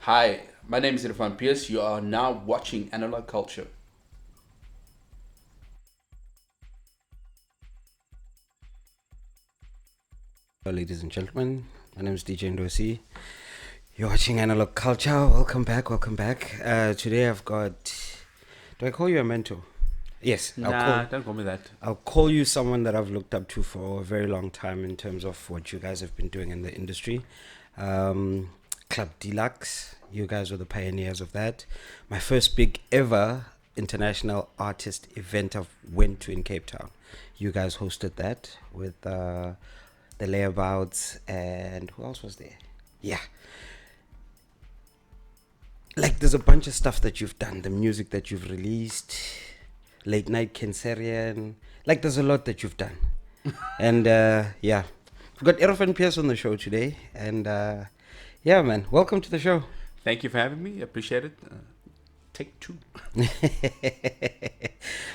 Hi, my name is Erefaan Pearce. You are now watching Analog Culture. Ladies and gentlemen, my name is DJ Ndo-C. You're watching Analog Culture. Welcome back, welcome back. Today I've got. Do I call you a mentor? Yes, Nah, don't call me that. I'll call you someone that I've looked up to for a very long time in terms of what you guys have been doing in the industry. Club DELUXE, you guys were the pioneers of that. My first big ever international artist event I've went to in Cape Town. You guys hosted that with the layabouts and who else was there? Yeah, like there's a bunch of stuff that you've done, the music that you've released, late night Cancerian, like there's a lot that you've done. And yeah, we've got Erefaan Pearce on the show today. And yeah, man, welcome to the show. Thank you for having me. Appreciate it. Take two.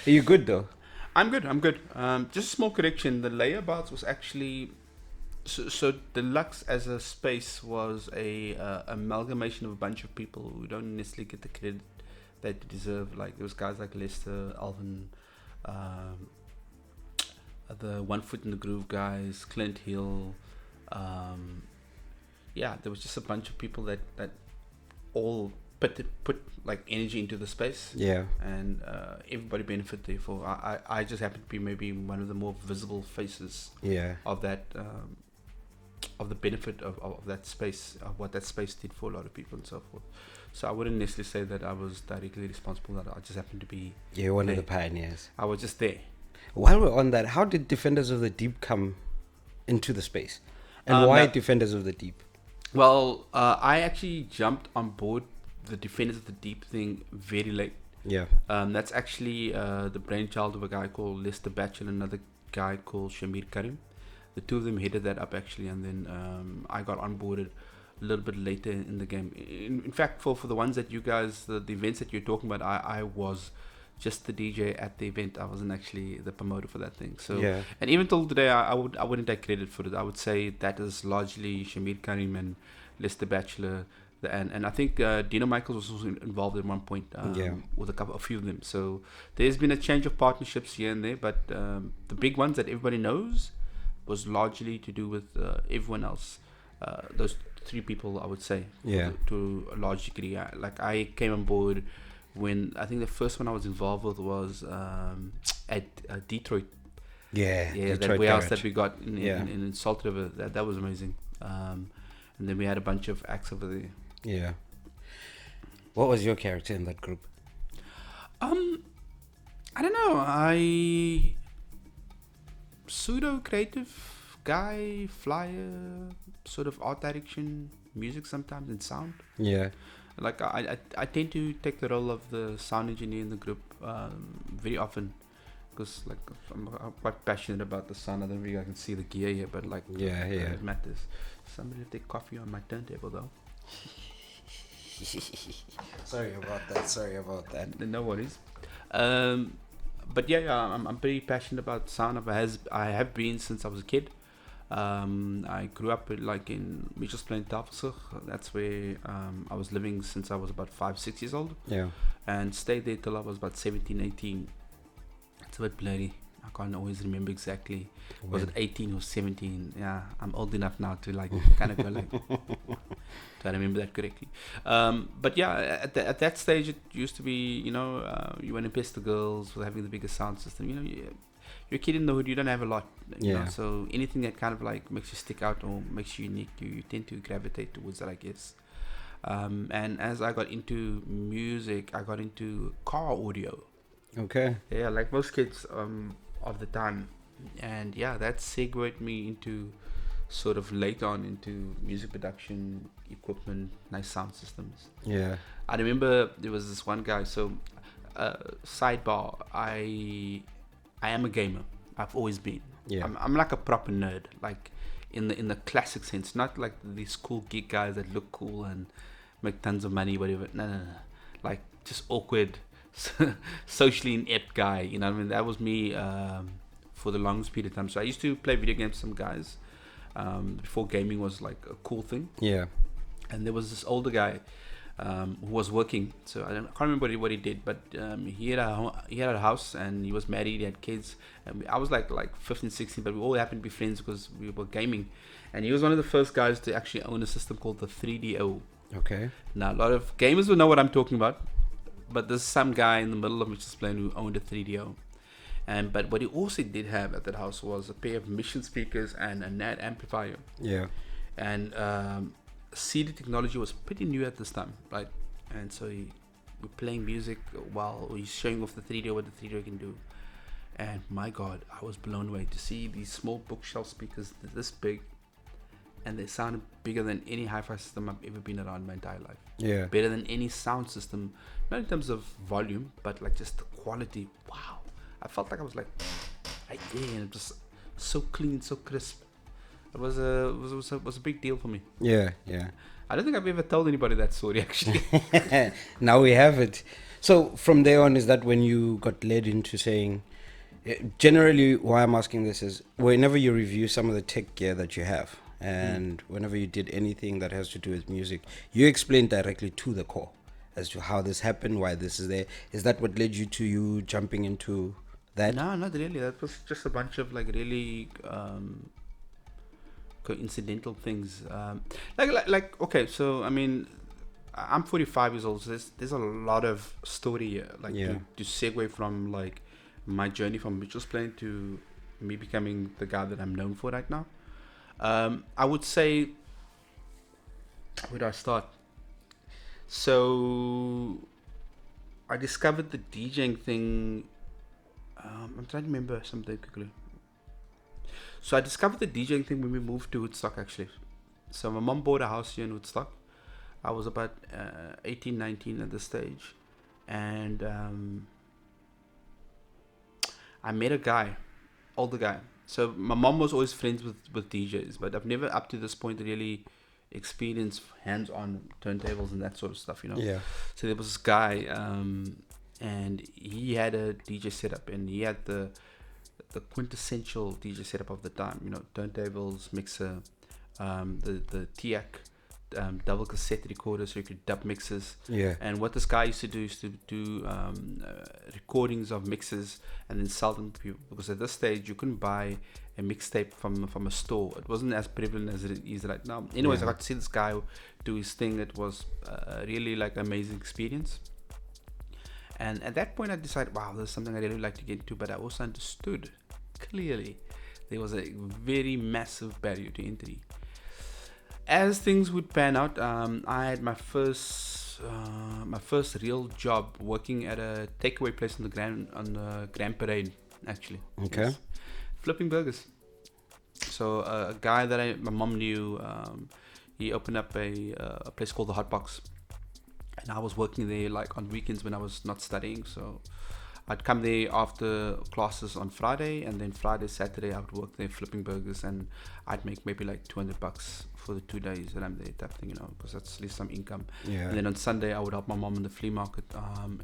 Are you good though? I'm good. I'm good. Just a small correction. The layabouts was actually so Deluxe as a space was a amalgamation of a bunch of people who don't necessarily get the credit that they deserve. Like there was guys like Lester, Alvin, um, the One Foot in the Groove guys, Clint Hill. Um, yeah, there was just a bunch of people that all put like energy into the space, Yeah. and everybody benefited. Therefore, I just happened to be maybe one of the more visible faces Yeah. of that of the benefit of that space, of what that space did for a lot of people and so forth. So I wouldn't necessarily say that I was directly responsible. That I just happened to be. You're one of there. the pioneers. I was just there. While we're on that, how did Defenders of the Deep come into the space? And why Defenders of the Deep? Well, I actually jumped on board the Defenders of the Deep thing very late. Yeah. That's actually the brainchild of a guy called Lester Batchel and another guy called Shamir Karim. The two of them headed that up actually, and then I got onboarded a little bit later in the game. In fact, for the ones that you guys, the events that you're talking about, I was just the DJ at the event. I wasn't actually the promoter for that thing. So, Yeah. and even till today, I wouldn't take credit for it. I would say that is largely Shamir Karim and Lester Batchelor. And I think Dino Michaels was also involved at one point Yeah. with a few of them. So there's been a change of partnerships here and there, but the big ones that everybody knows was largely to do with everyone else. Those three people, I would say, Yeah. to a large degree. I came on board when I think the first one I was involved with was at Detroit. Yeah. Yeah, Detroit that warehouse Garage. that we got Yeah. in Salt River. That was amazing. And then we had a bunch of acts over there. Yeah. What was your character in that group? I don't know. I pseudo creative guy, flyer, sort of art direction, music sometimes, and sound. Yeah. Like I tend to take the role of the sound engineer in the group very often, because like I'm quite passionate about the sound. I don't really I can see the gear here, but like Yeah, yeah. it matters. Somebody left their coffee on my turntable though. Sorry about that. No worries. But yeah, I'm pretty passionate about sound. I have been since I was a kid. I grew up in Mitchells Plain, Tafelsig. That's where I was living since I was about 5-6 years old, Yeah. and stayed there till I was about 17, 18. It's a bit blurry. I can't always remember exactly. Was it 18 or 17? Yeah, I'm old enough now to like kind of go like to remember that correctly. But yeah, at that stage, it used to be, you want to impress the girls with having the biggest sound system. You're a kid in the hood, you don't have a lot. You know, Yeah. so anything that kind of like makes you stick out or makes you unique, you tend to gravitate towards that, I guess. And as I got into music, I got into car audio. Okay. Yeah, like most kids of the time. And yeah, that segued me into sort of later on into music production, equipment, nice sound systems. Yeah. I remember there was this one guy. So, sidebar, I am a gamer. I've always been. Yeah. I'm like a proper nerd, like in the classic sense, not like these cool geek guys that look cool and make tons of money, whatever. No. Like just awkward, socially inept guy. You know what I mean? That was me for the longest period of time. So I used to play video games with some guys before gaming was like a cool thing. Yeah. And there was this older guy who was working. So I can't remember what he did, but he had a house and he was married. He had kids. And I was like 15, 16, but we all happened to be friends because we were gaming. And he was one of the first guys to actually own a system called the 3DO. Okay. Now, a lot of gamers will know what I'm talking about, but there's some guy in the middle of Mr. Plane who owned a 3DO. But what he also did have at that house was a pair of mission speakers and a NAD amplifier. Yeah. And CD technology was pretty new at this time, right? And so we're playing music while he's showing off the 3DO, what the 3DO can do. And my God, I was blown away to see these small bookshelf speakers this big, and they sounded bigger than any hi-fi system I've ever been around my entire life. Yeah. Better than any sound system, not in terms of volume, but like just the quality. Wow. I felt like I was like right there, and it was so clean, so crisp. It was a big deal for me. Yeah, yeah. I don't think I've ever told anybody that story actually. Now we have it. So from there on, is that when you got led into saying, generally why I'm asking this is whenever you review some of the tech gear that you have, and whenever you did anything that has to do with music, you explain directly to the core as to how this happened, why this is there. Is that what led you to you jumping into that? No, not really. That was just a bunch of like really coincidental things. Like okay, so I mean, I'm 45 years old. So there's a lot of story here, like to segue from like my journey from Mitchell's Plain to me becoming the guy that I'm known for right now. I would say, where do I start? So I discovered the DJing thing. I'm trying to remember something quickly. So I discovered the DJing thing when we moved to Woodstock actually. So my mom bought a house here in Woodstock. I was about 18, 19 at this stage. And I met a guy, older guy. So my mom was always friends with DJs, but I've never up to this point really experienced hands-on turntables and that sort of stuff, you know. Yeah. So there was this guy, and he had a DJ setup, and he had the quintessential DJ setup of the time, you know, turntables, mixer, the TIAC, double cassette recorder, so you could dub mixes. Yeah. And what this guy used to do is to do recordings of mixes and then sell them to people, because at this stage you couldn't buy a mixtape from a store. It wasn't as prevalent as it is right now. Anyways, I got to see this guy do his thing. It was really like an amazing experience. And at that point I decided, wow, there's something I really like to get into, but I also understood clearly there was a very massive barrier to entry. As things would pan out, I had my first real job working at a takeaway place on the Grand Parade, actually. Okay. Yes. Flipping burgers. So a guy that my mom knew, he opened up a place called the Hot Box, and I was working there like on weekends when I was not studying. So I'd come there after classes on Friday, and then Friday, Saturday I would work there flipping burgers, and I'd make maybe like $200 for the 2 days that I'm there, type thing, you know, because that's at least some income. Yeah. And then on Sunday I would help my mom in the flea market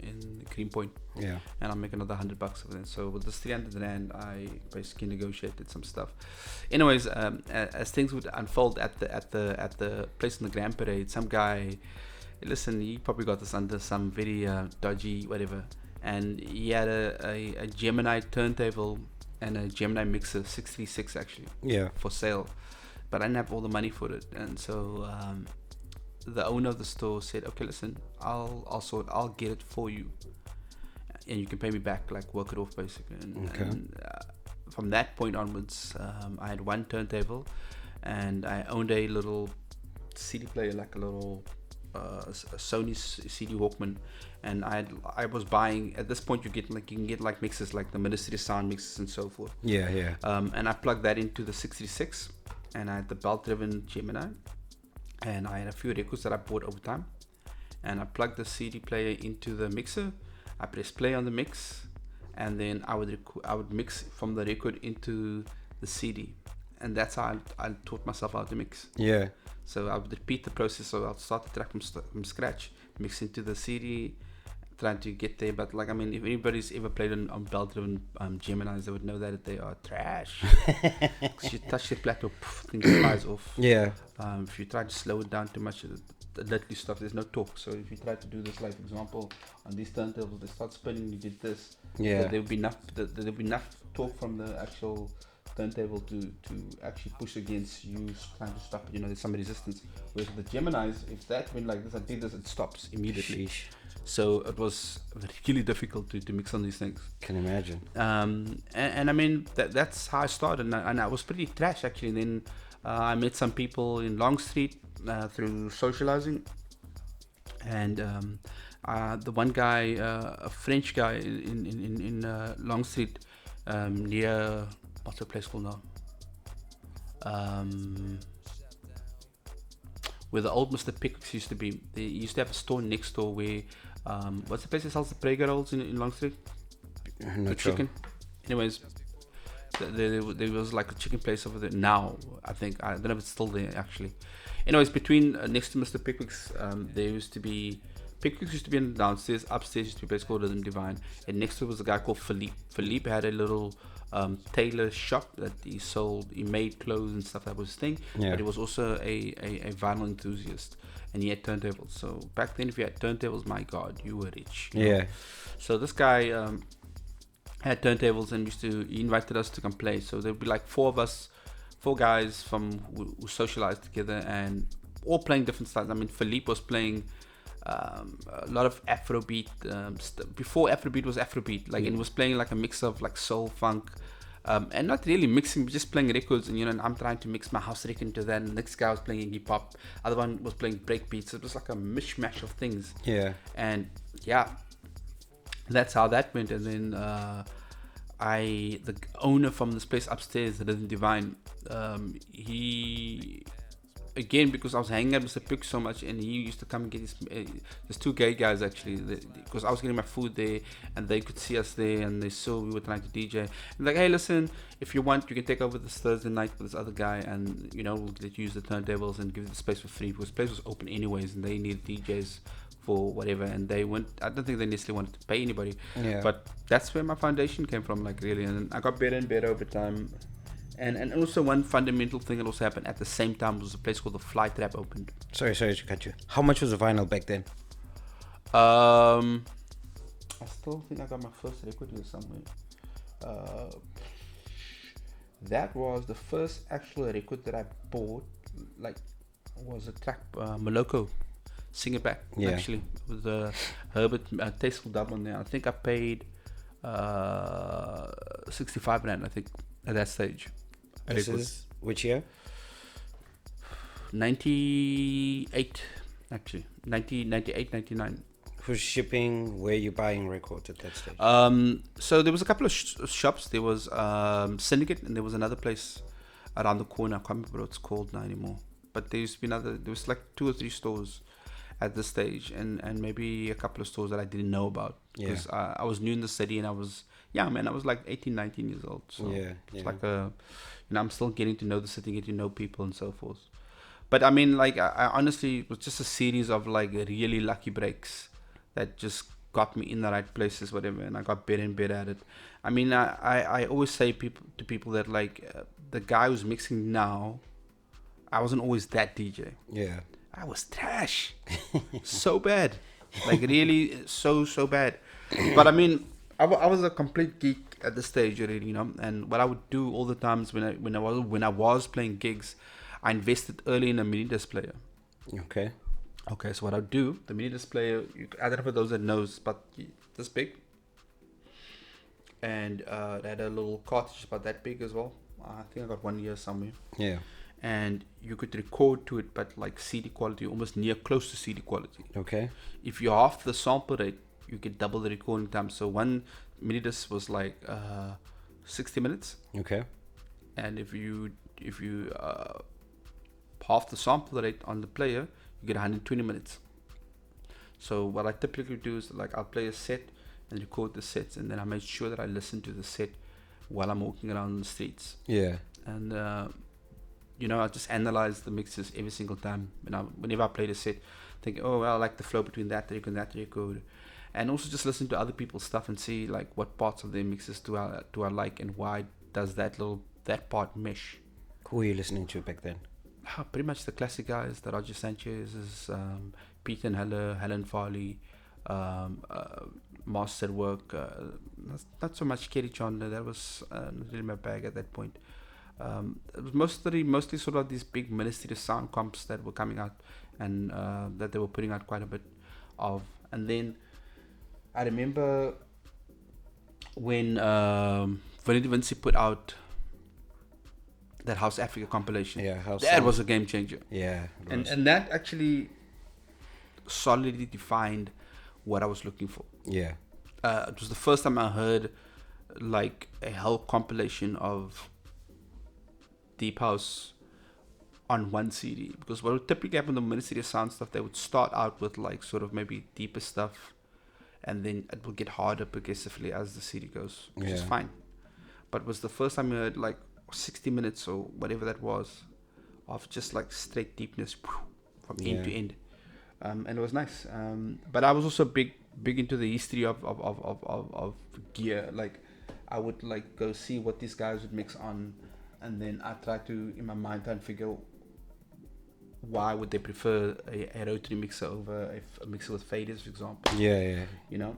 in Greenpoint. Yeah. And I'll make another $100 for them. So with this 300 rand, I basically negotiated some stuff. Anyways, as things would unfold at the place in the Grand Parade, some guy, listen, he probably got this under some very dodgy whatever, and he had a Gemini turntable and a Gemini mixer, 636 actually, for sale, but I didn't have all the money for it. And so the owner of the store said, okay, listen, I'll get it for you, and you can pay me back, like work it off basically. And from that point onwards, I had one turntable, and I owned a little CD player, like a little a Sony CD Walkman, and I was buying, at this point you can get like mixes like the Ministry of Sound mixes and so forth. And I plugged that into the 636, and I had the belt driven Gemini, and I had a few records that I bought over time, and I plugged the CD player into the mixer. I pressed play on the mix, and then I would mix from the record into the CD, and that's how I taught myself how to mix. So I would repeat the process. So I'll start the track from scratch, mix into the CD, trying to get there. But like, I mean, if anybody's ever played on belt-driven Geminis, they would know that they are trash. Because you touch the plateau, things flies off. If you try to slow it down too much, literally stops. There's no talk. So if you try to do this, like for example, on these turntables, they start spinning. You did this. Yeah. There would be enough. There would be enough talk from the actual turntable to actually push against you trying to stop it. There's some resistance. Whereas the Geminis, if that went like this, I did this, it stops immediately. Sheesh. So it was really difficult to mix on these things. Can imagine. And I mean that's how I started, and I was pretty trash actually. And then I met some people in Long Street through socializing, and the one guy, a French guy in Long Street, near what's the place called now? Where the old Mr. Pickwick's used to be. They used to have a store next door where what's the place that sells the Prego rolls in Long Street? Not sure. Chicken. Anyways, there was like a chicken place over there now. I think I don't know if it's still there actually. Anyways, between next to Mr. Pickwick's, there used to be Pickwick's used to be in downstairs. Upstairs used to be a place called Rhythm Divine, and next to it was a guy called Philippe. Philippe had a little tailor shop that he made clothes and stuff. That was his thing. Yeah. But he was also a vinyl enthusiast, and he had turntables. So back then, if you had turntables, my God, you were rich. Yeah. So this guy had turntables and he invited us to come play. So there'd be like four guys who socialized together and all playing different styles. I mean, Philippe was playing a lot of Afrobeat before Afrobeat was Afrobeat, like, and was playing like a mix of like soul, funk, and not really mixing, just playing records. And and I'm trying to mix my house record into that. And the next guy was playing hip hop, other one was playing breakbeats. It was like a mishmash of things. Yeah. And yeah, that's how that went. And then the owner from this place upstairs, the Rhythm Divine, he, again, because I was hanging out with Mr. Pick so much, and he used to come and get there's two gay guys actually, because I was getting my food there, and they could see us there, and they saw we were trying to DJ. And like, hey, listen, if you want, you can take over this Thursday night with this other guy, and we'll let you use the turntables and give you the space for free, because the place was open anyways, and they needed DJs for whatever, and I don't think they necessarily wanted to pay anybody. Yeah. But that's where my foundation came from, like, really, and I got better and better over time. And also one fundamental thing that also happened at the same time was a place called the Fly Trap opened. Sorry to cut you. How much was a vinyl back then? I still think I got my first record here somewhere. That was the first actual record that I bought, like, was a track, Moloko, Sing It Back, yeah. Actually, with the Herbert Tasteful Dub on there. I think I paid 65 rand, I think, at that stage. This is which year? 98, actually. 1998, 99. Who's shipping? Where you buying records at that stage? So there was a couple of shops. There was Syndicate, and there was another place around the corner. I can't remember what it's called now anymore. But there used to be there was like 2 or 3 stores at this stage, and maybe a couple of stores that I didn't know about. Because I was new in the city, and I was young, man. I was like 18, 19 years old. So it's like I'm still getting to know the city, getting to know people and so forth. But I mean, like, I honestly, it was just a series of like really lucky breaks that just got me in the right places, whatever, and I got better and better at it. I mean, I always say to people that, like, the guy who's mixing now, I wasn't always that DJ. Yeah. I was trash. So bad. Like, really, so bad. But I mean, I was a complete geek at this stage already, and what I would do all the times when I was playing gigs, I invested early in a mini disc player. Okay, so what I would do, the mini disc player, I don't know for those that knows, but this big, and it had a little cartridge about that big as well. I think I got one here somewhere. Yeah. And you could record to it, but like CD quality, almost near close to CD quality. Okay. If you're half the sample rate, you get double the recording time. So one mini disc was like 60 minutes. Okay. And if you half the sample rate on the player, you get 120 minutes. So what I typically do is, like, I'll play a set and record the sets, and then I make sure that I listen to the set while I'm walking around the streets. Yeah. And I just analyze the mixes every single time. Whenever I play the set, think, oh, well, I like the flow between that record and that record. And also just listen to other people's stuff and see, like, what parts of their mixes do I like, and why does that part mesh. Who were you listening to back then? Pretty much the classic guys, the Roger Sanchez's, Pete and Heller, Helen Farley, Master at Work. Not so much Kerry Chandler. That was not really my bag at that point. It was mostly sort of these big Ministry of Sound comps that were coming out, and that they were putting out quite a bit of. And then I remember when Vanity Vinci put out that House Africa compilation. Yeah, that was a game changer. Yeah, and that actually solidly defined what I was looking for. Yeah. It was the first time I heard like a whole compilation of deep house on one CD, because what would typically happen in the Ministry of Sound stuff, they would start out with like sort of maybe deeper stuff, and then it will get harder progressively as the CD goes, which is fine. But it was the first time I heard like 60 minutes or whatever that was of just like straight deepness from end to end, and it was nice. But I was also big into the history of gear. Like I would like go see what these guys would mix on, and then I try to in my mind try and figure why would they prefer a rotary mixer over a mixer with faders, for example. Yeah. You know.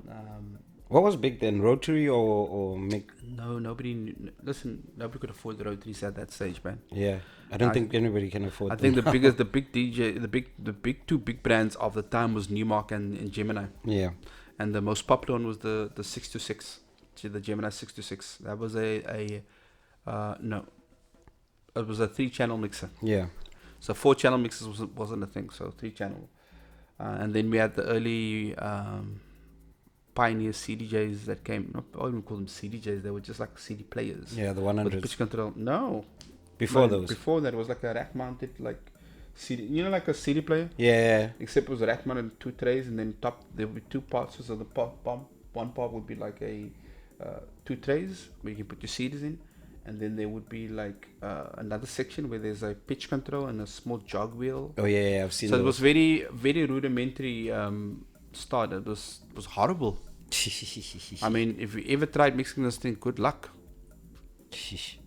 What was big then, rotary or mic? No, nobody could afford the rotaries at that stage, man. Yeah, I don't think anybody can afford. I think the two big brands of the time was Newmark and Gemini. Yeah, and the most popular one was the 626, the Gemini 626. That was it was a 3-channel mixer. Yeah. So 4-channel mixers wasn't a thing. So 3-channel, and then we had the early. Pioneer CDJs that came. I wouldn't even call them CDJs. They were just like CD players. Yeah, the 100s. With pitch control. No. Before those. Before that, it was like a rack mounted like CD. You know, like a CD player. Yeah. Except it was rack mounted 2 trays, and then top there would be 2 parts. So the one part would be like a 2 trays where you can put your CDs in, and then there would be like another section where there's a pitch control and a small jog wheel. Oh yeah, I've seen. So it was very very rudimentary. Start. It was horrible. I mean, if you ever tried mixing this thing, good luck. It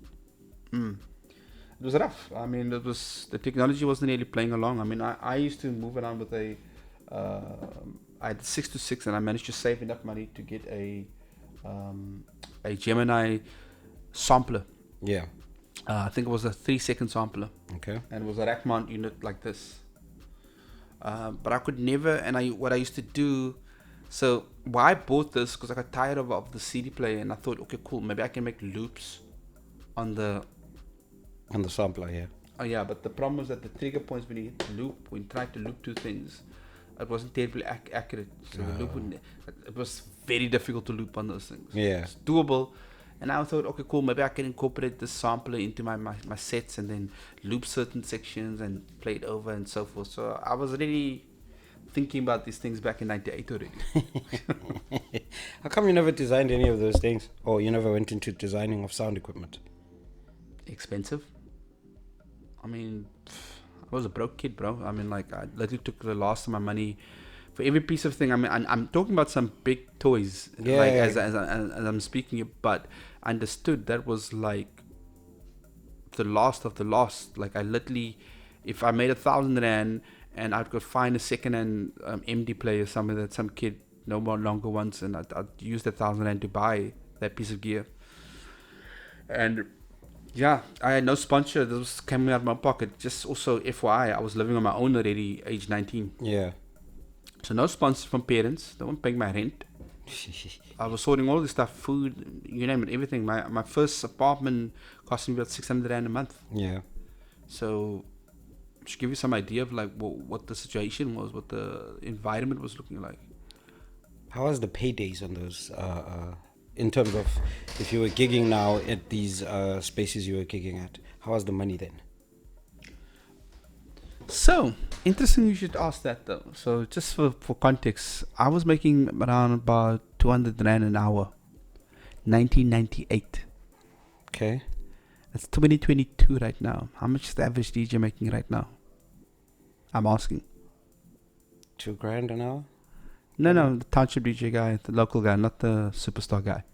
was rough. I mean, the technology wasn't really playing along. I mean, I used to move around with I had 626, and I managed to save enough money to get a Gemini sampler. Yeah. I think it was a 3-second sampler. Okay. And it was a rack mount unit like this. But I could never, what I used to do, so why I bought this, because I got tired of the CD player, and I thought, okay, cool, maybe I can make loops on the sampler, yeah. Oh yeah, but the problem was that the trigger points when you hit the loop, when you tried to loop 2 things, it wasn't terribly accurate. So the loop it was very difficult to loop on those things. Yeah. It's doable. And I thought, okay, cool, maybe I can incorporate this sampler into my sets and then loop certain sections and play it over and so forth. So I was really thinking about these things back in 98 already. How come you never designed any of those things? Or you never went into designing of sound equipment? Expensive. I mean, I was a broke kid, bro. I mean, like, I literally took the last of my money for every piece of thing. I mean, I'm talking about some big toys, as I'm speaking, but I understood that was like the last of the last. Like, I literally, if I made 1,000 rand and I could find a second-hand MD player somewhere that some kid no more longer wants, and I'd use that 1,000 rand to buy that piece of gear. And yeah, I had no sponsor. This was coming out of my pocket. Just also FYI, I was living on my own already, age 19. Yeah. So no sponsor from parents. They weren't paying my rent. I was sorting all this stuff, food, you name it, everything. My first apartment cost me about 600 rand a month. Yeah. So to give you some idea of like what the situation was, what the environment was looking like. How was the paydays on those? In terms of if you were gigging now at these spaces you were gigging at, how was the money then? So, interesting you should ask that though. So, just for context, I was making around about 200 rand an hour, 1998. Okay. It's 2022 right now. How much is the average DJ making right now? I'm asking. $2,000 an hour? No, the township DJ guy, the local guy, not the superstar guy.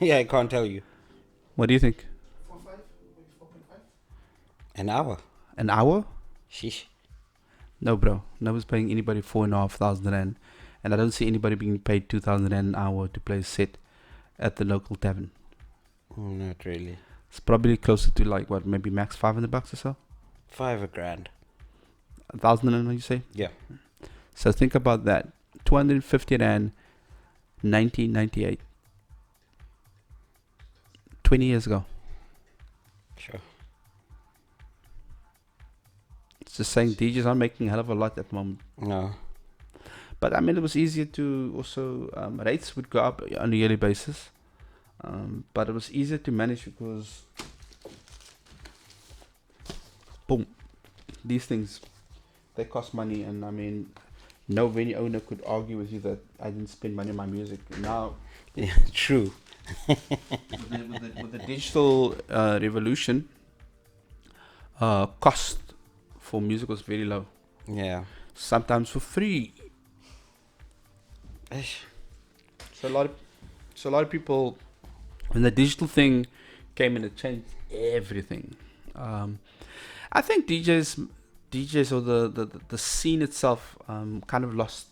Yeah, I can't tell you. What do you think? 4.5, maybe 4.5. An hour? An hour? Sheesh. No, bro. Nobody's paying anybody 4,500 rand. And I don't see anybody being paid 2,000 rand an hour to play a set at the local tavern. Not really. It's probably closer to like what, maybe max $500 or so? $5,000. 1,000 rand, you say? Yeah. So think about that. 250 rand, 1998. 20 years ago. Sure. It's just saying DJs are making a hell of a lot at the moment. No. But I mean, it was easier to also, rates would go up on a yearly basis. But it was easier to manage because, boom, these things, they cost money. And I mean, no venue owner could argue with you that I didn't spend money on my music. Now, Yeah, true. with the digital revolution, cost for music was very low. Yeah. Sometimes for free. Eish. So a lot of people, when the digital thing came in, it changed everything. I think DJs or the scene itself kind of lost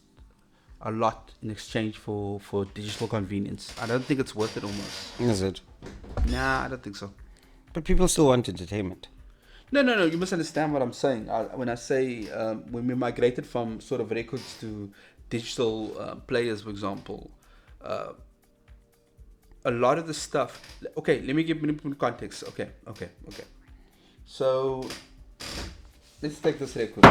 a lot in exchange for digital convenience. I don't think it's worth it almost. Is it? Nah, I don't think so. But people still want entertainment. No. You must understand what I'm saying. When I say when we migrated from sort of records to digital players, for example, a lot of the stuff. Okay, let me give you context. Okay. So let's take this record.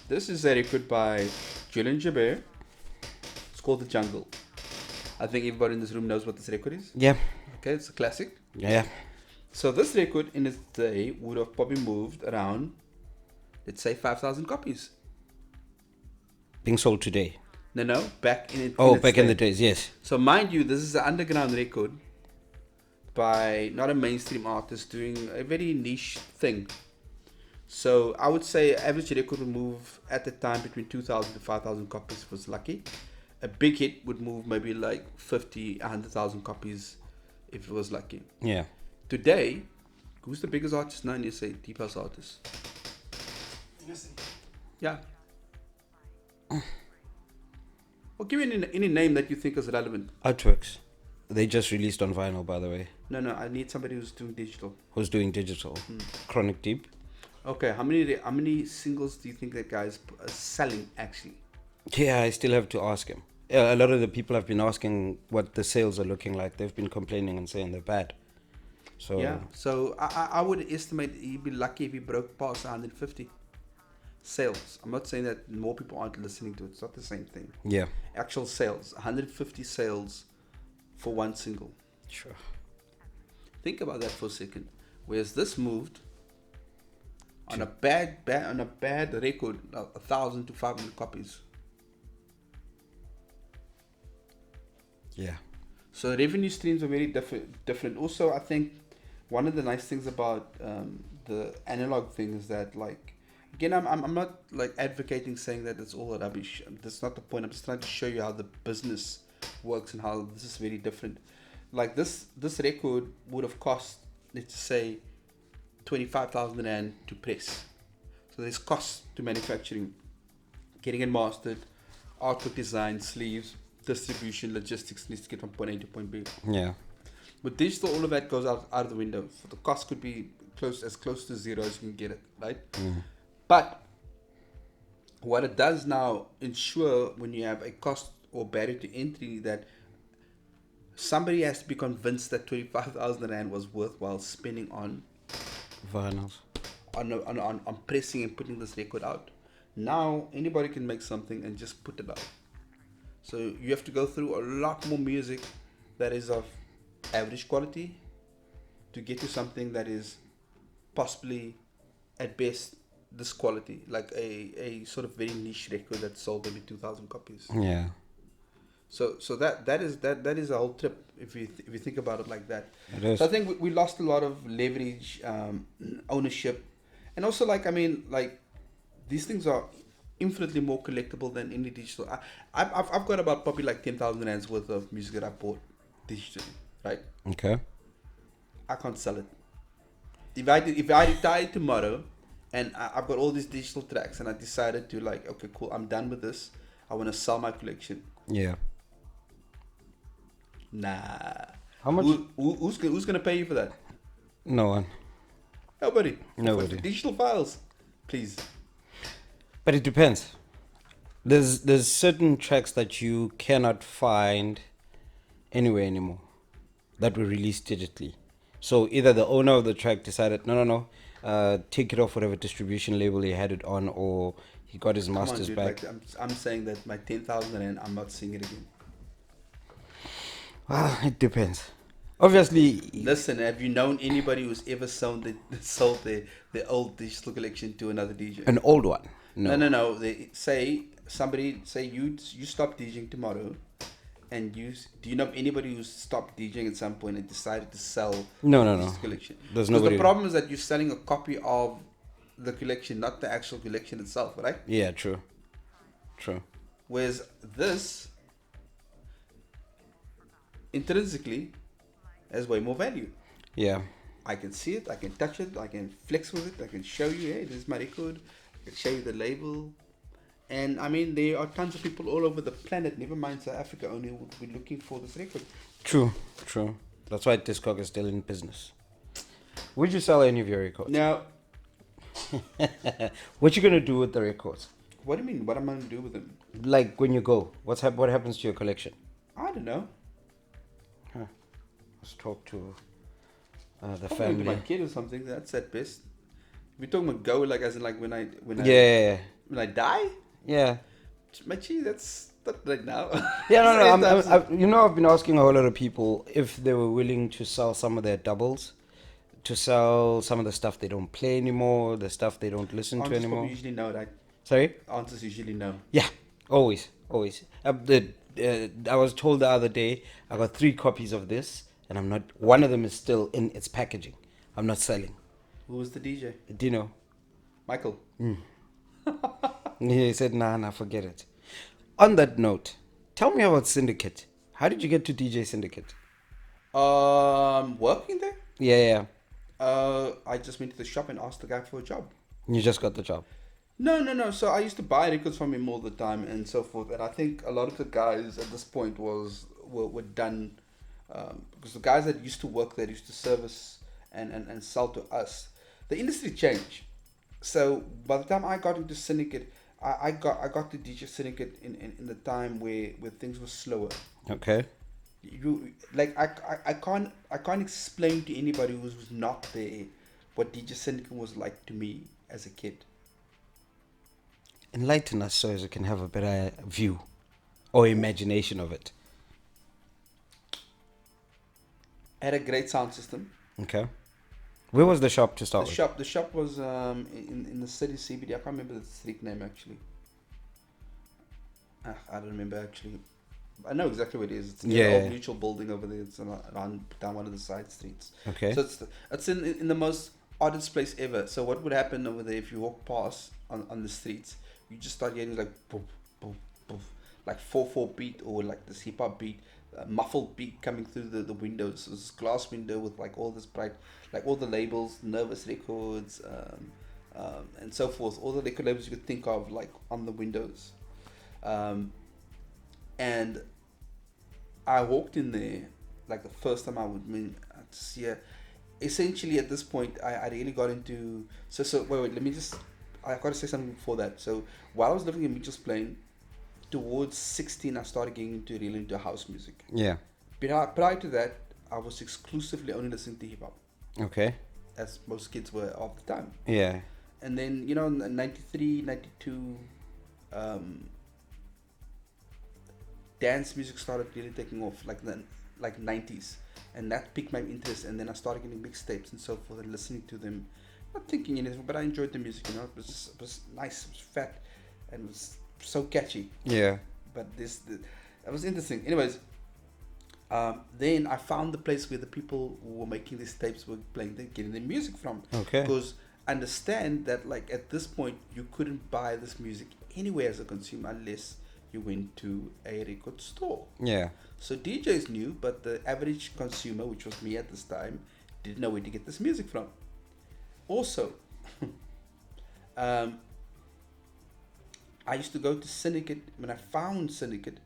This is a record by Julian Jabber. It's called The Jungle. I think everybody in this room knows what this record is. Yeah. Okay, it's a classic. Yeah. So this record in its day would have probably moved around, let's say, 5,000 copies. Being sold today. No, back in it. Back in the days, yes. So mind you, this is an underground record by not a mainstream artist doing a very niche thing. So I would say average record would move at the time between 2,000 to 5,000 copies if it was lucky. A big hit would move maybe like 50, 100,000 copies if it was lucky. Yeah. Today, who's the biggest artist now in SA? Deep House artist. Yeah. Well, give me any name that you think is relevant. Artworks. They just released on vinyl, by the way. No, I need somebody who's doing digital. Who's doing digital? Chronic Deep. Okay, how many singles do you think that guy's selling actually? Yeah, I still have to ask him. Yeah, a lot of the people have been asking what the sales are looking like. They've been complaining and saying they're bad. So yeah, so I would estimate he'd be lucky if he broke past 150 sales. I'm not saying that more people aren't listening to it. It's not the same thing. yeah, Actual sales, 150 sales for one single. sure. Think about that for a second. Whereas this moved on a bad record, 1,000 to 500 copies. Yeah, So revenue streams are very different. Also, I think one of the nice things about the analog thing is that, like, again, I'm not like advocating saying that it's all rubbish. That's not the point. I'm just trying to show you how the business works and how this is very different. Like this record would have cost, let's say, 25,000 rand to press. So there's costs to manufacturing, getting it mastered, output design, sleeves, distribution, logistics needs to get from point A to point B. yeah, With digital, all of that goes out of the window. So the cost could be as close to zero as you can get it, right? But what it does now ensure when you have a cost or barrier to entry that somebody has to be convinced that 25,000 rand was worthwhile spending on vinyls. on pressing and putting this record out. Now anybody can make something and just put it out. So you have to go through a lot more music that is of average quality to get to something that is possibly at best this quality, like a sort of very niche record that sold maybe 2,000 copies. Yeah, So that is a whole trip if you think about it like that. it is. So I think we lost a lot of leverage, ownership, and also like these things are infinitely more collectible than any digital. I've got about probably like 10,000 rands worth of music that I bought digitally, right? Okay. I can't sell it. If I retire tomorrow, and I've got all these digital tracks, and I decided to like, okay, cool, I'm done with this. I want to sell my collection. Yeah. Nah. How much? Who's gonna pay you for that? No one. Nobody. Nobody. For digital files, please. But it depends. There's certain tracks that you cannot find anywhere anymore that were released digitally. So either the owner of the track decided, no, take it off whatever distribution label he had it on, or he got his masters dude, back. like, I'm saying that my 10,000 and I'm not seeing it again. Well, it depends. Obviously, Listen, have you known anybody who's ever sold their old digital collection to another DJ? an old one. No. They somebody say you stop DJing tomorrow, and do you know of anybody who's stopped DJing at some point and decided to sell No. this collection? There's Because nobody. the problem is that you're selling a copy of the collection, not the actual collection itself, right? Yeah, true. Whereas this intrinsically has way more value. Yeah. I can see it, I can touch it, I can flex with it, I can show you, hey, this is my record, I can show you the label. And I mean, there are tons of people all over the planet, never mind South Africa, only who would be looking for this record. True. That's why Discog is still in business. Would you sell any of your records? Now, What you gonna do with the records? what do you mean? What am I going to do with them? Like when you go, what happens to your collection? I don't know. Let's talk to the Probably to family. my kid or something, that's at best. We're talking about go, like, as in, like, when I Yeah. when I die? Yeah. My gee, that's not right now. Yeah, Anytime no. I've been asking a whole lot of people if they were willing to sell some of their doubles, to sell some of the stuff they don't play anymore, the stuff they don't listen to Answers anymore. probably usually no, right? Sorry? Answers usually no. Yeah, always. I was told the other day I got 3 copies of this, and I'm not. One of them is still in its packaging. I'm not selling. Who was the DJ? Do you know? Michael. He said, nah, forget it. On that note, tell me about Syndicate. How did you get to DJ Syndicate? Working there? Yeah. I just went to the shop and asked the guy for a job. You just got the job. No. So I used to buy records from him all the time and so forth. And I think a lot of the guys at this point were done, because the guys that used to work there used to service and sell to us. The industry changed. So by the time I got into Syndicate, I got to DJ Syndicate in the time where things were slower. Okay. You like I can't explain to anybody who was not there what DJ Syndicate was like to me as a kid. Enlighten us so as we can have a better view or imagination of it. Had a great sound system. Okay. Where was the shop to start with? The shop was in the city CBD. I can't remember the street name actually. I don't remember actually. I know exactly where it is. It's near the old mutual building over there. It's around down one of the side streets. Okay. So it's in the most oddest place ever. So what would happen over there if you walk past on the streets? You just start getting like poof, poof, poof, like 4/4 beat or like this hip hop beat, muffled beat coming through the windows. So this glass window with like all this bright, like all the labels, Nervous Records, and so forth. All the record labels you could think of, like on the windows. And I walked in there, like the first time I see. Essentially, at this point, I really got into. So wait. Let me just. I got to say something before that. So while I was living in Mitchell's Plain, towards 16, I started getting really into house music. Yeah. Prior to that, I was exclusively only listening to hip hop. Okay. As most kids were all the time. Yeah. And then, in 93, 92, dance music started really taking off, like 90s. And that piqued my interest. And then I started getting mixtapes and so forth and listening to them. Not thinking anything, but I enjoyed the music, It was nice, it was fat, and it was so catchy. Yeah. But that was interesting. Anyways, then I found the place where the people who were making these tapes were getting their music from. Okay. Because understand that, like, at this point, you couldn't buy this music anywhere as a consumer unless you went to a record store. Yeah. So DJs knew, but the average consumer, which was me at this time, didn't know where to get this music from. Also, I used to go to Syndicate. When I found Syndicate,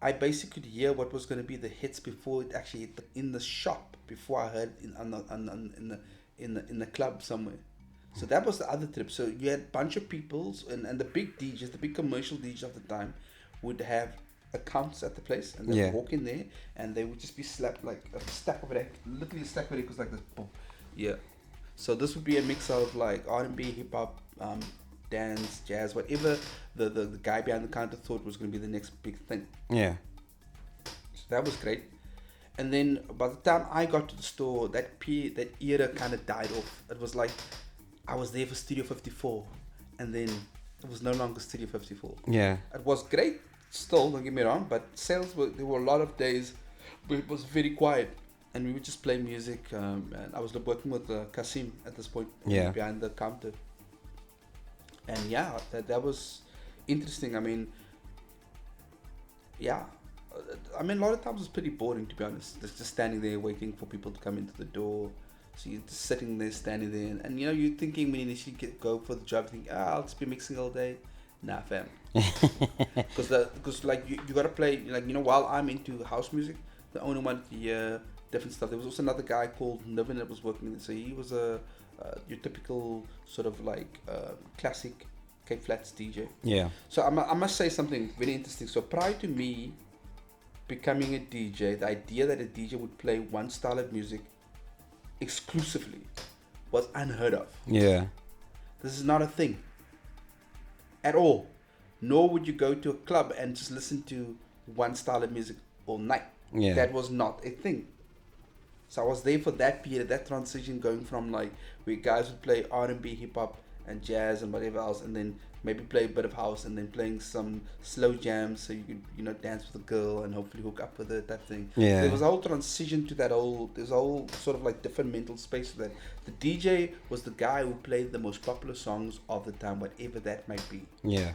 I basically could hear what was going to be the hits before it actually hit in the shop, before I heard it in the club somewhere. So that was the other trip. So you had a bunch of people, and the big DJs, the big commercial DJs of the time, would have accounts at the place, and they would walk in there, and they would just be slapped like a stack of it, literally a stack of records like this. Boom. Yeah. So this would be a mix of like R&B, hip hop, dance, jazz, whatever the guy behind the counter thought was going to be the next big thing. Yeah. So that was great. And then by the time I got to the store, that era kind of died off. It was like I was there for Studio 54, and then it was no longer Studio 54. Yeah. It was great still, don't get me wrong, but there were a lot of days where it was very quiet, and we would just play music. And I was working with Kasim at this point, behind the counter. And yeah, that was interesting. I mean, a lot of times it's pretty boring, to be honest. Just standing there waiting for people to come into the door. So you're just sitting there, standing there, and you're thinking when you initially go for the job, you think, I'll just be mixing all day. Nah, fam. Because like you gotta play, like, while I'm into house music, the only one to hear different stuff. There was also another guy called Niven that was working there. So he was your typical sort of like classic Cape Flats DJ. Yeah. So I must say something very interesting. So prior to me becoming a DJ, the idea that a DJ would play one style of music exclusively was unheard of. Yeah. This is not a thing at all. Nor would you go to a club and just listen to one style of music all night. Yeah. That was not a thing. So I was there for that period, that transition, going from like where guys would play R&B, hip hop, and jazz and whatever else, and then maybe play a bit of house, and then playing some slow jams so you could dance with a girl and hopefully hook up with her, type thing. Yeah. There was a whole transition to that there's a whole sort of like different mental space to that. The DJ was the guy who played the most popular songs of the time, whatever that might be. Yeah.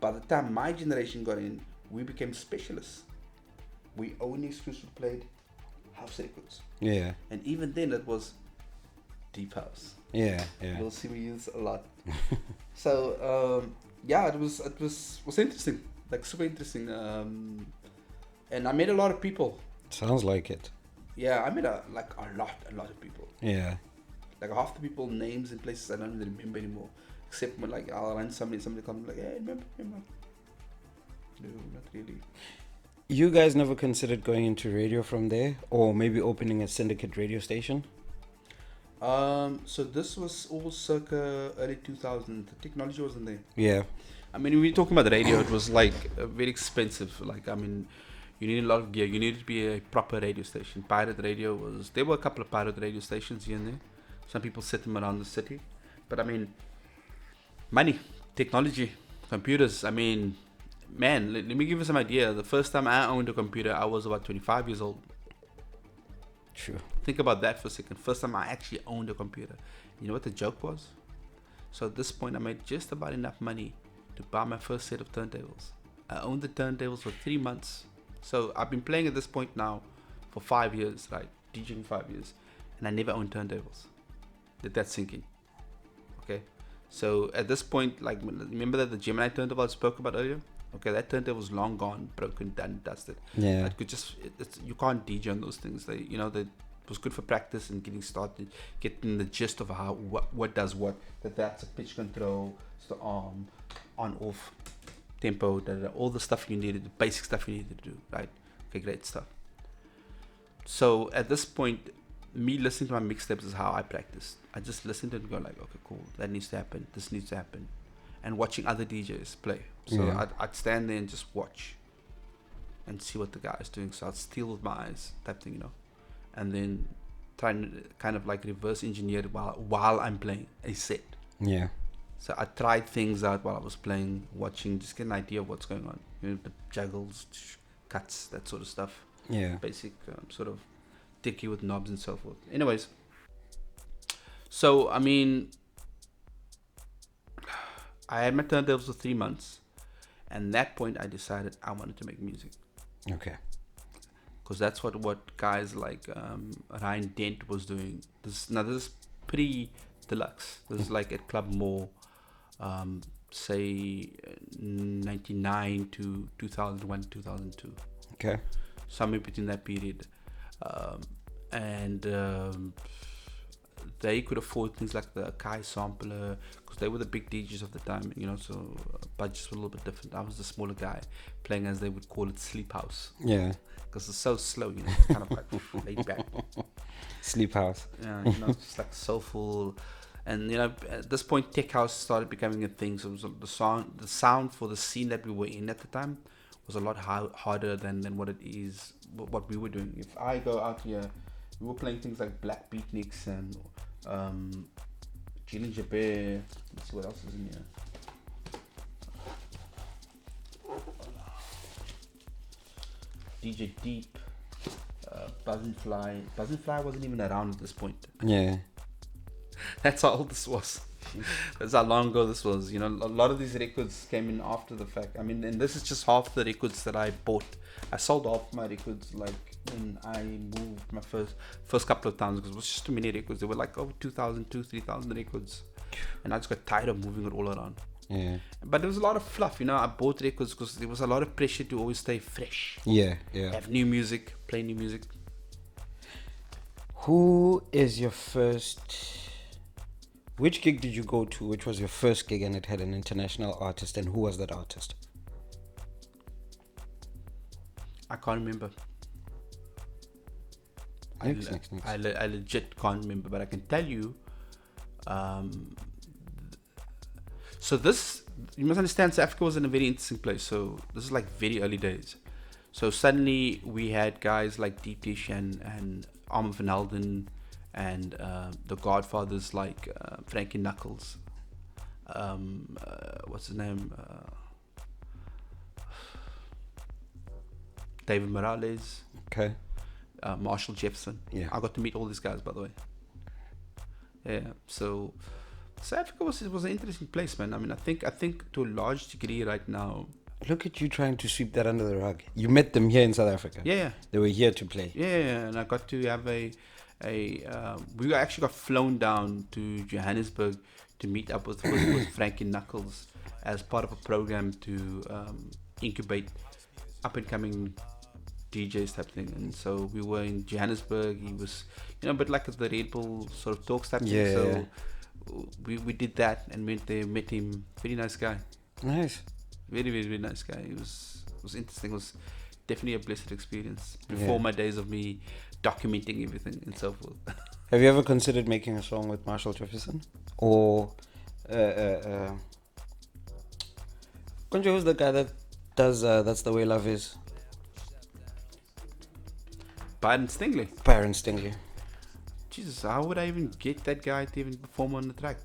By the time my generation got in, we became specialists. We only exclusively played house records. Yeah. And even then it was deep house. Yeah. Yeah. You'll see we use a lot. So it was interesting, like super interesting. And I met a lot of people. Sounds like it. Yeah, I met a lot of people. Yeah. Like half the people names and places I don't even remember anymore. Except when like I'll run somebody comes like, hey, remember? No, not really. You guys never considered going into radio from there, or maybe opening a syndicate radio station? So this was all circa early 2000. The technology wasn't there. Yeah. I mean, when we're talking about radio, it was like very expensive. Like, I mean, you need a lot of gear. You needed to be a proper radio station. Pirate radio there were a couple of pirate radio stations here and there. Some people set them around the city. But I mean, money, technology, computers. I mean, man, let me give you some idea. The first time I owned a computer, I was about 25 years old. True. Think about that for a second. First time I actually owned a computer. You know what the joke was? So at this point, I made just about enough money to buy my first set of turntables. I owned the turntables for 3 months. So I've been playing at this point now for 5 years, right? DJing 5 years. And I never owned turntables. Let that sink in. Okay? So at this point, like, remember that the Gemini turntable I spoke about earlier? Okay, that turntable was long gone, broken, done, dusted. Yeah. You can't DJ on those things. They was good for practice and getting started, getting the gist of what does what. That's a pitch control, it's the arm, on, off, tempo, all the stuff you needed, the basic stuff you needed to do, right? Okay, great stuff. So at this point, me listening to my mixtapes is how I practiced. I just listened to it and go like, okay, cool, that needs to happen, this needs to happen. And watching other DJs play. So Yeah. I'd stand there and just watch and see what the guy's doing. So I'd steal with my eyes, type thing, and then try and kind of like reverse engineer it while I'm playing a set. Yeah. So I tried things out while I was playing, watching, just get an idea of what's going on. The juggles, cuts, that sort of stuff. Yeah. Basic sort of dicky with knobs and so forth. Anyways, so I mean, I had my turntables for 3 months, And that point, I decided I wanted to make music. Okay. Because that's what guys like Ryan Dent was doing. This is pre-Deluxe. This is like at Club More, say 99 to 2001, 2002. Okay. Somewhere between that period. And they could afford things like the Kai sampler, because they were the big DJs of the time, so budgets were a little bit different. I was the smaller guy playing, as they would call it, sleep house. Yeah. Because it's so slow, it's kind of like laid back. Sleep house. Yeah, just like soulful. And at this point, tech house started becoming a thing. So it was the sound for the scene that we were in at the time was a lot harder than what it is, what we were doing. If I go out here, we were playing things like Black Beatniks and Dillinger Bear. Let's see what else is in here. DJ Deep, Buzzin' Fly. Buzzin' Fly wasn't even around at this point. Yeah. That's how old this was. That's how long ago this was. A lot of these records came in after the fact. I mean, and this is just half the records that I bought. I sold off my records like when I moved my first couple of times, because it was just too many records. There were like over 2,000, 3,000 records, and I just got tired of moving it all around. Yeah. But there was a lot of fluff, I bought records because there was a lot of pressure to always stay fresh. Yeah. Have new music, play new music. Who is your first... Which gig did you go to? Which was your first gig and it had an international artist, and who was that artist? I can't remember. Next. I legit can't remember, but I can tell you. So this, you must understand, South Africa was in a very interesting place. So this is like very early days. So suddenly we had guys like Deep Dish and Armand van Helden, and the Godfathers like Frankie Knuckles. What's his name? David Morales. Okay. Marshall Jefferson. Yeah. I got to meet all these guys, by the way. Yeah. So South Africa was an interesting place, man. I mean, I think to a large degree right now. Look at you trying to sweep that under the rug. You met them here in South Africa. Yeah. They were here to play. Yeah, and I got to have we actually got flown down to Johannesburg to meet up with Frankie Knuckles as part of a program to incubate up and coming DJs type thing. And so we were in Johannesburg. He was, but like the Red Bull sort of talks type thing. So we did that and went there, met him. Very nice guy. Nice. Very, very, very nice guy. It was interesting. It was definitely a blessed experience before my days of me documenting everything and so forth. Have you ever considered making a song with Marshall Jefferson? Or Konjo, who's the guy that does That's the Way Love Is? Byron Stingley. Byron Stingley. Jesus, how would I even get that guy to even perform on the track?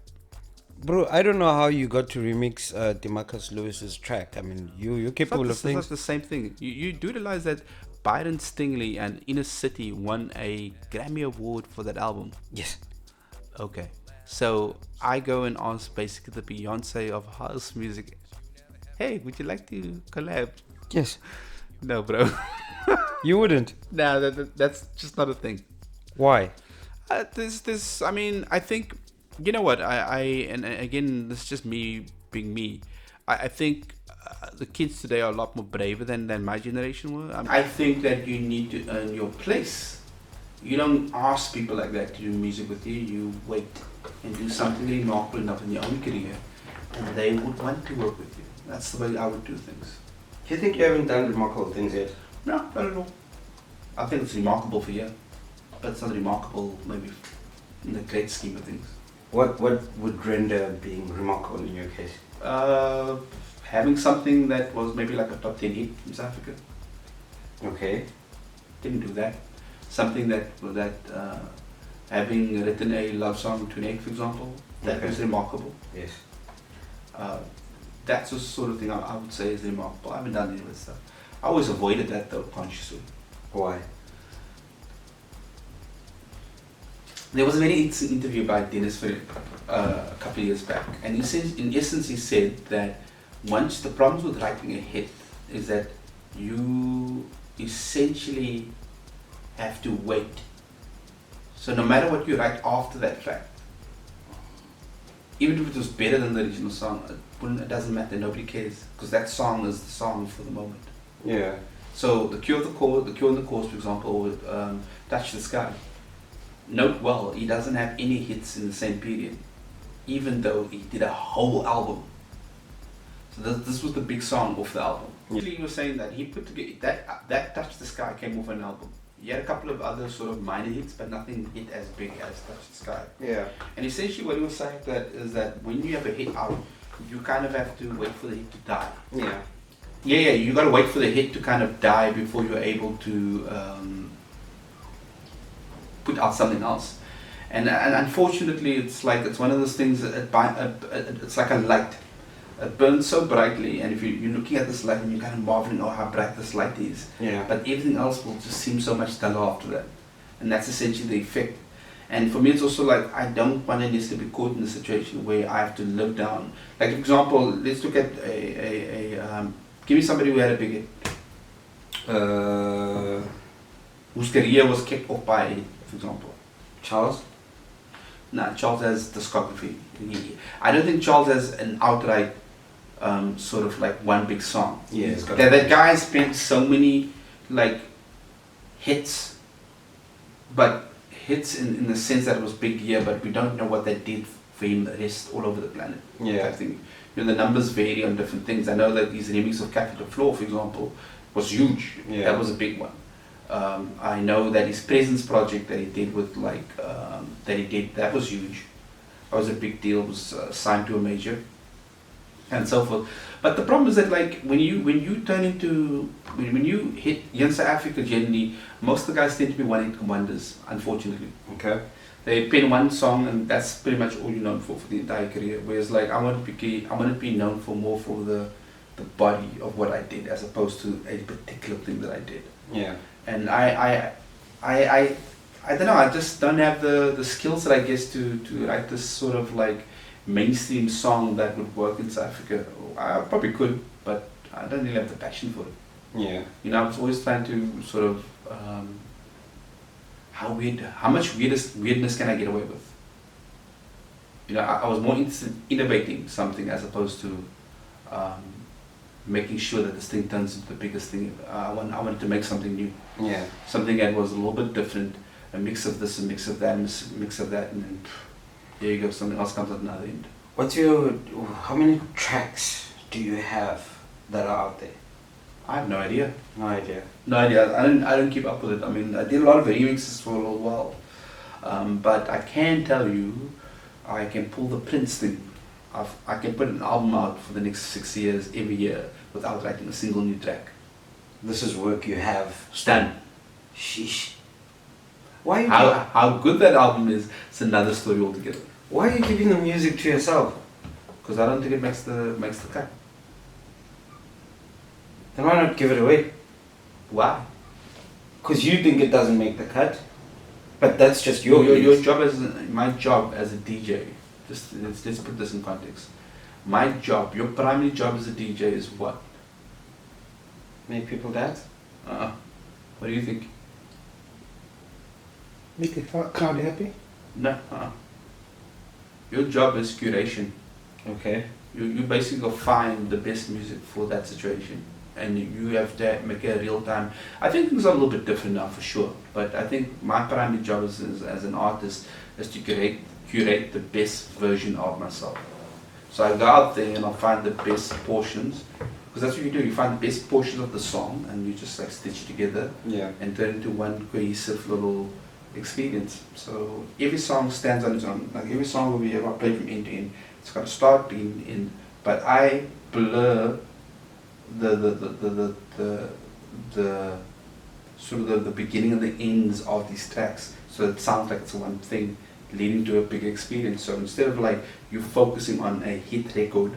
Bro, I don't know how you got to remix DeMarcus Lewis's track. I mean, you're capable of things. It's not the same thing. You do realize that Byron Stingley and Inner City won a Grammy Award for that album? Yes. Okay. So I go and ask basically the Beyonce of house music, hey, would you like to collab? Yes. No, bro. You wouldn't? No, that's just not a thing. Why? I mean, I think, you know what, and again, this is just me being me. I think the kids today are a lot more braver than my generation were. I think that you need to earn your place. You don't ask people like that to do music with you. You wait and do something remarkable enough in your own career, and they would want to work with you. That's the way I would do things. Do you think you haven't done remarkable things yet? No, not at all. I think it's remarkable for you, but it's not remarkable maybe in the great scheme of things. What would render being remarkable in your case? Having something that was maybe like a top 10 hit in South Africa. Okay. Didn't do that. Something that having written a love song to an egg, for example, that was remarkable. Yes. That's the sort of thing I would say is remarkable. I haven't done any of that stuff. I always avoided that though, consciously. Why? There was a very interesting interview by Dennis Philip a couple of years back, and in essence he said that once the problems with writing a hit is that you essentially have to wait. So no matter what you write after that track, even if it was better than the original song, it doesn't matter. Nobody cares because that song is the song for the moment. Yeah. So the Cure in the Course, for example, with Touch the Sky. Note well, he doesn't have any hits in the same period, even though he did a whole album. So this was the big song off the album. Actually, he was saying that he put together that Touch the Sky came off an album. He had a couple of other sort of minor hits, but nothing hit as big as Touch the Sky. Yeah. And essentially, what he was saying is that when you have a hit out, you kind of have to wait for the hit to die. Yeah. Yeah, you got to wait for the hit to kind of die before you're able to put out something else. And unfortunately, it's one of those things that it's like a light. It burns so brightly, and if you're looking at this light and you're kind of marveling, oh, how bright this light is. Yeah. But everything else will just seem so much duller after that. And that's essentially the effect. And for me, it's also like, I don't want to necessarily be caught in a situation where I have to live down. Like, for example, let's look at give me somebody who had a big hit. Whose career was kicked off by, for example. Charles? No, Charles has discography. I don't think Charles has an outright sort of like one big song. Yeah. That guy spent so many like hits, but hits in the sense that it was big here, but we don't know what that did for him the rest all over the planet. Yeah. I think the numbers vary on different things. I know that his remix of Cat to the Floor, for example, was huge. Yeah. That was a big one. I know that his Presence project that he did with that was huge. That was a big deal. It was signed to a major, and so forth. But the problem is that like when you hit in South Africa generally, most of the guys tend to be one-hit wonders. Unfortunately, okay, they pen one song and that's pretty much all you're known for the entire career. Whereas like I want to be known for more for the body of what I did as opposed to a particular thing that I did. Yeah. And I don't know. I just don't have the skills that I guess to write this sort of like mainstream song that would work in South Africa. I probably could, but I don't really have the passion for it. Yeah. You know, I was always trying to sort of how much weirdness can I get away with? You know, I was more interested in innovating something as opposed to making sure that this thing turns into the biggest thing. I wanted to make something new. Yeah. Something that was a little bit different, a mix of this, a mix of that, and then here you go, something else comes at another end. How many tracks do you have that are out there? I have no idea. No idea. No idea. I don't keep up with it. I mean, I did a lot of remixes for a little while, but I can tell you, I can pull the Prince thing. I can put an album out for the next 6 years, every year, without writing a single new track. This is work you have done. Sheesh. Why are you how good that album is another story altogether. Why are you keeping the music to yourself? Because I don't think it makes the cut. Then why not give it away? Why? Because you think it doesn't make the cut, but that's just your job my job as a DJ. Let's put this in context. My job, your primary job as a DJ is what? Make people dance? What do you think? Make the crowd happy? No. Your job is curation. Okay. You basically go find the best music for that situation, and you have to make it real time. I think things are a little bit different now for sure, but I think my primary job is as an artist is to curate the best version of myself. So I go out there and I'll find the best portions, because that's what you do. You find the best portions of the song and you just like stitch it together, and turn it into one cohesive little experience. So every song stands on its own. Like every song will be ever played from end to end. It's got to start, being in, but I blur the sort of the beginning and the ends of these tracks, so it sounds like it's one thing leading to a bigger experience. So instead of like you focusing on a hit record,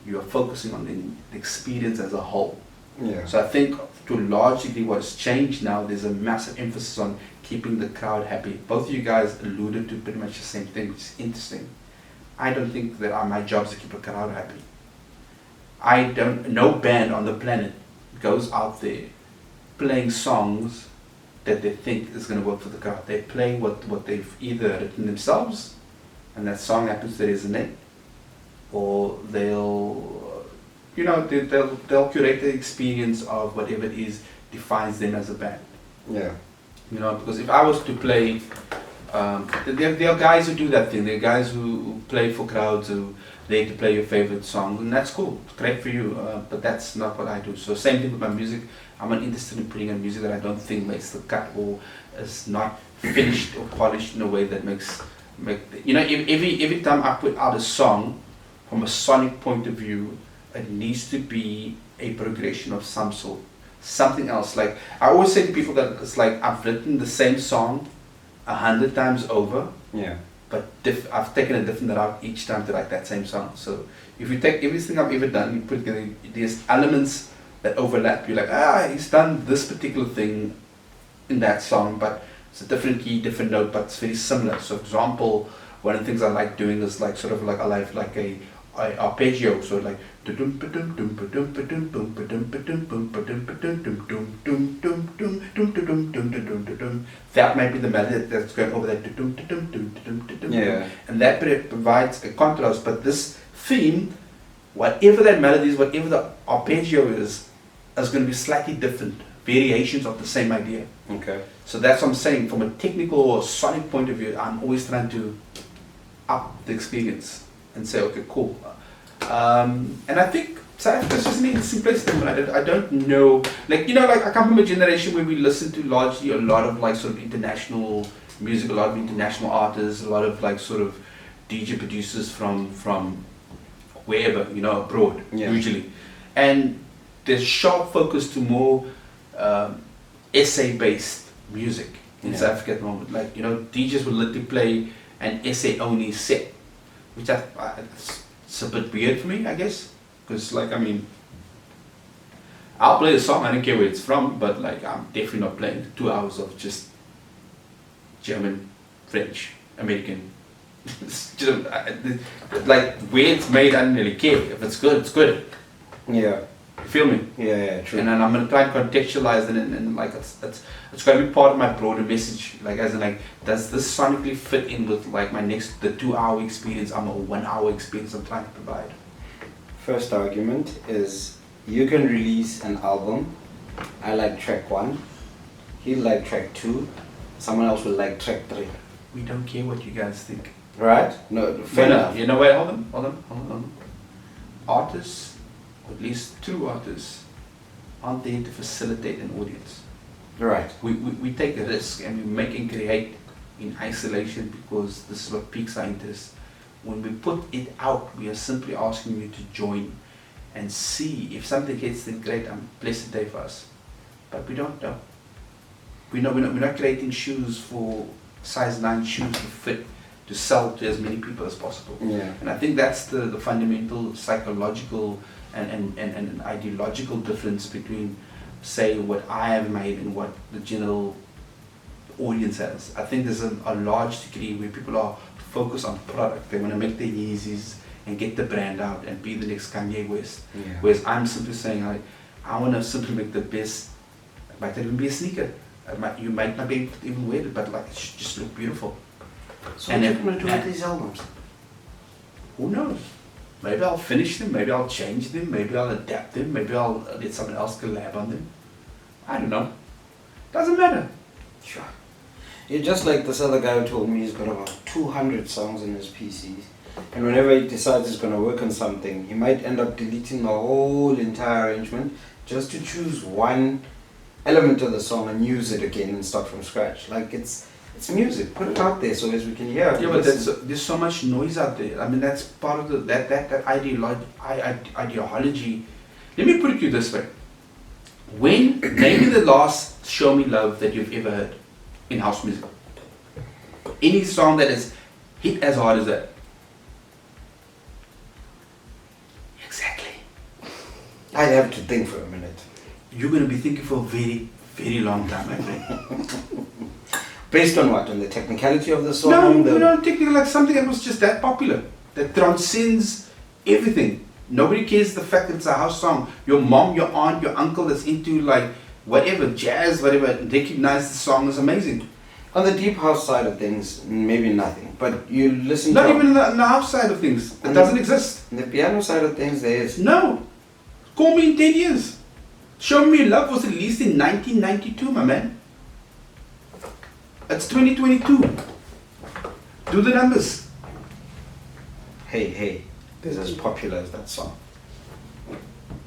you are focusing on the experience as a whole. Yeah. So I think to a large degree what has changed now, there's a massive emphasis on keeping the crowd happy. Both of you guys alluded to pretty much the same thing, which is interesting. I don't think that my job is to keep a crowd happy. no band on the planet goes out there playing songs that they think is going to work for the crowd. They play what they've either written themselves, and that song happens to resonate, or they'll curate the experience of whatever it is defines them as a band. Yeah. Because if I was to play, there are guys who do that thing. There are guys who play for crowds who they to play your favorite song, and that's cool. It's great for you, but that's not what I do. So same thing with my music. I'm not interested in putting on music that I don't think makes the cut or is not finished or polished in a way that every time I put out a song, from a sonic point of view, it needs to be a progression of some sort. Something else. Like I always say to people that it's like I've written the same song 100 times over. Yeah. But I've taken a different route each time to write that same song. So if you take everything I've ever done, you put together, there's elements that overlap. You're like, he's done this particular thing in that song, but it's a different key, different note, but it's very similar. So for example, one of the things I like doing is like sort of like I like a arpeggio. So like that might be the melody that's going over that. Yeah. And that provides a contrast. But this theme, whatever that melody is, whatever the arpeggio is going to be slightly different. Variations of the same idea. Okay. So that's what I'm saying. From a technical or sonic point of view, I'm always trying to up the experience and say, okay, cool. And I think South Africa's just an interesting place to live. I don't know, like I come from a generation where we listen to largely a lot of like sort of international music, a lot of international artists, a lot of like sort of DJ producers from wherever, abroad, usually. And there's sharp focus to more essay-based music in South Africa at the moment. Like, DJs will literally play an essay-only set, which it's a bit weird for me, I guess. Because, I'll play the song, I don't care where it's from, but, I'm definitely not playing 2 hours of just German, French, American. Where it's made, I don't really care. If it's good, it's good. Yeah. You feel me? Yeah, true. And then I'm going to try and contextualize it and it's going to be part of my broader message. Does this sonically fit in with the 2 hour experience? I'm a 1 hour experience I'm trying to provide. First argument is you can release an album. I like track 1. He'll like track 2. Someone else will like track 3. We don't care what you guys think. Right? No, fair enough. Wait, hold on. Artists, at least true artists, aren't there to facilitate an audience. Right. We take a risk and we make and create in isolation because this is what piques our interest. When we put it out, we are simply asking you to join and see. If something hits, then great, I'm blessed day for us. But we don't know. We're not creating shoes for size 9 shoes to fit, to sell to as many people as possible. Yeah. And I think that's the fundamental psychological and ideological difference between, say, what I have made and what the general audience has. I think there's a large degree where people are focused on product. They want to make their Yeezys and get the brand out and be the next Kanye West. Yeah. Whereas I'm simply saying, I want to simply make the best. It might even be a sneaker. You might not be able to even wear it, but it should just look beautiful. So what are you going to do with these albums? Who knows? Maybe I'll finish them, maybe I'll change them, maybe I'll adapt them, maybe I'll let someone else collab on them. I don't know. Doesn't matter. Sure. You're just like this other guy who told me he's got about 200 songs in his PCs. And whenever he decides he's going to work on something, he might end up deleting the whole entire arrangement just to choose one element of the song and use it again and start from scratch. It's music. Put it out there so as we can hear it. Yeah, but there's so much noise out there. I mean, that's part of that ideology. Let me put it to you this way. Name me the last Show Me Love that you've ever heard in house music. Any song that is hit as hard as that. Exactly. I'd have to think for a minute. You're going to be thinking for a very, very long time, my friend. Based on what? On the technicality of the song? No, technically, something that was just that popular, that transcends everything. Nobody cares the fact that it's a house song. Your mom, your aunt, your uncle that's into like whatever, jazz, whatever, recognize the song as amazing. On the deep house side of things, maybe nothing. But you listen Not to... even in the house side of things. It doesn't exist. In the piano side of things, there is. No. Call me in 10 years. Show Me Love was released in 1992, my man. It's 2022. Do the numbers. Hey, this is as popular as that song.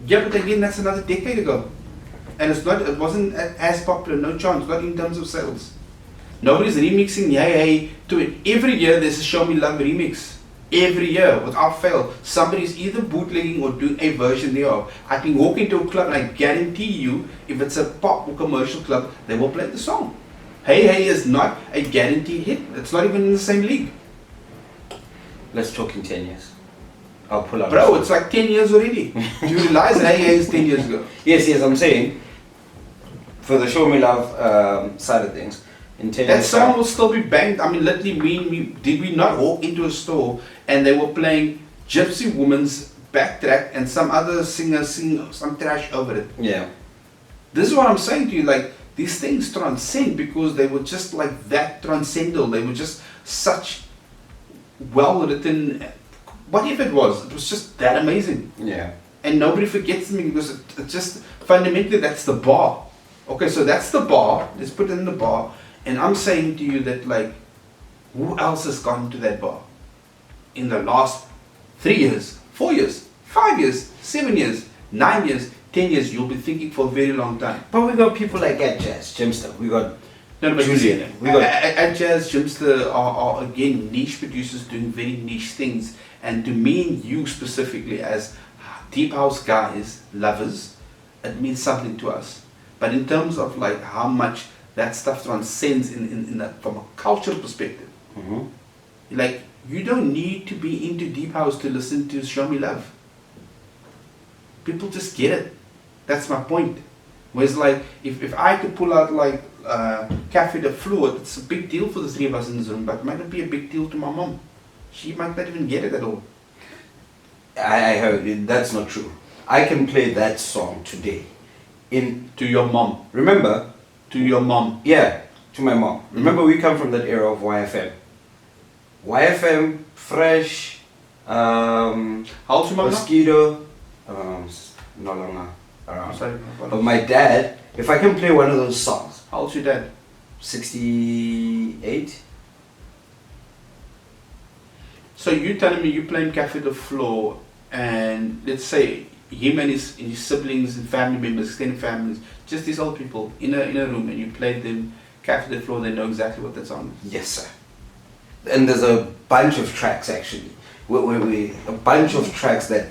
Yeah, but again, that's another decade ago. And it wasn't as popular, no chance, not in terms of sales. Nobody's remixing Hey to it. Every year there's a Show Me Love remix. Every year, without fail, somebody's either bootlegging or doing a version thereof. I can walk into a club and I guarantee you, if it's a pop or commercial club, they will play the song. Hey is not a guaranteed hit. It's not even in the same league. Let's talk in 10 years. I'll pull out. Bro, it's like 10 years already. Do you realize that Hey is 10 years ago? Yes, I'm saying, for the Show Me Love side of things, in 10 that years song time, will still be banged. I mean, literally, did we not walk into a store and they were playing Gypsy Woman's backtrack and some other singer sing some trash over it? Yeah. This is what I'm saying to you, like, these things transcend because they were just like that transcendental. They were just such well written, whatever it was just that amazing. Yeah. And nobody forgets them because it just, fundamentally, that's the bar. Okay, so that's the bar. Let's put it in the bar. And I'm saying to you that, like, who else has gone to that bar in the last 3 years, 4 years, 5 years, 7 years, 9 years, 10 years? You'll be thinking for a very long time. But we got people like at Jazz, Jimpster. We got Julian. We got at Jazz, Jimpster are again niche producers doing very niche things. And to me and you specifically, as deep house guys, lovers, it means something to us. But in terms of like how much that stuff transcends in that, from a cultural perspective, like, you don't need to be into deep house to listen to Show Me Love. People just get it. That's my point. Whereas, like, if I could pull out like Cafe de Fleur, it's a big deal for the three of us in the room, but it might not be a big deal to my mom. She might not even get it at all. I heard it. That's not true. I can play that song today. To your mom. Remember? To your mom. Yeah, to my mom. Remember, we come from that era of YFM. YFM, Fresh, How old's your mom now? Mosquito, no longer around. Sorry, But my dad, if I can play one of those songs, how old's your dad? 68. So you telling me you playing Cafe de Fleur, and let's say him and his siblings and family members, extended families, just these old people in a room, and you played them Cafe de Fleur, they know exactly what that song is. Yes, sir. And there's a bunch of tracks actually. A bunch of tracks that.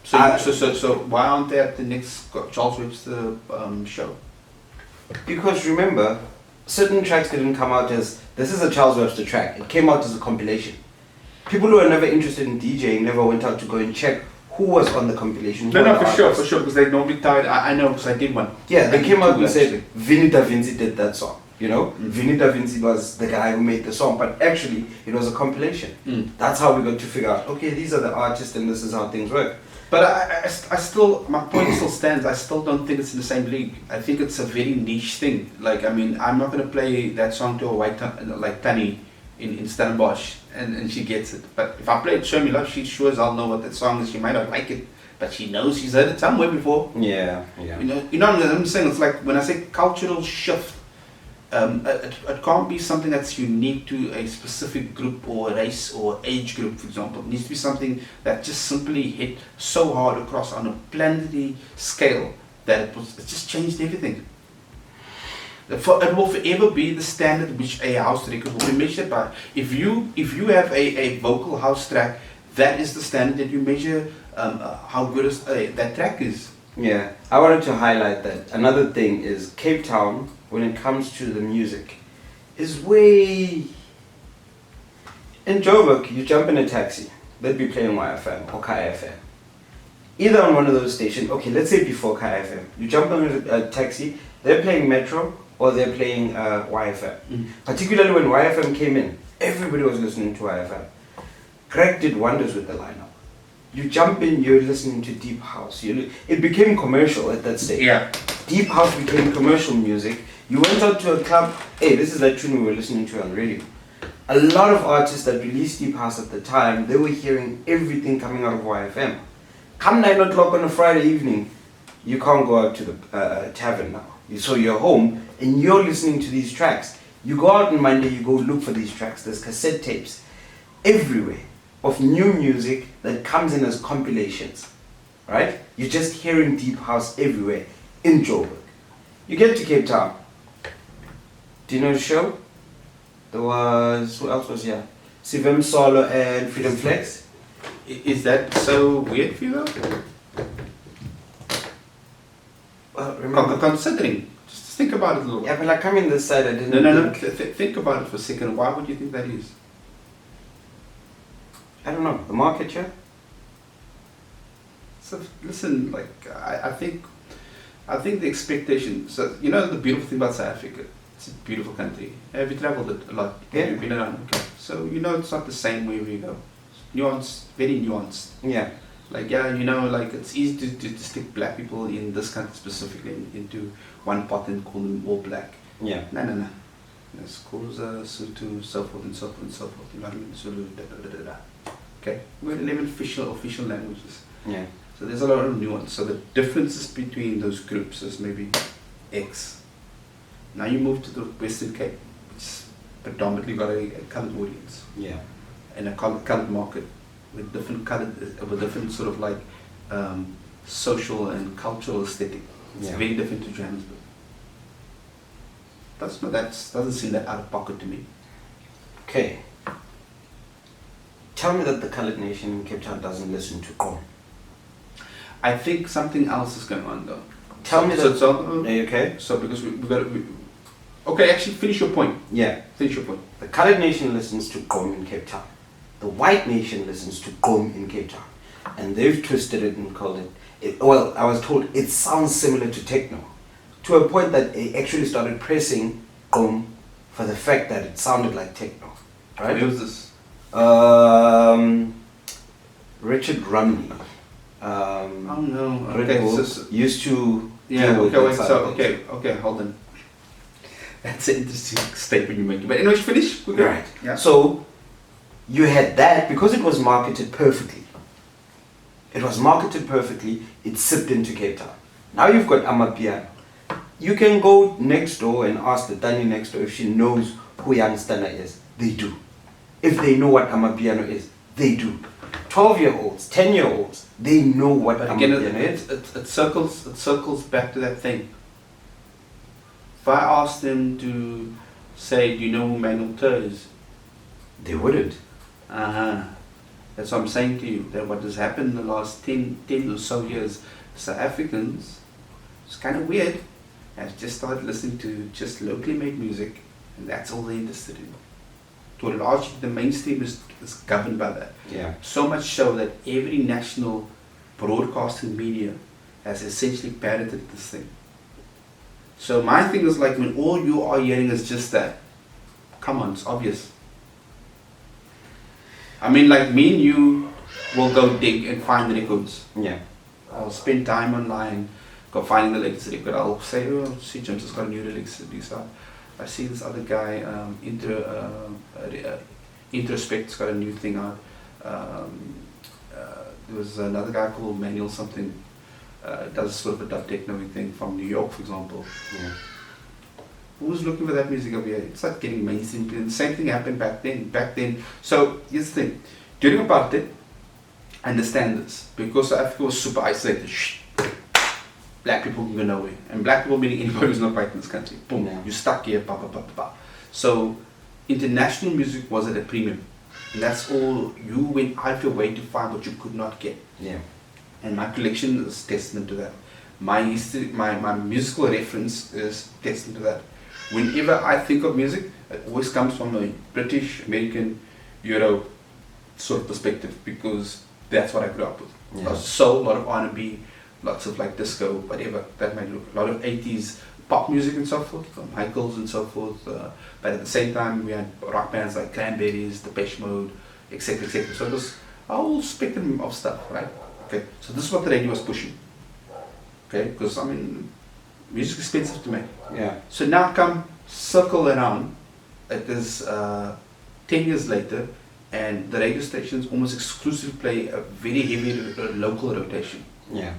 So why aren't they at the next Charles Webster show? Because remember, certain tracks didn't come out as this is a Charles Webster track. It came out as a compilation. People who were never interested in DJing never went out to go and check who was on the compilation. No, for sure, because they normally tied. I know, because I did one. Yeah, they came out and said Vinny Da Vinci did that song. You know, Vinny Da Vinci was the guy who made the song, but actually it was a compilation. That's how we got to figure out, okay, these are the artists and this is how things work. But I still, my point still stands. I still don't think it's in the same league. I think it's a very niche thing. Like, I mean, I'm not going to play that song to a white like Tanny in Stellenbosch, and she gets it. But if I play Show Me Love, she sure as I'll know what that song is. She might not like it, but she knows she's heard it somewhere before. Yeah. You know what I'm saying? It's like when I say cultural shift, it can't be something that's unique to a specific group or race or age group, for example. It needs to be something that just simply hit so hard across on a planetary scale that it just changed everything. It will forever be the standard which a house record will be measured by. If you have a vocal house track, that is the standard that you measure how good that track is. Yeah, I wanted to highlight that. Another thing is Cape Town, when it comes to the music, is way... In Joburg, you jump in a taxi, they'd be playing YFM or Kai FM. Either on one of those stations, okay, let's say before Kai FM, you jump in a taxi, they're playing Metro or they're playing YFM. Particularly when YFM came in, everybody was listening to YFM. Greg did wonders with the lineup. you jump in, you're listening to deep house. It became commercial at that stage. Yeah. Deep house became commercial music. You went out to a club, hey, this is that tune we were listening to on radio. A lot of artists that released deep house at the time, they were hearing everything coming out of YFM. Come 9 o'clock on a Friday evening, you can't go out to the tavern now. So you're home and you're listening to these tracks. You go out on Monday, you go look for these tracks. There's cassette tapes everywhere of new music that comes in as compilations, right? You're just hearing deep house everywhere in Joburg. You get to Cape Town. Do you know the show? There was, who else was here? Sivem Solo and Freedom Flex. Is that so weird for you though? Well, remember, Considering, just think about it a little bit. yeah, but like coming this side, I didn't. No. think- Think about it for a second. Why would you think that is? I don't know. The market share. So listen, like I think the expectation. So you know the beautiful thing about South Africa, it's a beautiful country. Have you travelled it a lot? Yeah. You've been around. Okay. So you know it's not the same wherever you go. Nuanced, very nuanced. Yeah. Like yeah, you know, like it's easy to stick black people in this country specifically into one pot and call them all black. Yeah. No. It's Xhosa, Sotho, so forth and so forth and so forth. You know what I mean? Zulu, da. Okay, we're 11 official languages. Yeah. So there's a lot of nuance. So the differences between those groups is maybe X. Now you move to the Western Cape, which predominantly got a coloured audience Yeah. and a coloured market with different sort of like social and cultural aesthetic. It's Yeah. very different to Johannesburg. Doesn't seem that out of pocket to me. Okay. Tell me that the colored nation in Cape Town doesn't listen to Kom. I think something else is going on though. Tell me that. Are you okay? So because we got okay, actually finish your point. Yeah. Finish your point. The colored nation listens to Kom in Cape Town. The white nation listens to Kom in Cape Town. And they've twisted it and called it, well, I was told it sounds similar to techno. To a point that they actually started pressing Kom for the fact that it sounded like techno. Right? Where was this? Richard Rumney. Oh no. Red Okay, Bull so used to yeah. deal with Okay, that wait. side So of things. okay, hold on. That's an interesting statement you're making. But anyways, finish. We're good. Right. Yeah. So you had that because it was marketed perfectly. It was marketed perfectly. It sipped into Cape Town. Now you've got Amapiano. You can go next door and ask the Tani next door if she knows who Youngstana is. They do. If they know what Amapiano is, they do. 12-year-olds, 10-year-olds, they know what But again, Amapiano is. it circles back to that thing. If I asked them to say, do you know who Manuel Tur is? They wouldn't. That's what I'm saying to you. That what has happened in the last 10 or so years, South Africans, it's kind of weird, have just started listening to just locally made music, and that's all they're interested in. To a large, the mainstream is governed by that. Yeah. So much so that every national broadcasting media has essentially parroted this thing. So my thing is like when all you are hearing is just that, come on, it's obvious. I mean, like me and you will go dig and find the records. Yeah. I'll spend time online, go finding the latest record. I'll say, oh, see, Jimpster's got a new release. I see this other guy, Introspect's got a new thing out. There was another guy called Manuel something, does sort of a dub techno thing from New York, for example. Yeah. Who's looking for that music over here? It's not getting mainstream. The same thing happened back then. So here's the thing. During apartheid, I understand this. Because South Africa was super isolated. Black people can go nowhere. And black people meaning anybody who's not white in this country. Boom. Yeah. You're stuck here. So international music was at a premium. And that's all. You went out of your way to find what you could not get. Yeah. And my collection is testament to that. My history, my musical reference is testament to that. Whenever I think of music, it always comes from a British, American, Euro sort of perspective because that's what I grew up with. Yeah. A lot of soul, a lot of R&B, lots of like disco, whatever that might look. A lot of 80s pop music and so forth, Michaels and so forth. But at the same time, we had rock bands like Cranberries, Depeche Mode, etc., etc. So it was a whole spectrum of stuff, right? Okay, so this is what the radio was pushing. Okay, because I mean, music's expensive to make. Yeah. So now come circle around. It is 10 years later, and the radio stations almost exclusively play a very heavy local rotation Yeah.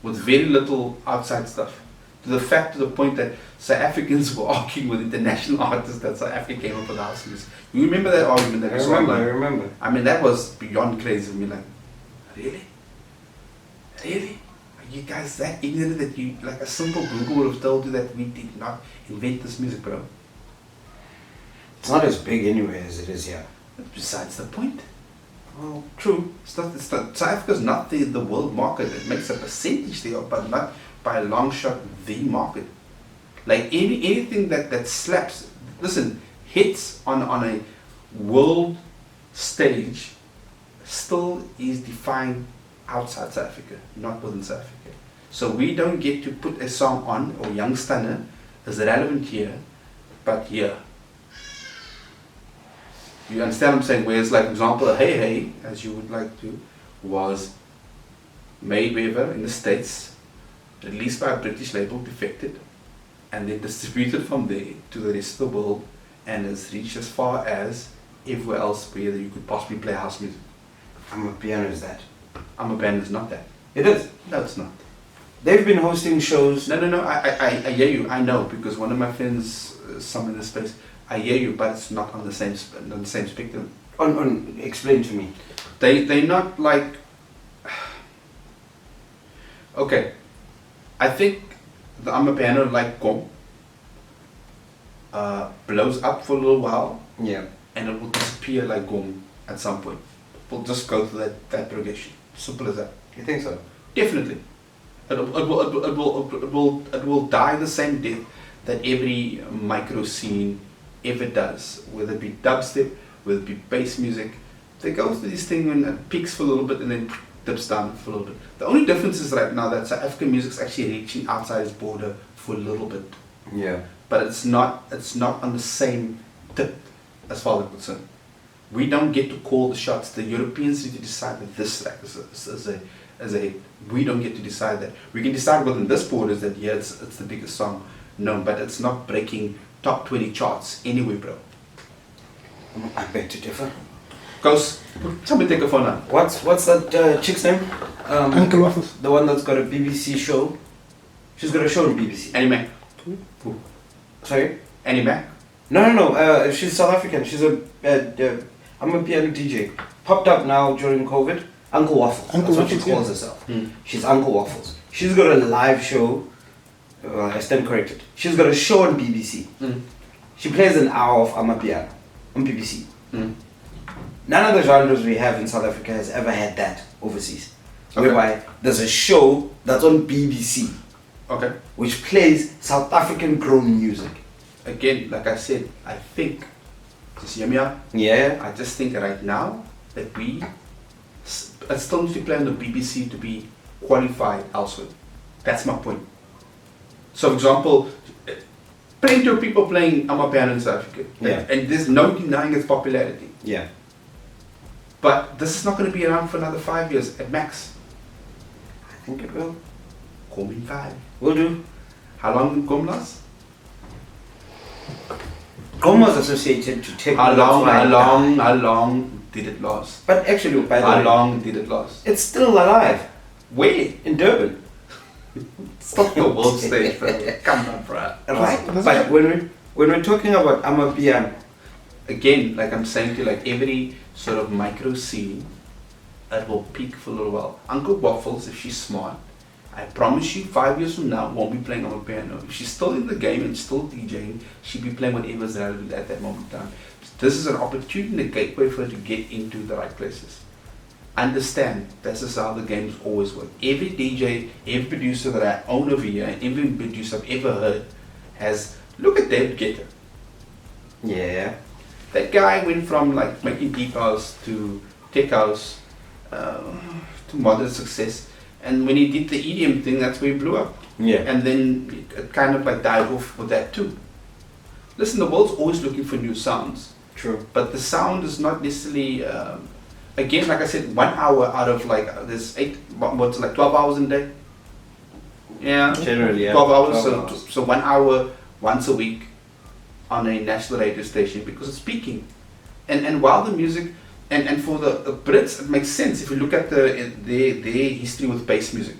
with very little outside stuff. To the point that South Africans were arguing with international artists that South Africa came up with house music. You remember that argument that we saw? I remember. I mean, that was beyond crazy. I mean, like, really? Really? Are you guys that ignorant that you, like a simple Google would have told you that we did not invent this music, bro? It's not as big anyway as it is here. But besides the point. Well, true. South Africa's not the world market. It makes a percentage there, but not by a long shot the market. Like anything that slaps, listen, hits on a world stage still is defined outside South Africa, not within South Africa. So we don't get to put a song on, or Young Stunner is relevant here, but here. You understand what I'm saying? Whereas, like, for example, Hey Hey, as you would like to, was made wherever in the States, released by a British label, defected, and then distributed from there to the rest of the world, and has reached as far as everywhere else where you could possibly play house music. I'm a Piano is that. I'm a Band is not that. It is. No, it's not. They've been hosting shows. No, I hear you. I know, because one of my friends, some in the space, I hear you, but it's not on the same spectrum. Explain to me. They're not like. Okay, I think the Amapiano, like Gom, blows up for a little while, Yeah. and it will disappear like Gom at some point. We'll just go through that progression. Simple as that. You think so? Definitely. It will die the same death that every micro scene ever does, whether it be dubstep, whether it be bass music. They go through this thing when it peaks for a little bit and then dips down for a little bit. The only difference is right now that South African music is actually reaching outside its border for a little bit. Yeah. But it's not on the same tip as far as I'm concerned. We don't get to call the shots. The Europeans need to decide that this track is a hit. We don't get to decide that. We can decide within this borders that yeah, it's the biggest song. No, but it's not breaking top 20 charts anyway, bro. I beg to differ. Goes, somebody take a phone now. What's that chick's name? Uncle Waffles. The one that's got a BBC show. She's got a show on BBC. Annie Who? Sorry? Annie Mac? No. She's South African. She's I'm a piano DJ. Popped up now during COVID. Uncle Waffles. That's what she calls herself. She's Uncle Waffles. She's got a live show. I stand corrected. She's got a show on BBC. She plays an hour of Amapiano on BBC. None of the genres we have in South Africa has ever had that overseas. Okay. Whereby there's a show that's on BBC, Okay. which plays South African grown music. Again, like I said, I think, just hear me out. Yeah. I just think right now that I still need to play on the BBC to be qualified elsewhere. That's my point. So, for example, plenty of people playing Amapiano in South Africa, Yeah. and there's no denying its popularity. Yeah. But this is not going to be around for another 5 years at max. I think it will. Call me 5. Will do. How long did Gom last? Gom was associated to techno. How long did it last? But actually, by the How way, long did it last? it's still alive Where? in Durban. It's not the world stage, bro. Come on, bro. Right. That's But when we're talking about Amapiano, Again, like I'm saying to you, like every sort of micro scene, it will peak for a little while. Uncle Waffles, if she's smart, I promise you 5 years from now, won't be playing on a piano. If she's still in the game and still DJing, she'll be playing whatever's relevant at that moment in time. This is an opportunity, a gateway for her to get into the right places. Understand, this is how the games always work. Every DJ, every producer that I own over here, and every producer I've ever heard has, look at David Guetta. yeah, That guy went from like making deep house to tech house to modern success, and when he did the EDM thing, that's where he blew up. yeah, And then it kind of like died off with that too. Listen, the world's always looking for new sounds, true. but the sound is not necessarily again, like I said, 1 hour out of like there's what's like 12 hours in a day. Yeah, Generally, yeah. 12 hours. 12 hours. So 1 hour once a week on a national radio station because it's speaking, and while the music. And for the Brits, it makes sense if you look at their history with bass music.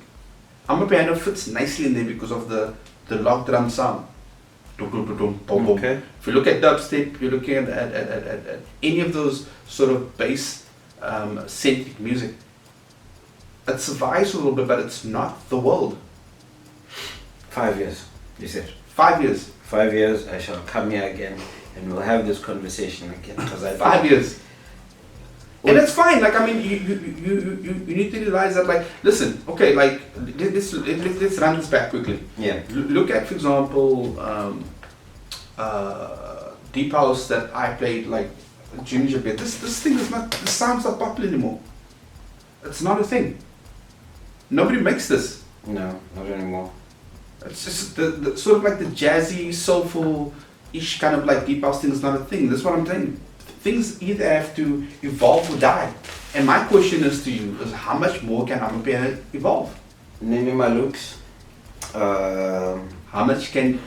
Amapiano fits nicely in there because of the log drum sound. Okay. If you look at dubstep, you're looking at any of those sort of bass centric music. It survives a little bit, but it's not the world. 5 years, you said. 5 years. 5 years, I shall come here again and we'll have this conversation again. Because I 5 years. And it's fine. Like I mean, you need to realize that. Like, listen, okay. Like, let's run this back quickly. Yeah. Look at, for example, deep house that I played, like Ginger Beer. This thing is not. The sound's not popular anymore. It's not a thing. Nobody makes this. No, not anymore. It's just the sort of like the jazzy, soulful-ish kind of like deep house thing is not a thing. That's what I'm saying. Things either have to evolve or die. And my question is to you is how much more can Amapiano evolve? Name my looks. How much can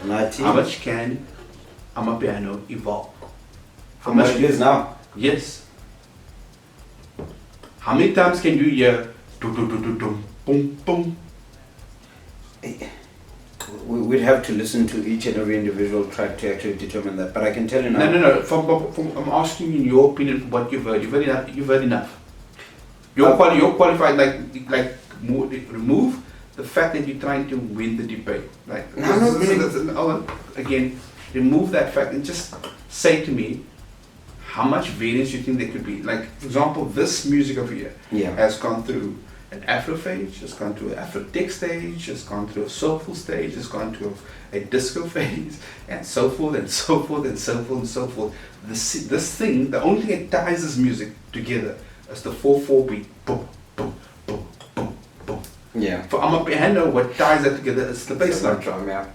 Amapiano evolve? How much it is now? Yes. How many times can you hear boom boom? We'd have to listen to each and every individual track to actually determine that. But I can tell you now. No. I'm asking you your opinion for what you've heard. You've heard enough. You're qualified. Like remove the fact that you're trying to win the debate. Like again, remove that fact and just say to me how much variance you think there could be. Like, for example, this music over here has gone through an Afro phase, has gone through an Afro tech stage, has gone through a soulful stage, has gone through a disco phase, and so forth and so forth and so forth and so forth. This thing, the only thing that ties this music together is the 4/4 beat. Boom, boom, boom, boom, boom. Yeah. For Amapiano, what ties that together is the bass line. Drum, yeah.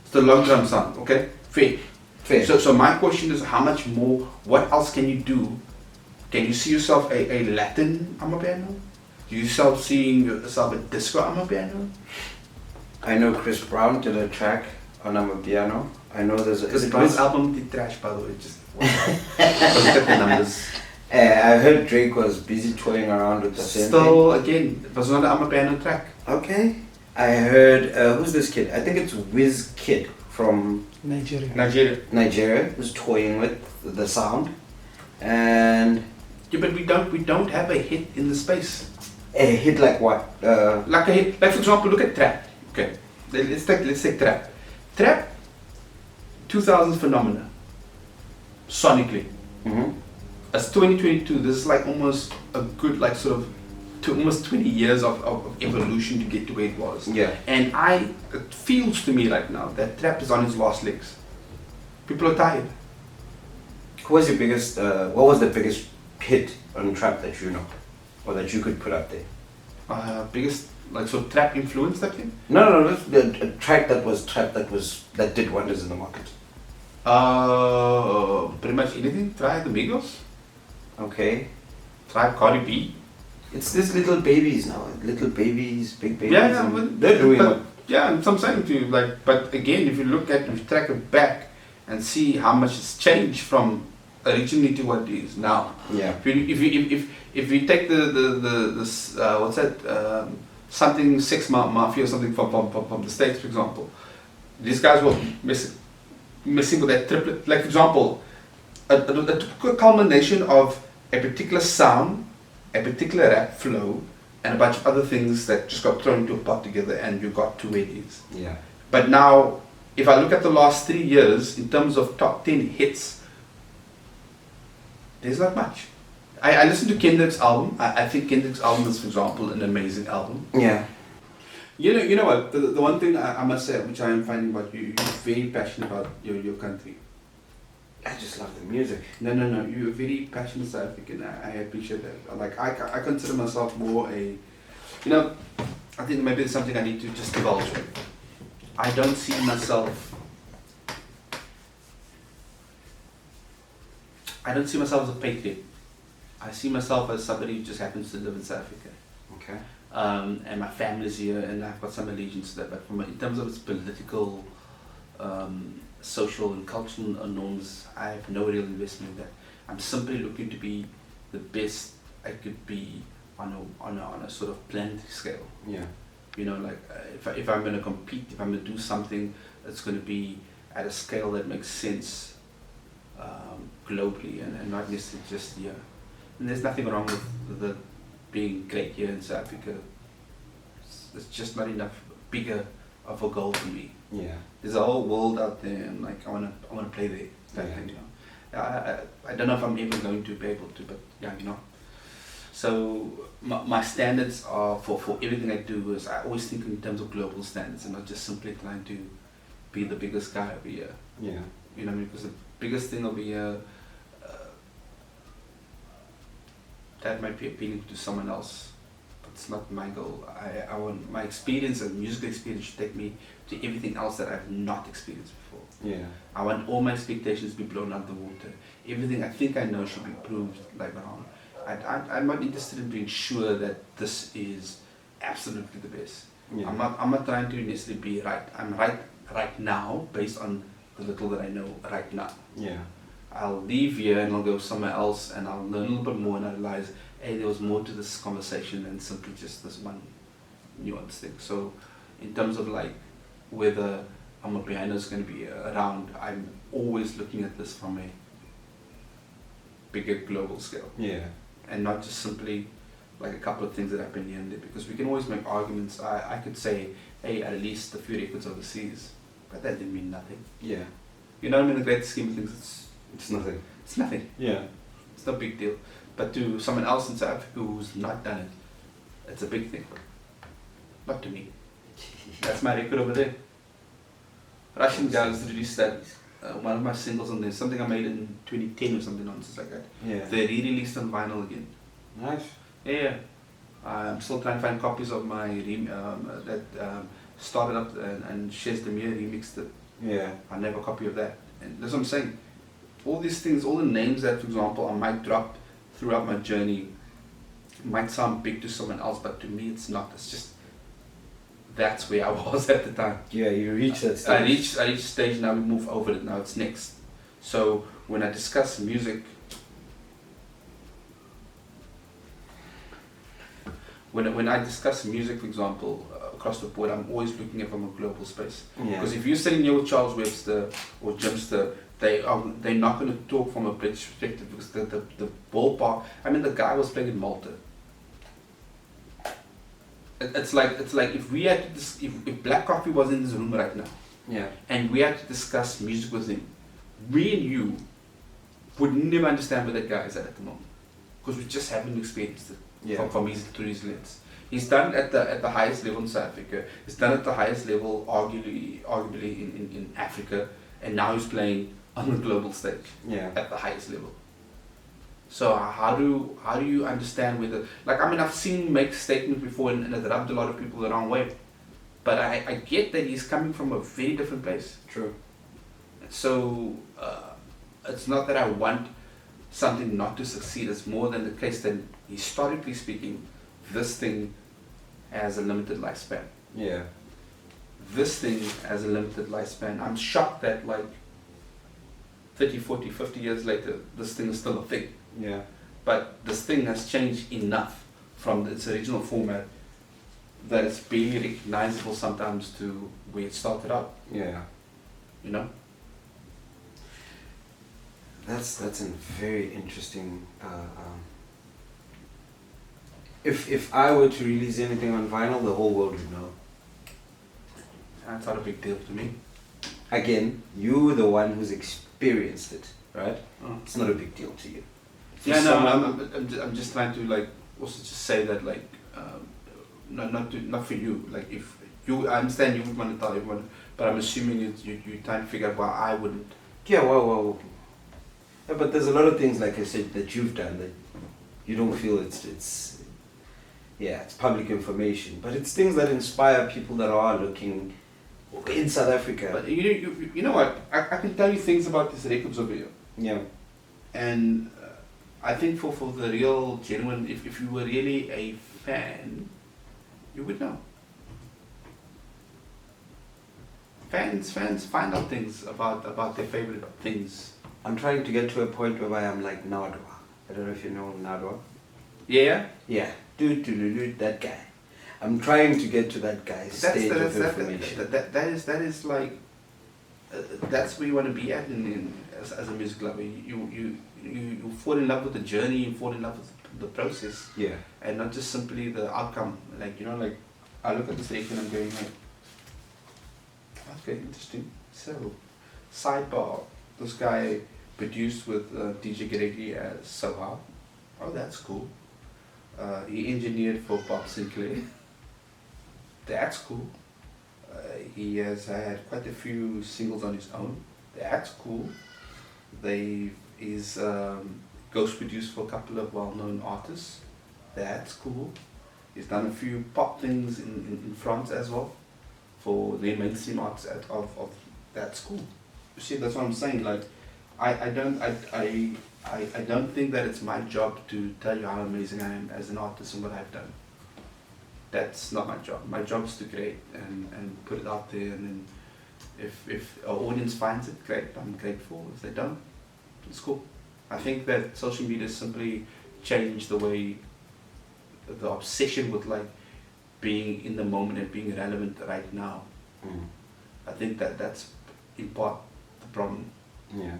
It's the long drum sound, okay? Fair. Fair. So my question is, how much more, what else can you do? Can you see yourself a Latin Amapiano? Do you seeing yourself a disco Amapiano? I know Chris Brown did a track on Amapiano. I know there's a... Chris Brown's album did trash, by the way. Just look at the numbers. I heard Drake was busy toying around with the same thing. Still, again, it was not an Amapiano track. Okay. I heard... who's this kid? I think it's Wiz Kid from... Nigeria was toying with the sound. And... Yeah, but we don't have a hit in the space. A hit like what? Like a hit, like for example, look at trap. Okay, let's take trap. Trap, 2000s phenomena. Sonically, as 2022, this is like almost a good like sort of almost 20 years of evolution to get to where it was. Yeah. And it feels to me right now that trap is on its last legs. People are tired. What was the biggest hit on trap that you know? Or that you could put up there? Biggest like so trap influence that thing? No, a track that was trap that did wonders in the market. Pretty much anything. Try the Migos. Okay. Try Cardi B. It's these little babies now. Little babies, big babies. Yeah, they're doing it. Yeah, and so I'm saying to you, like, but again, if you track it back and see how much it's changed from originally to what it is now. Yeah. If you take the what's that something Sex Mafia or something from the States, for example, these guys were messing with that triplet. Like for example, a culmination of a particular sound, a particular rap flow, and a bunch of other things that just got thrown into a pot together, and you got to where it is. Yeah. But now, if I look at the last 3 years in terms of top 10 hits, there's not much. I listened to Kendrick's album. I think Kendrick's album is, for example, an amazing album. Yeah. You know what? The one thing I must say, which I am finding about you, you're very passionate about your country. I just love the music. No. You're a very passionate South African. I appreciate that. Like I consider myself more I think maybe it's something I need to just divulge. I don't see myself as a patriot. I see myself as somebody who just happens to live in South Africa. Okay. And my family's here, and I've got some allegiance to that. But in terms of its political, social, and cultural norms, I have no real investment in that. I'm simply looking to be the best I could be on a sort of planetary scale. Yeah. You know, like if I'm going to compete, if I'm going to do something that's going to be at a scale that makes sense globally and not necessarily just here. And there's nothing wrong with the being great here in South Africa. It's just not enough bigger of a goal for me. Yeah. There's a whole world out there, and like I wanna play there. That thing, you know. I don't know if I'm ever going to be able to, but yeah, you know. So my standards are for everything I do is I always think in terms of global standards and not just simply trying to be the biggest guy over here. Yeah. You know what I mean? Because the biggest thing over here, that might be appealing to someone else, but it's not my goal. I want my experience and musical experience should take me to everything else that I've not experienced before. Yeah. I want all my expectations to be blown out the water. Everything I think I know should be proved like wrong. I'm not interested in being sure that this is absolutely the best. Yeah. I'm not trying to necessarily be right. I'm right now based on the little that I know right now. Yeah. I'll leave here and I'll go somewhere else and I'll learn a little bit more and I realize, hey, there was more to this conversation than simply just this one nuance thing. So in terms of like whether Amapiano is going to be around, I'm always looking at this from a bigger global scale. Yeah. And not just simply like a couple of things that happen here and there, because we can always make arguments. I could say, hey, I released a few records overseas, but that didn't mean nothing. Yeah. You know what I mean? In the great scheme of things, It's nothing. it's nothing. Yeah. It's no big deal. But to someone else in South Africa who's not done it, it's a big thing. Not to me. That's my record over there. Russian guys released that, one of my singles on there, something I made in 2010 or something nonsense like that. Yeah. They re-released on vinyl again. Nice. Yeah. I'm still trying to find copies of my that started up and Shez Demir remixed it. Yeah. I never have a copy of that. And that's what I'm saying. All these things, all the names that, for example, I might drop throughout my journey might sound big to someone else, but to me it's not. It's just, that's where I was at the time. Yeah, you reach that stage. I reached a stage, now we move over it, now it's next. So when I discuss music, when I discuss music, for example, across the board, I'm always looking at it from a global space. Yeah. Because if you're sitting here with Charles Webster or Jimpster, they're not going to talk from a British perspective, because the ballpark. I mean, the guy was playing in Malta. It's like if we had to if Black Coffee was in this room right now, Yeah. and we had to discuss music with him, we and you would never understand where that guy is at the moment, because we just haven't experienced it. Yeah. From his through his lens. He's done it at the highest level in South Africa. He's done it at the highest level, arguably in Africa, and now he's playing on the global stage. Yeah. At the highest level. So how do you understand whether, like, I mean, I've seen him make statements before and it rubbed a lot of people the wrong way, but I get that he's coming from a very different place. True. So it's not that I want something not to succeed. It's more than the case that historically speaking, this thing has a limited lifespan. Yeah. This thing has a limited lifespan. I'm shocked that like 30, 40, 50 years later, this thing is still a thing. Yeah. But this thing has changed enough from its original format that it's barely recognizable sometimes to where it started out. Yeah. You know? That's a very interesting. If I were to release anything on vinyl, the whole world would know. That's not a big deal to me. Again, you're the one who's experienced it, right? Oh. It's not a big deal to you. Yeah, no, I'm just trying to like also just say that like not for you. Like if you, I understand you would want to tell everyone, but I'm assuming you trying to figure out why I wouldn't. Yeah, well. Yeah, but there's a lot of things, like I said, that you've done that you don't feel it's public information, but it's things that inspire people that are looking in South Africa. But you know what? I can tell you things about these records over here. Yeah. And I think for the real genuine, if you were really a fan, you would know. Fans find out things about their favorite things. I'm trying to get to a point where I'm like Nadwa. I don't know if you know Nadwa. Yeah. Yeah. That guy. I'm trying to get to that guy's stage of information. That is like that's where you want to be at as a music lover. You fall in love with the journey. You fall in love with the process. Yeah. And not just simply the outcome. Like like I look at the stage and I'm going like, okay, interesting. So, sidebar. This guy produced with DJ Gregory as Soha. Oh, that's cool. He engineered for Bob Sinclair. That's cool. He has had quite a few singles on his own. That's cool. He's ghost produced for a couple of well-known artists. That's cool. He's done a few pop things in France as well for the mainstream arts of that's cool. You see, that's what I'm saying. Like, I don't think that it's my job to tell you how amazing I am as an artist and what I've done. That's not my job. My job is to create and put it out there, and then if our audience finds it, great, I'm grateful. If they don't, it's cool. I think that social media simply changed the way, the obsession with like being in the moment and being relevant right now. I think that's in part the problem. Yeah.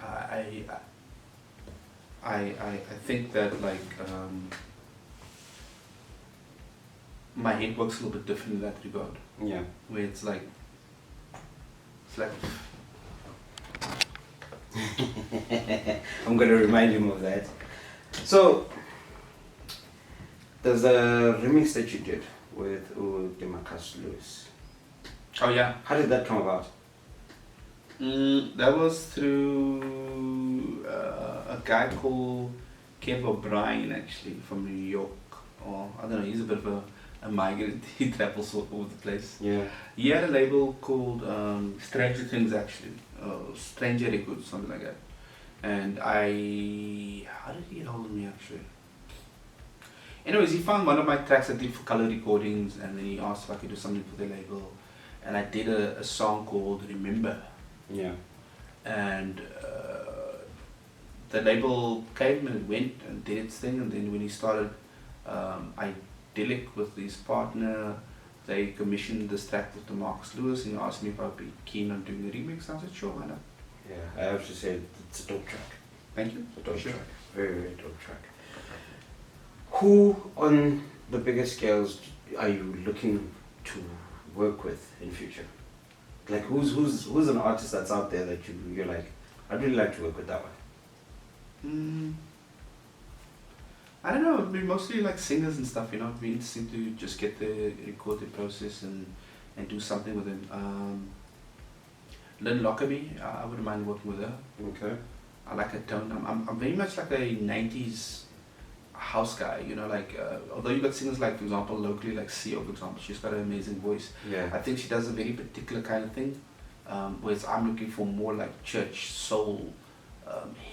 I think that like my head works a little bit different in that regard. Yeah. Where it's like I'm gonna remind him of that. So there's a remix that you did with Lewis. Oh yeah. How did that come about? That was through a guy called Kev O'Brien, actually, from New York. Or I don't know, he's a bit of a migrant. He travels all over the place. Yeah. He had a label called Stranger Things, actually, Stranger Records, something like that. And how did he get hold of me, actually? Anyways, he found one of my tracks I did for color recordings, and then he asked if I could do something for the label. And I did a song called Remember. Yeah. And the label came and it went and did its thing, and then when he started DELUXE with his partner, they commissioned this track with the Marcus Lewis, and he asked me if I'd be keen on doing a remix. I said, sure, why not? Yeah, I have to say it's a dope track. Thank you. It's a dope Sure. track. Very, very dope track. Who on the bigger scales are you looking to work with in future? Like who's an artist that's out there that you're like, I'd really like to work with that one? I don't know, it'd be mostly like singers and stuff, it'd be interesting to just get the recording process and do something with them. Lynn Lockerbie, I wouldn't mind working with her. Okay. I like her tone. I'm very much like a 90s house guy, like, although you got singers like, for example, locally, like Sio, for example, she's got an amazing voice. Yeah. I think she does a very particular kind of thing, whereas I'm looking for more like church, soul,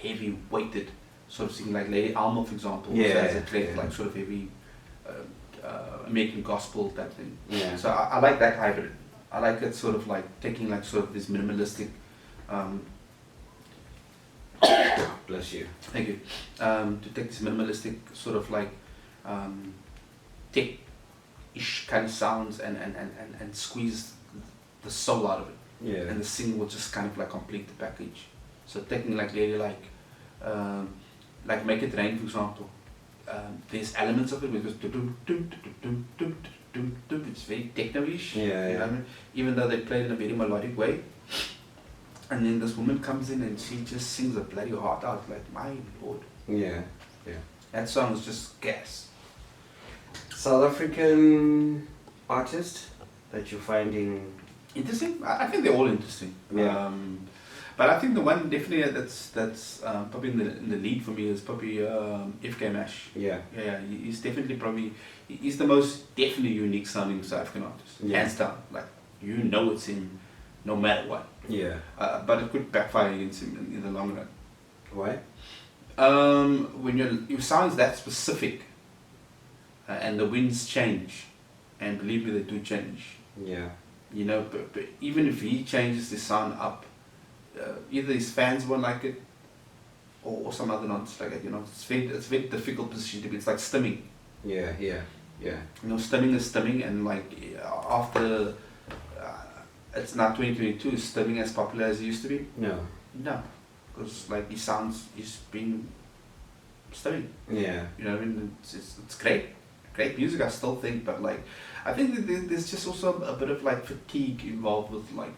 heavy weighted sort of thing, like Lady Alma, for example, Yeah, has a track, yeah. like sort of heavy American gospel type thing. Yeah. So I like that hybrid. I like it sort of like taking like sort of this minimalistic, Bless you. thank you, to take this minimalistic sort of like tech-ish kind of sounds and squeeze the soul out of it. Yeah. And the singing will just kind of like complete the package. So taking like really like Make It Rain, for example, there's elements of it where it goes it's very techno-ish, Yeah, you know what I mean? Even though they play it in a very melodic way. And then this woman comes in and she just sings a bloody heart out, like, my lord. Yeah. Yeah. That song is just gas. South African artist that you're finding Interesting? I think they're all interesting. Yeah. But I think the one definitely that's probably in the lead for me is probably FK Mash. Yeah. Yeah, he's definitely probably, he's the most definitely unique sounding South African artist. Yeah. Hands down. Like, it's him no matter what. Yeah. But it could backfire against him in the long run. Why? When your sound is that specific, and the winds change, and believe me, they do change. Yeah. You know, but even if he changes the sound up, either his fans won't like it, or some other nonsense like it. You know, it's very difficult position to be. It's like stimming. Yeah. You know, stimming is stimming, and like after it's not 2022, is stimming as popular as it used to be? No. No, because like his sounds is being stimming. Yeah. You know what I mean? It's great music, I still think, but like I think that there's just also a bit of like fatigue involved with like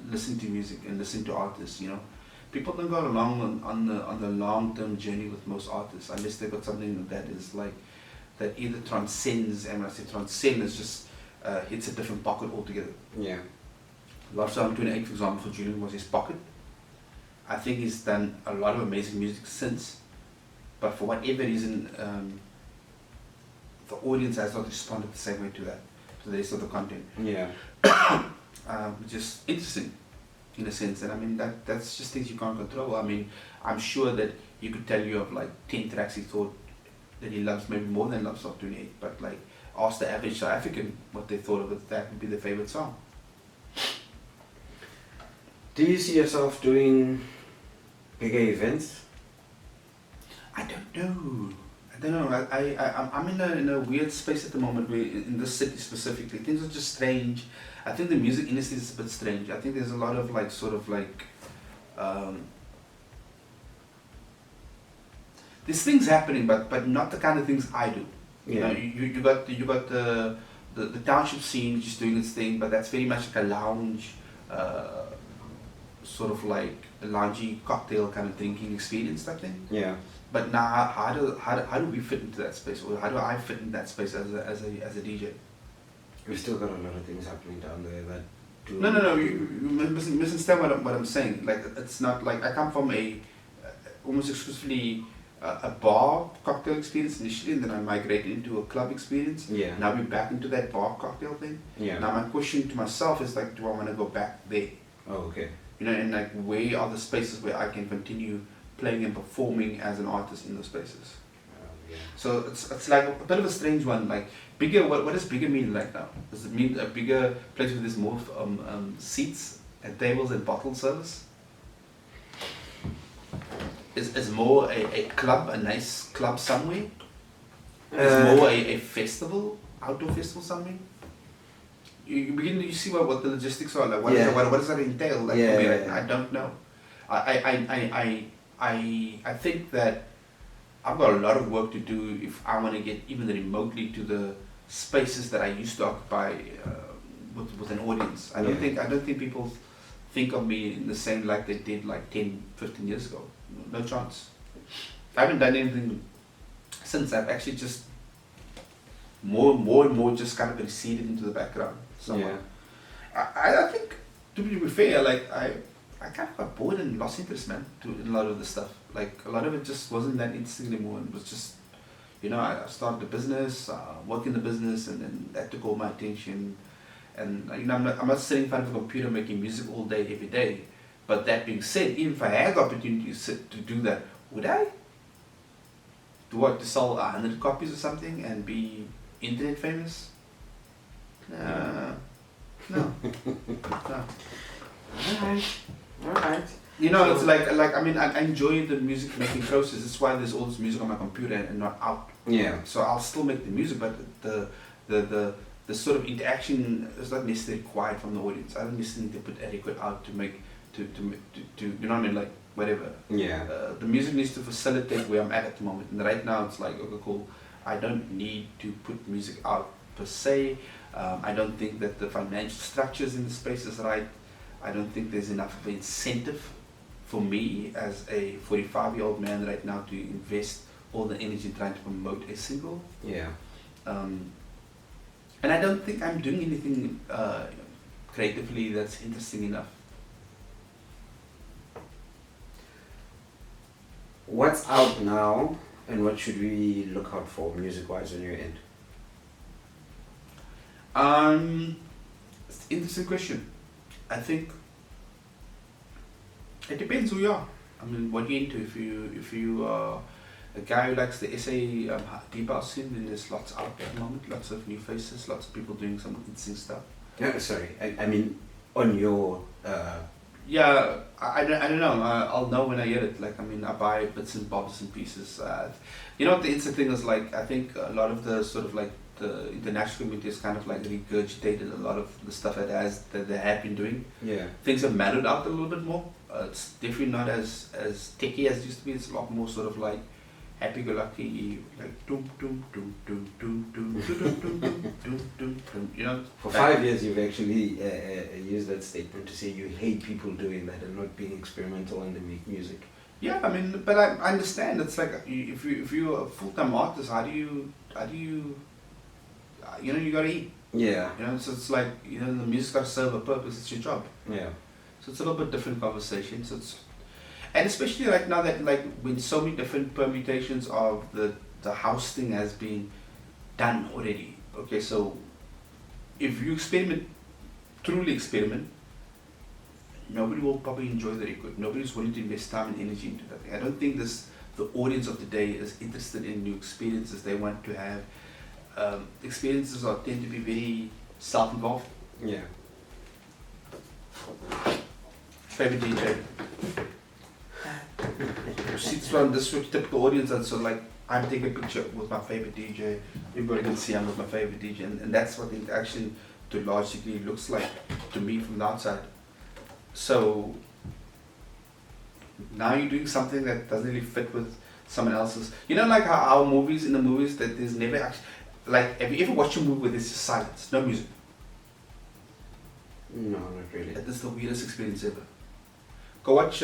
listening to music and listening to artists. You know, people don't go along on the long term journey with most artists unless they've got something that is like that either transcends, and when I say transcend, it's just hits a different pocket altogether. Yeah. Love Song 28, for example, for Julian was his pocket. I think he's done a lot of amazing music since, but for whatever reason, the audience has not responded the same way to that, to the rest of the content. Yeah. Just interesting, in a sense, and I mean that's just things you can't control. I mean, I'm sure that you could tell you of like 10 tracks he thought that he loves, maybe more than Love Song 28, but like ask the average South African what they thought of it, that would be their favorite song. Do you see yourself doing bigger events? I don't know. I'm in a weird space at the moment, where in this city specifically, things are just strange. I think the music industry is a bit strange. I think there's a lot of like sort of like there's things happening, but not the kind of things I do. You know, you got the township scene just doing its thing, but that's very much like a lounge, sort of like a loungy cocktail kind of drinking experience type thing. Yeah. But now, how do we fit into that space, or how do I fit in that space as a DJ? We've still got a lot of things happening down there that do. No. You misunderstand what I'm saying. Like, it's not like I come from a almost exclusively a bar cocktail experience initially, and then I migrated into a club experience. Yeah. Now we're back into that bar cocktail thing. Yeah. Now my question to myself is like, do I want to go back there? Oh, okay. You know, and like, where are the spaces where I can continue playing and performing as an artist in those spaces? Yeah. So it's like a bit of a strange one. Like bigger, what does bigger mean right now? Does it mean a bigger place where there's more seats and tables and bottle service? Is more a club, a nice club somewhere? Is more a festival, outdoor festival somewhere? You see what the logistics are like. What does that entail? Like for me, I don't know. I think that I've got a lot of work to do if I want to get even remotely to the spaces that I used to occupy with an audience. I don't think people think of me in the same like they did like 10, 15 years ago. No chance. I haven't done anything since. I've actually just more and more just kind of receded into the background somewhat. Yeah. I think, to be fair, like I kind of got bored and lost interest, man, to a lot of the stuff. Like a lot of it just wasn't that interesting anymore, and it was just, you know, I started a business, worked in the business, and then that took all my attention. And you know, I'm not sitting in front of a computer making music all day, every day. But that being said, even if I had the opportunity to do that, would I? To what? To sell 100 copies or something and be internet famous? No. Alright. You know, it's like I mean, I enjoy the music making process. That's why there's all this music on my computer and not out. Yeah. So I'll still make the music, but the sort of interaction is not necessarily required from the audience. I don't necessarily need to put a record out to make to you know what I mean, like whatever. Yeah. The music needs to facilitate where I'm at the moment, and right now it's like, okay, cool. I don't need to put music out per se. I don't think that the financial structures in the space is right. I don't think there's enough of an incentive for me as a 45-year-old man right now to invest all the energy trying to promote a single. Yeah. And I don't think I'm doing anything creatively that's interesting enough. What's out now, and what should we look out for music-wise on your end? It's an interesting question. I think it depends who you are. I mean, what you're into. If you a guy who likes the SA deep house scene, then there's lots out at the moment, lots of new faces, lots of people doing some interesting stuff. No, sorry, I mean on your. Yeah, I don't know. I'll know when I hear it. Like, I mean, I buy bits and bobs and pieces. You know what the interesting thing is, like, I think a lot of the sort of like the international community has kind of like regurgitated a lot of the stuff that they have been doing. Yeah. Things have mellowed out a little bit more. It's definitely not as techy as it used to be. It's a lot more sort of like happy-go-lucky, like doom doom doom doom doom doom doom doom doom doom doom. You know. For 5 years, you've actually used that statement to say you hate people doing that and not being experimental and they make music. Yeah, I mean, but I understand. It's like if you're a full-time artist, how do you you know, you gotta eat. Yeah. You know, so it's like, you know, the music's gotta serve a purpose. It's your job. Yeah. So it's a little bit different conversation. So it's, and especially right now that like when so many different permutations of the house thing has been done already. Okay, so if you truly experiment, nobody will probably enjoy the record. Nobody's willing to invest time and energy into that thing. I don't think the audience of today is interested in new experiences. They want to have experiences that tend to be very self-involved. Yeah. Favorite DJ. Sits around this typical audience, and so like I'm taking a picture with my favorite DJ. Everybody can see I'm with my favorite DJ, and that's what it actually to a large degree looks like to me from the outside. So now you're doing something that doesn't really fit with someone else's. You know, like how our movies, in the movies, that there's never actually, like, have you ever watched a movie where there's just silence, no music? No, not really. That is the weirdest experience ever. Go watch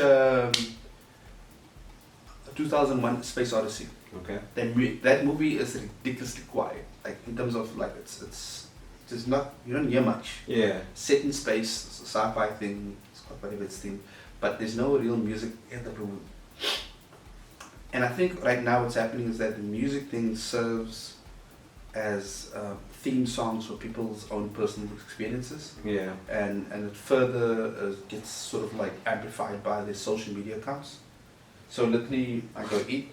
2001: Space Odyssey. Okay. That movie is ridiculously quiet. Like in terms of like it's just not, you don't hear much. Yeah. Set in space, it's a sci-fi thing. It's got whatever its thing, but there's no real music in the movie. And I think right now what's happening is that the music thing serves as theme songs for people's own personal experiences. Yeah. And it further gets sort of like amplified by their social media accounts. So literally, I go eat.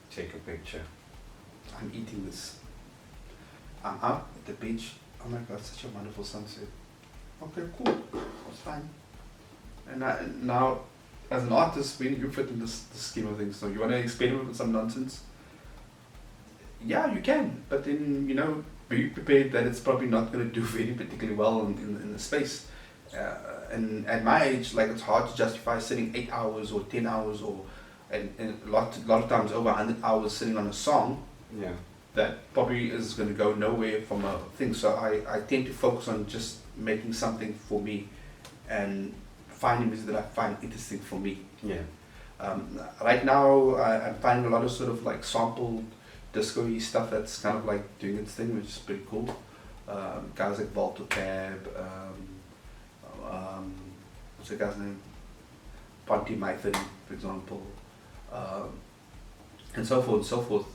Take a picture. I'm eating this. I'm out at the beach. Oh my God, such a wonderful sunset. Okay, cool. That's fine. And now, as an artist, when you fit in this scheme of things, so you want to experiment with some nonsense? Yeah, you can. But then, you know, be prepared that it's probably not going to do very particularly well in the space. And at my age, like, it's hard to justify sitting 8 hours or 10 hours and a lot of times over 100 hours sitting on a song. Yeah. That probably is going to go nowhere from a thing. So I tend to focus on just making something for me and finding music that I find interesting for me. Yeah. Right now, I'm finding a lot of sort of like sampled disco-y stuff that's kind of like doing its thing, which is pretty cool. Guys like Volta Tab, what's the guy's name? Ponty Mython, for example, and so forth and so forth.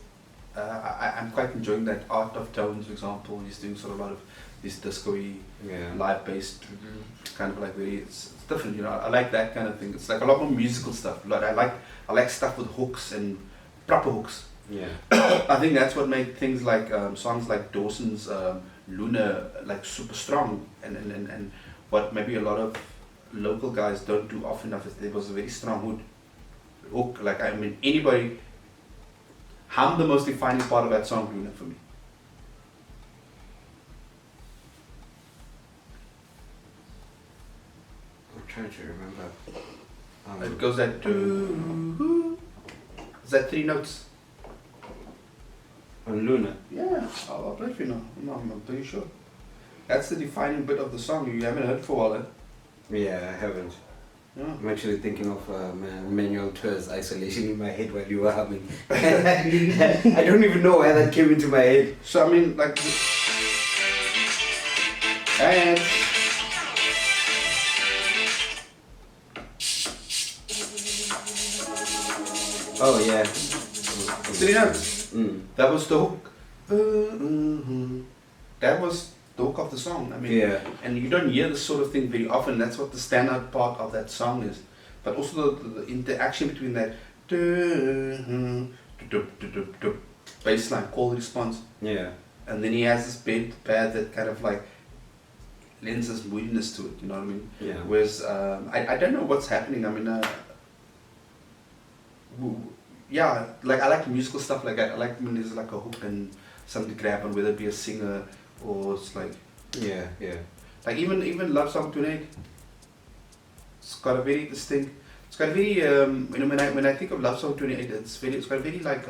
I'm quite enjoying that. Art of Tones, for example. He's doing sort of a lot of this disco-y, live-based kind of like very. It's different, you know. I like that kind of thing. It's like a lot more musical stuff. Like I like stuff with hooks and proper hooks. Yeah. I think that's what made things like songs like Dawson's Luna like super strong, and what maybe a lot of local guys don't do often enough is there was a very strong hook. Like, I mean, anybody. I'm the most defining part of that song, Luna, for me. I'm trying to remember. It goes that is that 3 notes? On Luna. Yeah, I'll play for you now. No, I'm pretty sure. That's the defining bit of the song. You haven't heard for a while, eh? Yeah, I haven't. Yeah. I'm actually thinking of Manuel Tour's Isolation in my head while you were humming. I don't even know why that came into my head. So I mean, like, and Oh yeah. 3 notes. That was the hook. That was the hook of the song. I mean, Yeah. and you don't hear this sort of thing very often. That's what the standout part of that song is. But also the interaction between that bass line, call response. Yeah. And then he has this pad that kind of like lends this moodiness to it, you know what I mean? Yeah. Whereas, I don't know what's happening. I mean, yeah, like I like musical stuff like that. I like when there's like a hook and something to grab on, whether it be a singer or it's like, Yeah. like even Love Song 28. It's got a very distinct. It's got a very you know, when I think of Love Song 28, it's got a very like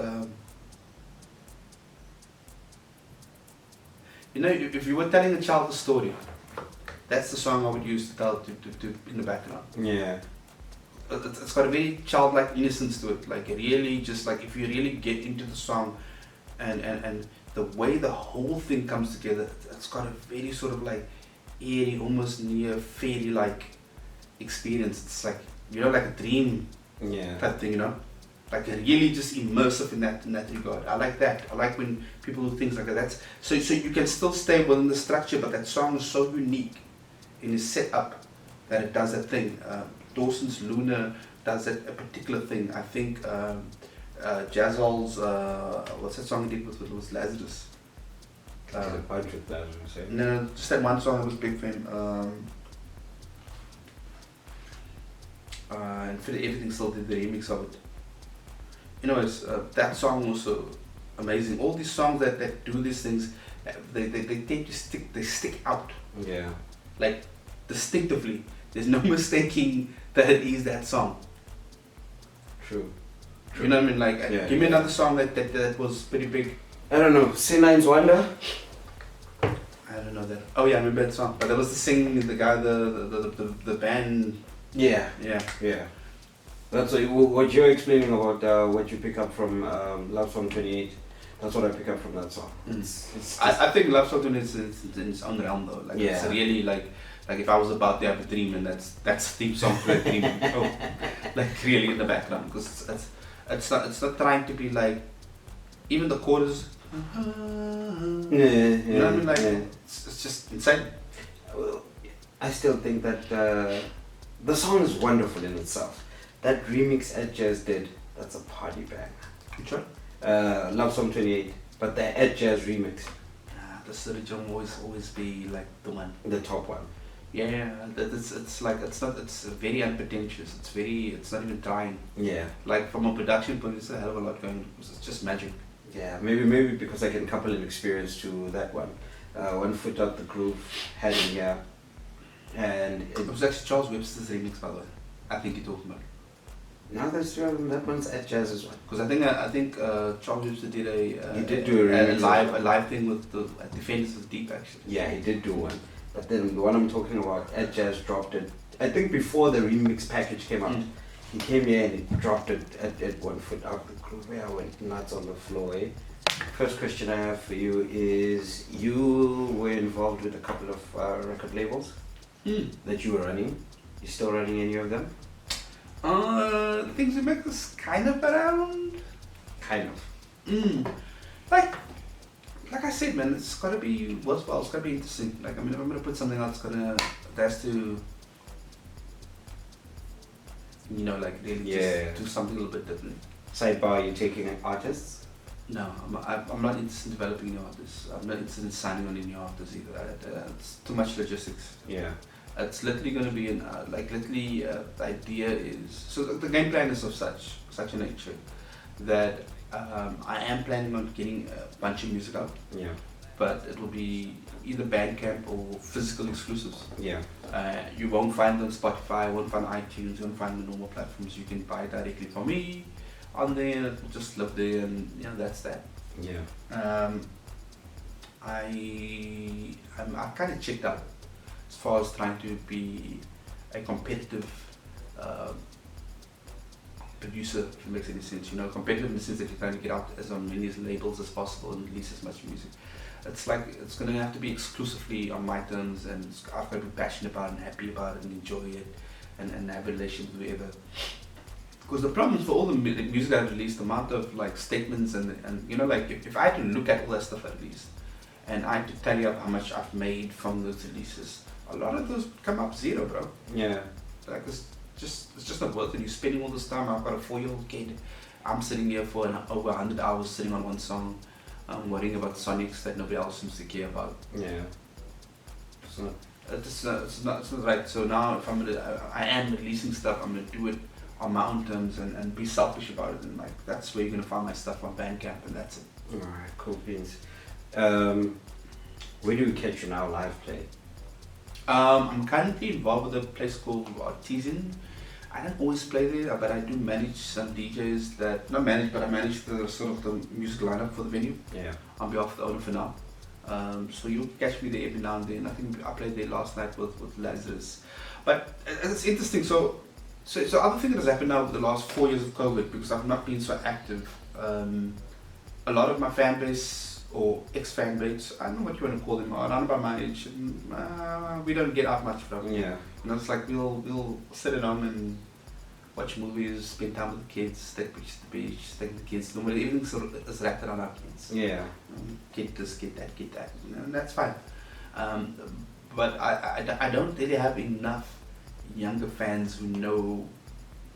you know, if you were telling a child a story, that's the song I would use to tell to in the background. Yeah. It's got a very childlike innocence to it. Like it really just like if you really get into the song, and the way the whole thing comes together, it's got a very sort of like eerie, almost near fairy like experience. It's like, you know, like a dream Yeah. type thing, you know, like really just immersive in that regard. I like that. I like when people do things like that. That's so you can still stay within the structure, but that song is so unique in its setup that it does that thing. Dawson's Luna does that a particular thing. I think Jazzol's what's that song he did with it was Lazarus. There's a bunch of that, I would say. No, just that one song that was big for him. And for everything still did the remix of it. Anyways, that song was amazing. All these songs that do these things, they tend to stick out Yeah. like distinctively. There's no mistaking that it is that song. True. You know what I mean? Like, Yeah. give me another song that was pretty big. I don't know. C9's Wonder. I don't know that. Oh yeah, I remember that song. But that was the singing, the guy, the band. Yeah. Yeah. Yeah. That's what you're explaining about what you pick up from Love Song 28. That's what I pick up from that song. It's I think Love Song is in its own realm though. Like it's Yeah. really like if I was about to have a dream and that's the theme song for a dream. Oh, like really in the background because it's not trying to be like even the chorus. yeah, You know what I mean? Like it's just insane. Well, I still think that the song is wonderful in itself. That remix Ed Jazz did, that's a party bang. Which one? Love Song 28, but the Ed Jazz remix, The original will always be like the one. the top one. Yeah, it's like it's very unpretentious. It's not even trying. Yeah. Like from a production point, it's a hell of a lot going. It's just magic. Yeah, maybe because I can couple an experience to that one. One Foot Out the Groove had in here, and It was actually Charles Webster's remix, by the way. I think you're talking about. now that one's Ed Jazz's one. Because I think Charles Webster did He did do a remix a live thing with the Defenders of Deep actually. Yeah, he did do one. But then the one I'm talking about, Ed Jazz dropped it. I think before the remix package came out, he came here and he dropped it at 1 Foot Out the Groove. I went nuts on the floor. Eh? First question I have for you is: you were involved with a couple of record labels that you were running. You still running any of them? Things we make us kind of around. Kind of. Like I said, man, it's gotta be worthwhile. It's gotta be interesting. Like I mean, if I'm gonna put something out, it has to, you know, like really just do something a little bit different. Sidebar: you taking artists? No, I'm not interested in developing new artists. I'm not interested in signing on any artists either. It's too much logistics. Yeah. It's literally going to be the idea is, so the game plan is of such a nature that I am planning on getting a bunch of music out. Yeah. But it will be either Bandcamp or physical exclusives. Yeah. You won't find it on Spotify, you won't find iTunes, you won't find the normal platforms. You can buy directly from me on there, and it will just live there, and you know, that's that. Yeah. I kind of checked out as far as trying to be a competitive producer, if it makes any sense. You know, competitive in the sense that you're trying to get out as many labels as possible and release as much music. It's like it's going to have to be exclusively on my terms, and I've got to be passionate about it and happy about it and enjoy it and have a relationship with whoever. Because the problem is for all the music I've released, the amount of like statements and you know, like if I had to look at all that stuff I released and I had to tally up how much I've made from those releases, a lot of those come up zero, bro. Yeah. Like it's just not worth it. You're spending all this time. I've got a 4-year-old kid, I'm sitting here for over 100 hours sitting on one song, worrying about sonics that nobody else seems to care about. Yeah. It's not right. So now if I am releasing stuff, I'm gonna do it on my own terms and be selfish about it. And like that's where you're gonna find my stuff on Bandcamp, and that's it. Alright, cool beans. Where do we catch you now live play? I'm currently involved with a place called Artisan. I don't always play there, but I do manage some DJs that, not manage, but I manage the sort of the music lineup for the venue. Yeah. On behalf of the owner for now. So you'll catch me there every now and then. I think I played there last night with Lazarus. But it's interesting. So other thing that has happened now with the last 4 years of COVID, because I've not been so active, a lot of my fan base or ex-fan base, I don't know what you want to call them, around about my age, we don't get out much from. Yeah. You know, it's like we'll sit at home and watch movies, spend time with the kids, take pictures at the beach, take the kids. Normally everything sort of is wrapped around our kids. Yeah. Get this, get that, you know, and that's fine. But I don't really have enough younger fans who know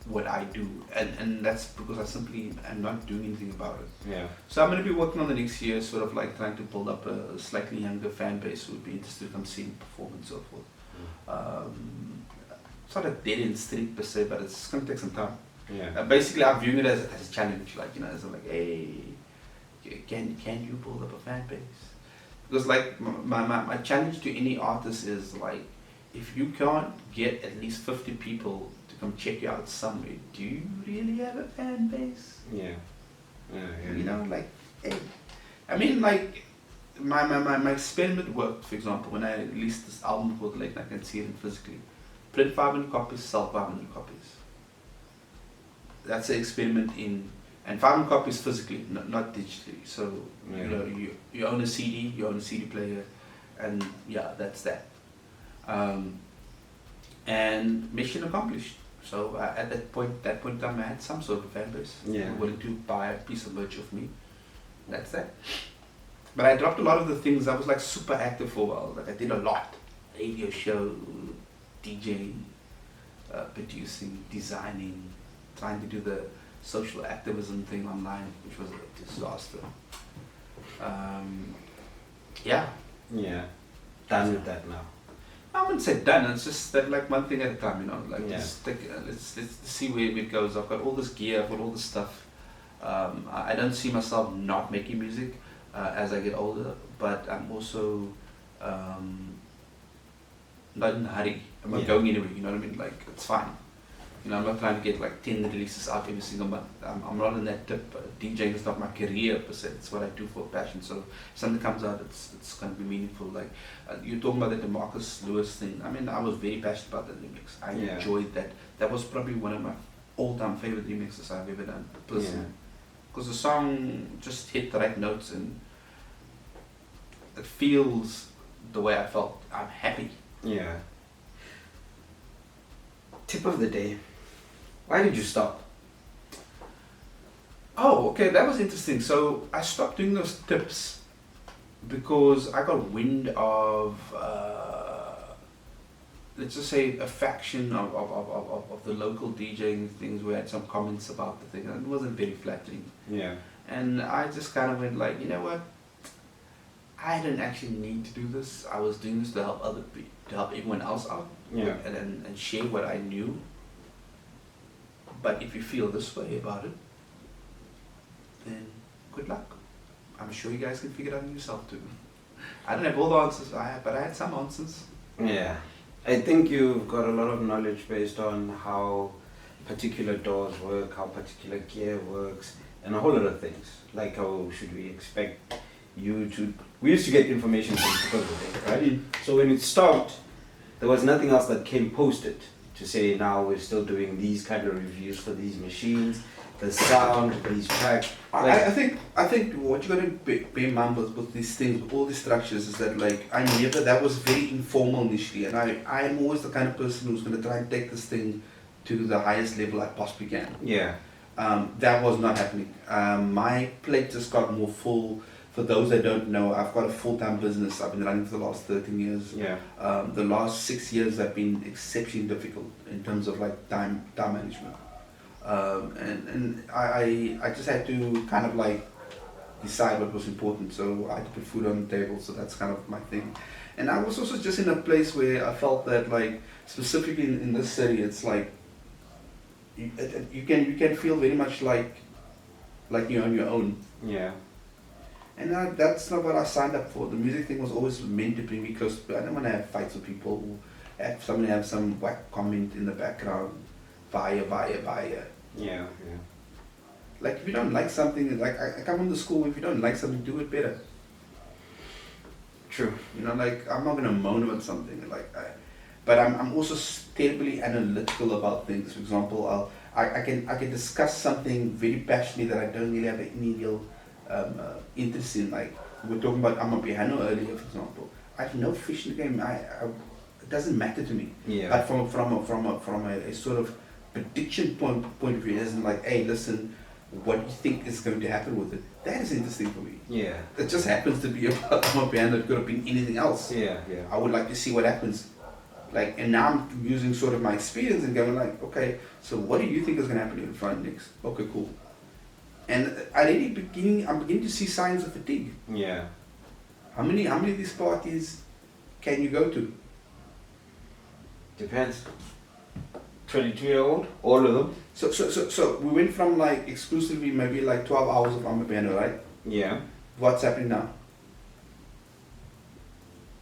what I do, and that's because I simply am not doing anything about it. Yeah. So I'm going to be working on the next year, sort of like trying to build up a slightly younger fan base who would be interested to come see me perform and so forth. It's not a dead end street per se, but it's going to take some time. Yeah. Basically, I'm viewing it as a challenge, like, you know, as I'm like, hey, can you build up a fan base? Because like my challenge to any artist is like, if you can't get at least 50 people to come check you out somewhere, do you really have a fan base? Yeah. You know, like, hey, I mean, like, my experiment worked. For example, when I released this album called Late Night, I Can See It Physically, print 500 copies, sell 500 copies. That's the experiment in, and 500 copies physically, not digitally. So Yeah. you know, you own a CD, you own a CD player, and yeah, that's that. And mission accomplished. So at that point in time, I had some sort of fan base. Yeah. Willing to buy a piece of merch of me. That's that. But I dropped a lot of the things. I was like super active for a while. Like I did a lot. Radio show, DJing, producing, designing, trying to do the social activism thing online, which was a disaster. Yeah. Yeah. Done with that now. I wouldn't say done. It's just that like one thing at a time, you know. Like Yeah. just take, let's see where it goes. I've got all this gear. I've got all this stuff. I don't see myself not making music as I get older, but I'm also not in a hurry. I'm not going anywhere. You know what I mean? Like it's fine. You know, I'm not trying to get like 10 releases out every single month. I'm not in that tip. DJing is not my career per se. It's what I do for passion. So if something comes out, it's going to be meaningful. Like you're talking about the DeMarcus Lewis thing. I mean, I was very passionate about that remix. I enjoyed that. That was probably one of my all-time favorite remixes I've ever done personally. Because the song just hit the right notes and it feels the way I felt. I'm happy. Yeah. Tip of the day. Why did you stop? Oh, okay, that was interesting. So I stopped doing those tips because I got wind of, let's just say, a faction of the local DJing things who had some comments about the thing, and it wasn't very flattering. Yeah. And I just kind of went like, you know what? I didn't actually need to do this. I was doing this to help to help everyone else out, and share what I knew. But if you feel this way about it, then good luck. I'm sure you guys can figure it out yourself too. I don't have all the answers, but I had some answers. Yeah. I think you've got a lot of knowledge based on how particular doors work, how particular gear works, and a whole lot of things. Like how should we expect you to... We used to get information from because of it, right? So when it stopped, there was nothing else that came posted to say now we're still doing these kind of reviews for these machines, the sound, these tracks. Like, I think what you got to bear in mind with these things, with all these structures, is that like that was very informal initially, and I'm always the kind of person who's going to try and take this thing to the highest level I possibly can. Yeah. That was not happening. My plate just got more full. For those that don't know, I've got a full-time business. I've been running for the last 13 years. Yeah. The last 6 years have been exceptionally difficult in terms of like time management. And I just had to kind of like decide what was important. So I had to put food on the table. So that's kind of my thing. And I was also just in a place where I felt that like specifically in this city, it's like you can feel very much like you're on your own. Yeah. And that's not what I signed up for. The music thing was always meant to bring me close. I don't want to have fights with people who have somebody have some whack comment in the background, via. Yeah. Like if you don't like something, like I come from the school, if you don't like something, do it better. True. You know, like I'm not gonna moan about something, but I'm also terribly analytical about things. For example, I can discuss something very passionately that I don't really have any real interest in. Like we were talking about Amapiano earlier, for example. I have no fish in the game. It doesn't matter to me. Yeah. But from a sort of prediction point of view, it isn't like, hey, listen, what do you think is going to happen with it? That is interesting for me. Yeah. It just happens to be about Amapiano. It could have been anything else. Yeah. I would like to see what happens. Like, and now I'm using sort of my experience and going like, okay, so what do you think is going to happen in front next? Okay, cool. And I'm beginning to see signs of fatigue. Yeah. How many of these parties can you go to? Depends. 22-year-old, all of them. So we went from like exclusively maybe like 12 hours of Amapiano, right? Yeah. What's happening now?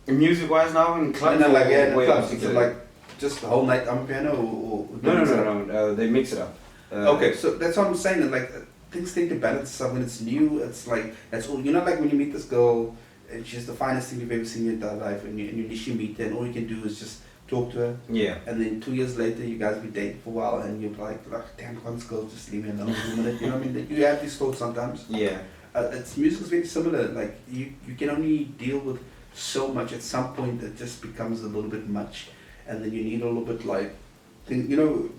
Music-wise now in clubs? No, like yeah, in Wait, clubs. So like just the whole night Amapiano or No. They mix it up. Okay, so that's what I'm saying. And like things tend to balance itself when it's new. It's like that's all. You know, like when you meet this girl, and she's the finest thing you've ever seen in your entire life, and you initially meet her, and all you can do is just talk to her. Yeah. And then 2 years later, you guys be dating for a while, and you're like, damn, this girl, just leave me alone for a minute. You know what I mean? You have these thoughts sometimes. Yeah. It's music's very similar. Like you can only deal with so much. At some point, it just becomes a little bit much, and then you need a little bit like, you know,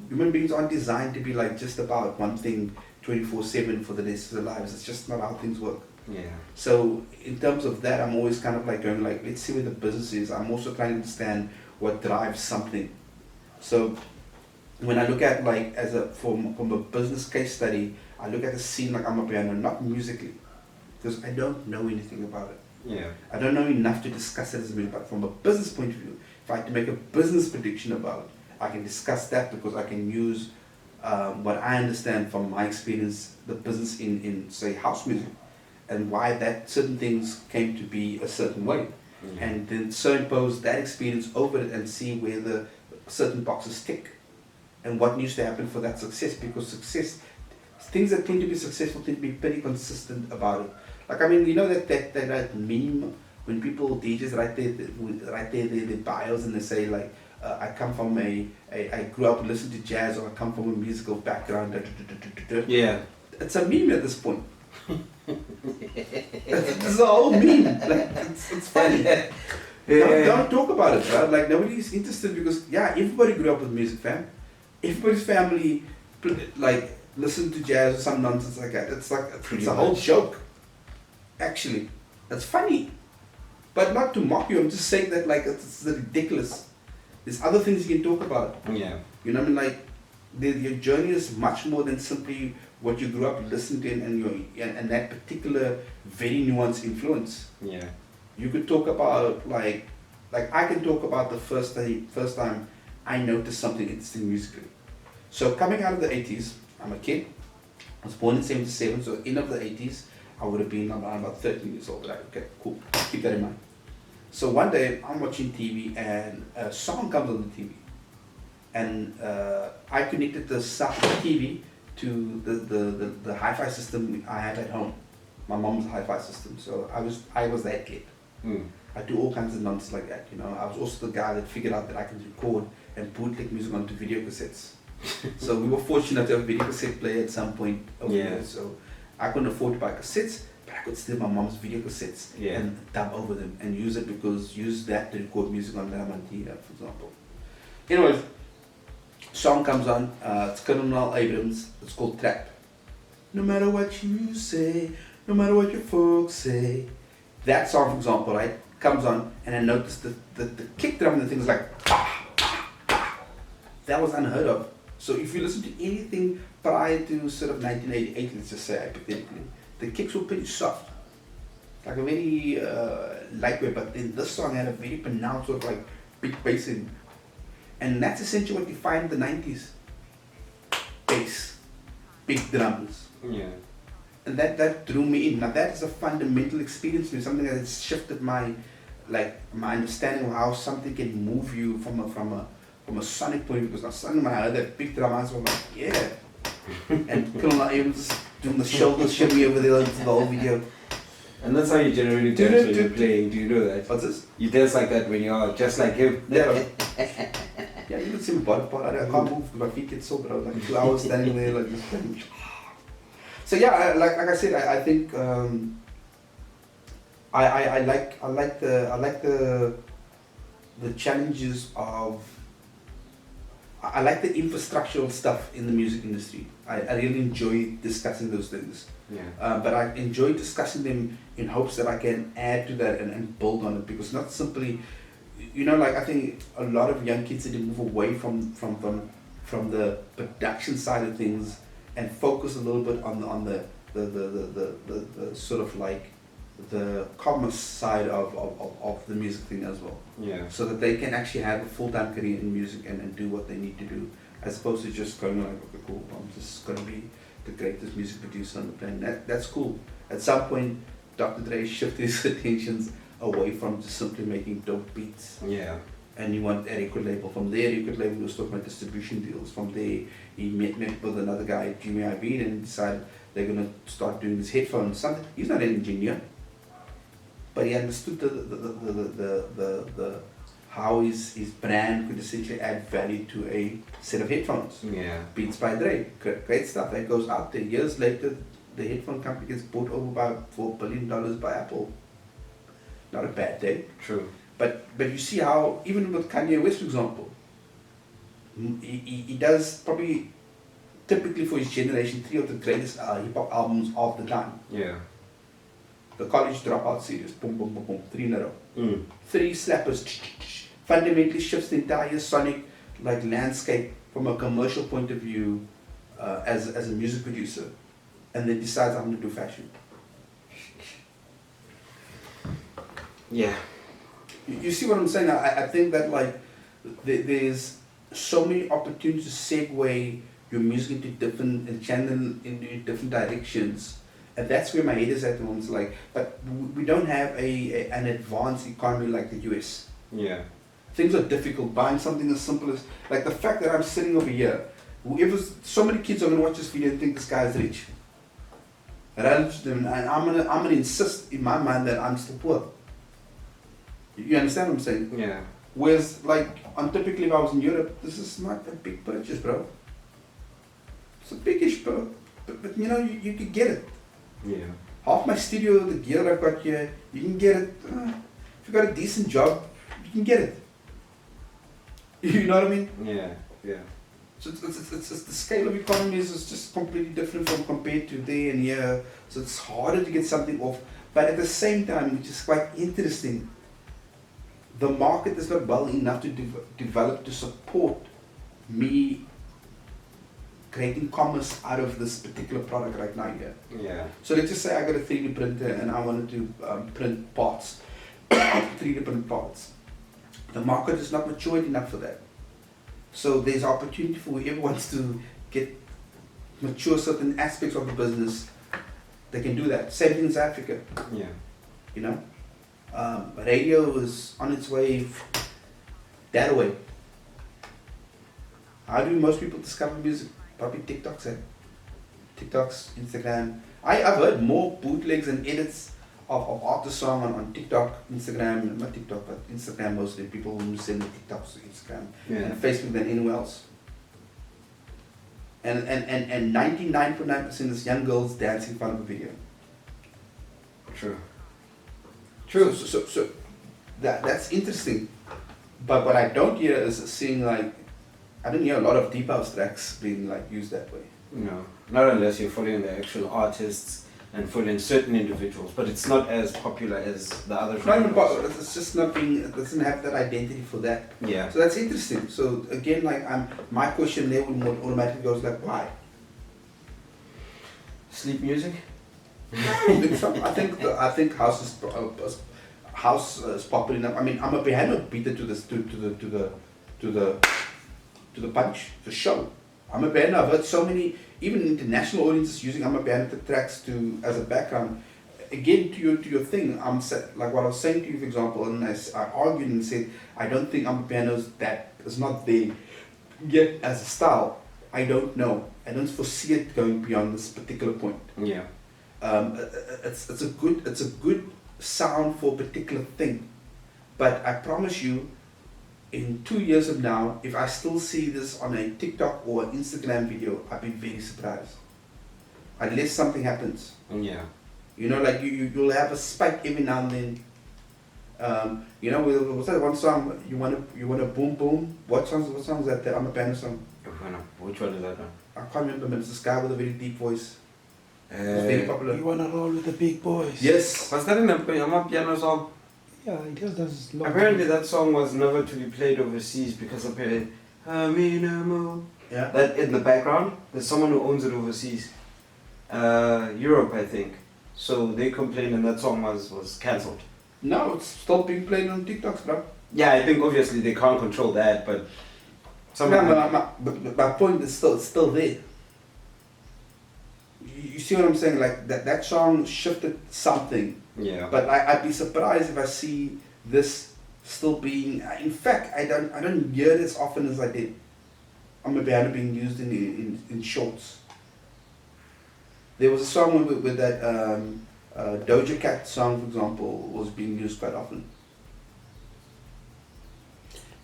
human beings aren't designed to be like just about one thing 24/7 for the rest of their lives. It's just not how things work. Yeah. So in terms of that, I'm always kind of like going like, let's see where the business is. I'm also trying to understand what drives something. So when I look at like from a business case study, I look at the scene like Amapiano, not musically, because I don't know anything about it. Yeah. I don't know enough to discuss it as a music, but from a business point of view, if I had to make a business prediction about it, I can discuss that because I can use what I understand from my experience, the business in say house music, and why that certain things came to be a certain way, and then so impose that experience over it and see where the certain boxes tick, and what needs to happen for that success. Because success, things that tend to be successful tend to be pretty consistent about it. Like I mean, you know that meme when people DJs write their bios and they say like, I come from I grew up listening to jazz, or I come from a musical background. Yeah. It's a meme at this point. It's a whole meme. Like, it's funny. Don't talk about it, right? Like nobody's interested because everybody grew up with music, fam. Everybody's family like listened to jazz or some nonsense like that. It's like it's a whole joke. Actually, that's funny, but not to mock you. I'm just saying that like it's ridiculous. There's other things you can talk about. Yeah. You know what I mean? Like your journey is much more than simply what you grew up listening to and that particular very nuanced influence. Yeah. You could talk about like I can talk about the first time I noticed something interesting musically. So coming out of the 80s, I'm a kid. I was born in 77, so end of the 80s, I would have been around about 13 years old. Right? Okay, cool. Keep that in mind. So one day I'm watching TV and a song comes on the TV, and I connected the TV to the hi-fi system I had at home. My mom's hi-fi system, so I was that kid. I do all kinds of nonsense like that, you know. I was also the guy that figured out that I could record and bootleg music onto video cassettes. So we were fortunate to have a video cassette player at some point over there. So I couldn't afford to buy cassettes, but I could steal my mom's video cassettes and dub over them and use that to record music on Lamantina, for example. Anyways, song comes on, it's Colonel Abrams, it's called Trap. No matter what you say, no matter what your folks say. That song, for example, right, comes on, and I noticed the kick drum and the thing is like, that was unheard of So if you listen to anything prior to sort of 1988, let's just say hypothetically, the kicks were pretty soft. Like a very lightweight, but then this song had a very pronounced sort of like big bass in. And that's essentially what defined the 90s. Bass, big drums. Yeah. And that drew me in. Now that is a fundamental experience for me, something that has shifted my understanding of how something can move you from a sonic point of view. Because now suddenly when I heard that big drum, I was like, yeah. And Colonel Abrams doing the shoulder shimmy over there into the whole video. And that's how you generally dance when you're playing. Do you know that? What's this? You dance like that when you're just like him. Yeah. Yeah, you can see my body part. I can't move because my feet get sore, but I was like 2 hours standing there like just playing. So yeah, like I said, I think I like the challenges of I like the infrastructural stuff in the music industry. I really enjoy discussing those things. Yeah. But I enjoy discussing them in hopes that I can add to that and build on it, because not simply, like I think a lot of young kids need to move away from the production side of things and focus a little bit on the sort of like the commerce side of the music thing as well. Yeah. So that they can actually have a full-time career in music and do what they need to do, as opposed to just going like, okay, cool, I'm just going to be the greatest music producer on the planet. That's cool. At some point, Dr. Dre shifted his attentions away from just simply making dope beats. Yeah. And he wanted a record label. From there, record label was talking about distribution deals. From there, he met with another guy, Jimmy Iovine, and decided they're going to start doing this headphones. Something. He's not an engineer, but he understood the how his brand could essentially add value to a set of headphones. Yeah. Beats by Dre, great stuff. That goes out there. Years later, the headphone company gets bought over by $4 billion by Apple. Not a bad day. True. But you see how, even with Kanye West, for example, he does probably, typically for his generation, 3 of the greatest hip-hop albums of the time. Yeah. The College Dropout series, boom, boom, boom, boom, 3 in a row. 3 slappers, fundamentally shifts the entire sonic landscape from a commercial point of view as a music producer, and then decides I'm going to do fashion. Yeah. You see what I'm saying? I think that there's so many opportunities to segue your music into different different directions, and that's where my head is at the moment. But we don't have an advanced economy like the US. Yeah. Things are difficult. Buying something as simple as the fact that I'm sitting over here. So many kids are gonna watch this video and think this guy is rich. And I'm gonna insist in my mind that I'm still poor. You understand what I'm saying? Yeah. Whereas, typically if I was in Europe, this is not a big purchase, bro. It's a biggish, bro. But you can get it. Yeah. Half my studio, the gear I've got here, you can get it. If you've got a decent job, you can get it. You know what I mean? Yeah. Yeah. So it's the scale of economies is just completely different from compared to there and here. So it's harder to get something off. But at the same time, which is quite interesting, the market is not well enough to develop to support me creating commerce out of this particular product right now here. Yeah. So let's just say I got a 3D printer and I wanted to print parts, 3D print parts. The market is not matured enough for that. So there's opportunity for whoever wants to mature certain aspects of the business. They can do that. Same thing in South Africa. Yeah. Radio is on its way that way. How do most people discover music? Probably TikToks, Instagram. I've heard more bootlegs and edits of artist song on TikTok, Instagram, not TikTok, but Instagram mostly. People who send the TikToks to Instagram and Facebook than anywhere else. And 99.9% is young girls dancing in front of a video. True. So that's interesting. But what I don't hear is seeing I don't hear a lot of deep house tracks being used that way. No, not unless you're following the actual artists and following certain individuals, but it's not as popular as the other It's not even genres. popular. It's just not being. It doesn't have that identity for that. Yeah. So that's interesting. So again, like my question there would automatically goes like, why? Sleep music? I think house is popular enough. I mean, I'm a piano beater to the punch for show. I'm a piano. I've heard so many, even international audiences using I'm a piano tracks as a background. Again, to your thing, like what I was saying to you, for example, and I argued and said I don't think I'm a piano is not there yet as a style. I don't know. I don't foresee it going beyond this particular point. Yeah. It's a good sound for a particular thing, but I promise you, in 2 years from now, if I still see this on a TikTok or Instagram video, I'd be very surprised. Unless something happens. Yeah. You know, like you'll have a spike every now and then. You know, what's that one song? You wanna boom boom? What song is that? I'm a piano song. Which one is that one? I can't remember, but it's this guy with a very deep voice. It's very popular. You wanna roll with the big boys? Yes. Was that in a piano song? Yeah, he just does. Apparently that song was never to be played overseas because apparently, Yeah. that in the background, there's someone who owns it overseas. Europe, I think. So they complained and that song was cancelled. No, it's still being played on TikToks, bro. Yeah, I think obviously they can't control that, but But my point is still there. You see what I'm saying? Like that song shifted something. yeah. But I'd be surprised if I see this still being. In fact, I don't hear it as often as I did. I'm a piano being used in shorts. There was a song with that Doja Cat song, for example, was being used quite often.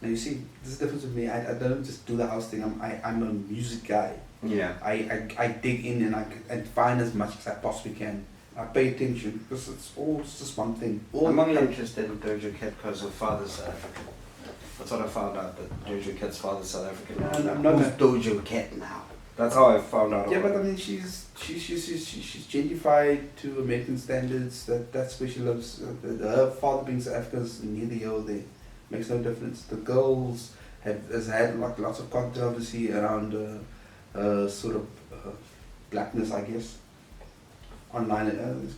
Now you see, this is the difference with me. I don't just do the house thing. I'm a music guy. Yeah. I dig in and I find as much as I possibly can. I pay attention because it's just one thing. I'm only interested in Doja Cat because her father's South African. That's what I found out, that Doja Cat's father's South African. No, I'm not Who's Doja Cat now? That's how I found out. Yeah, but I mean, she's gentrified to American standards. That's where she lives. Her father being South African is neither here or there. Makes no difference. The girls has had like lots of controversy around sort of blackness, I guess. Online,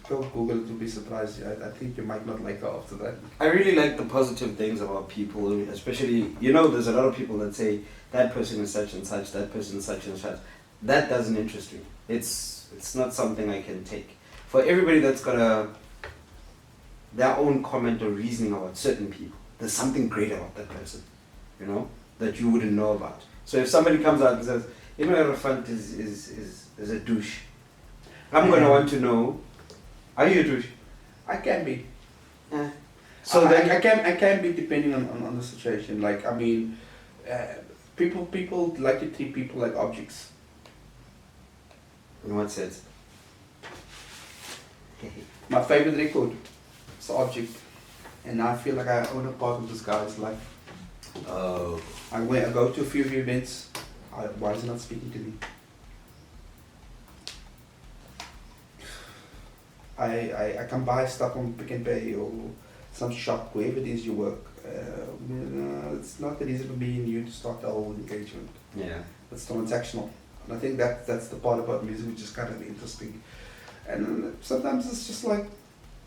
go Google it, you'll be surprised. I think you might not like her after that. I really like the positive things about people, especially, you know, there's a lot of people that say that person is such and such, that person is such and such. That doesn't interest me. It's not something I can take. For everybody that's got their own comment or reasoning about certain people, there's something great about that person, you know, that you wouldn't know about. So if somebody comes out and says, you know, Erefaan is a douche, I'm going to want to know, are you a douche? I can be. So then I can be depending on the situation. Like, I mean, people like to treat people like objects. in what sense? My favorite record is an object, and I feel like I own a part of this guy's life. Oh. I go to a few of your events. Why is he not speaking to me? I can buy stuff on Pick and Pay or some shop, wherever it is you work. It's not that easy for me and you to start the whole engagement. Yeah. It's transactional. And I think that's the part about music which is kind of interesting. And sometimes it's just like,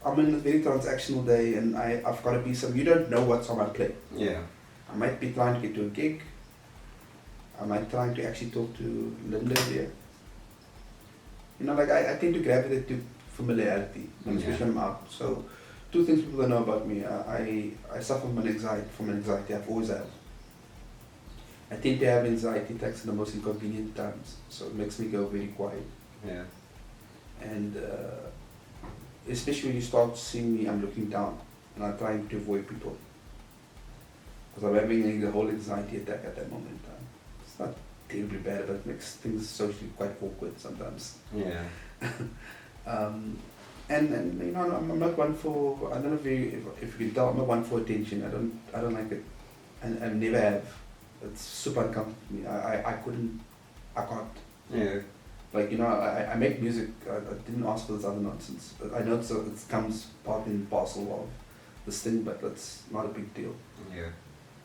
I'm in a very transactional day and I've got to be you don't know what song I play. Yeah. I might be trying to get to a gig. I might trying to actually talk to Linda here. You know, like I tend to gravitate to familiarity, especially when I'm out. So, two things people don't know about me. I suffer from anxiety. I've always had. I tend to have anxiety attacks in the most inconvenient times, so it makes me go very quiet. Yeah. And especially when you start seeing me, I'm looking down, and I'm trying to avoid people. Because I'm having the whole anxiety attack at that moment in time. It's not terribly bad, but it makes things socially quite awkward sometimes. Yeah. And you know, I'm not one for, I don't know if you can tell, I'm not one for attention. I don't like it, and I never have. It's super uncomfortable for me. I can't. Yeah. Like, you know, I make music. I didn't ask for this other nonsense. But I know it comes part and parcel of this thing, but that's not a big deal. Yeah.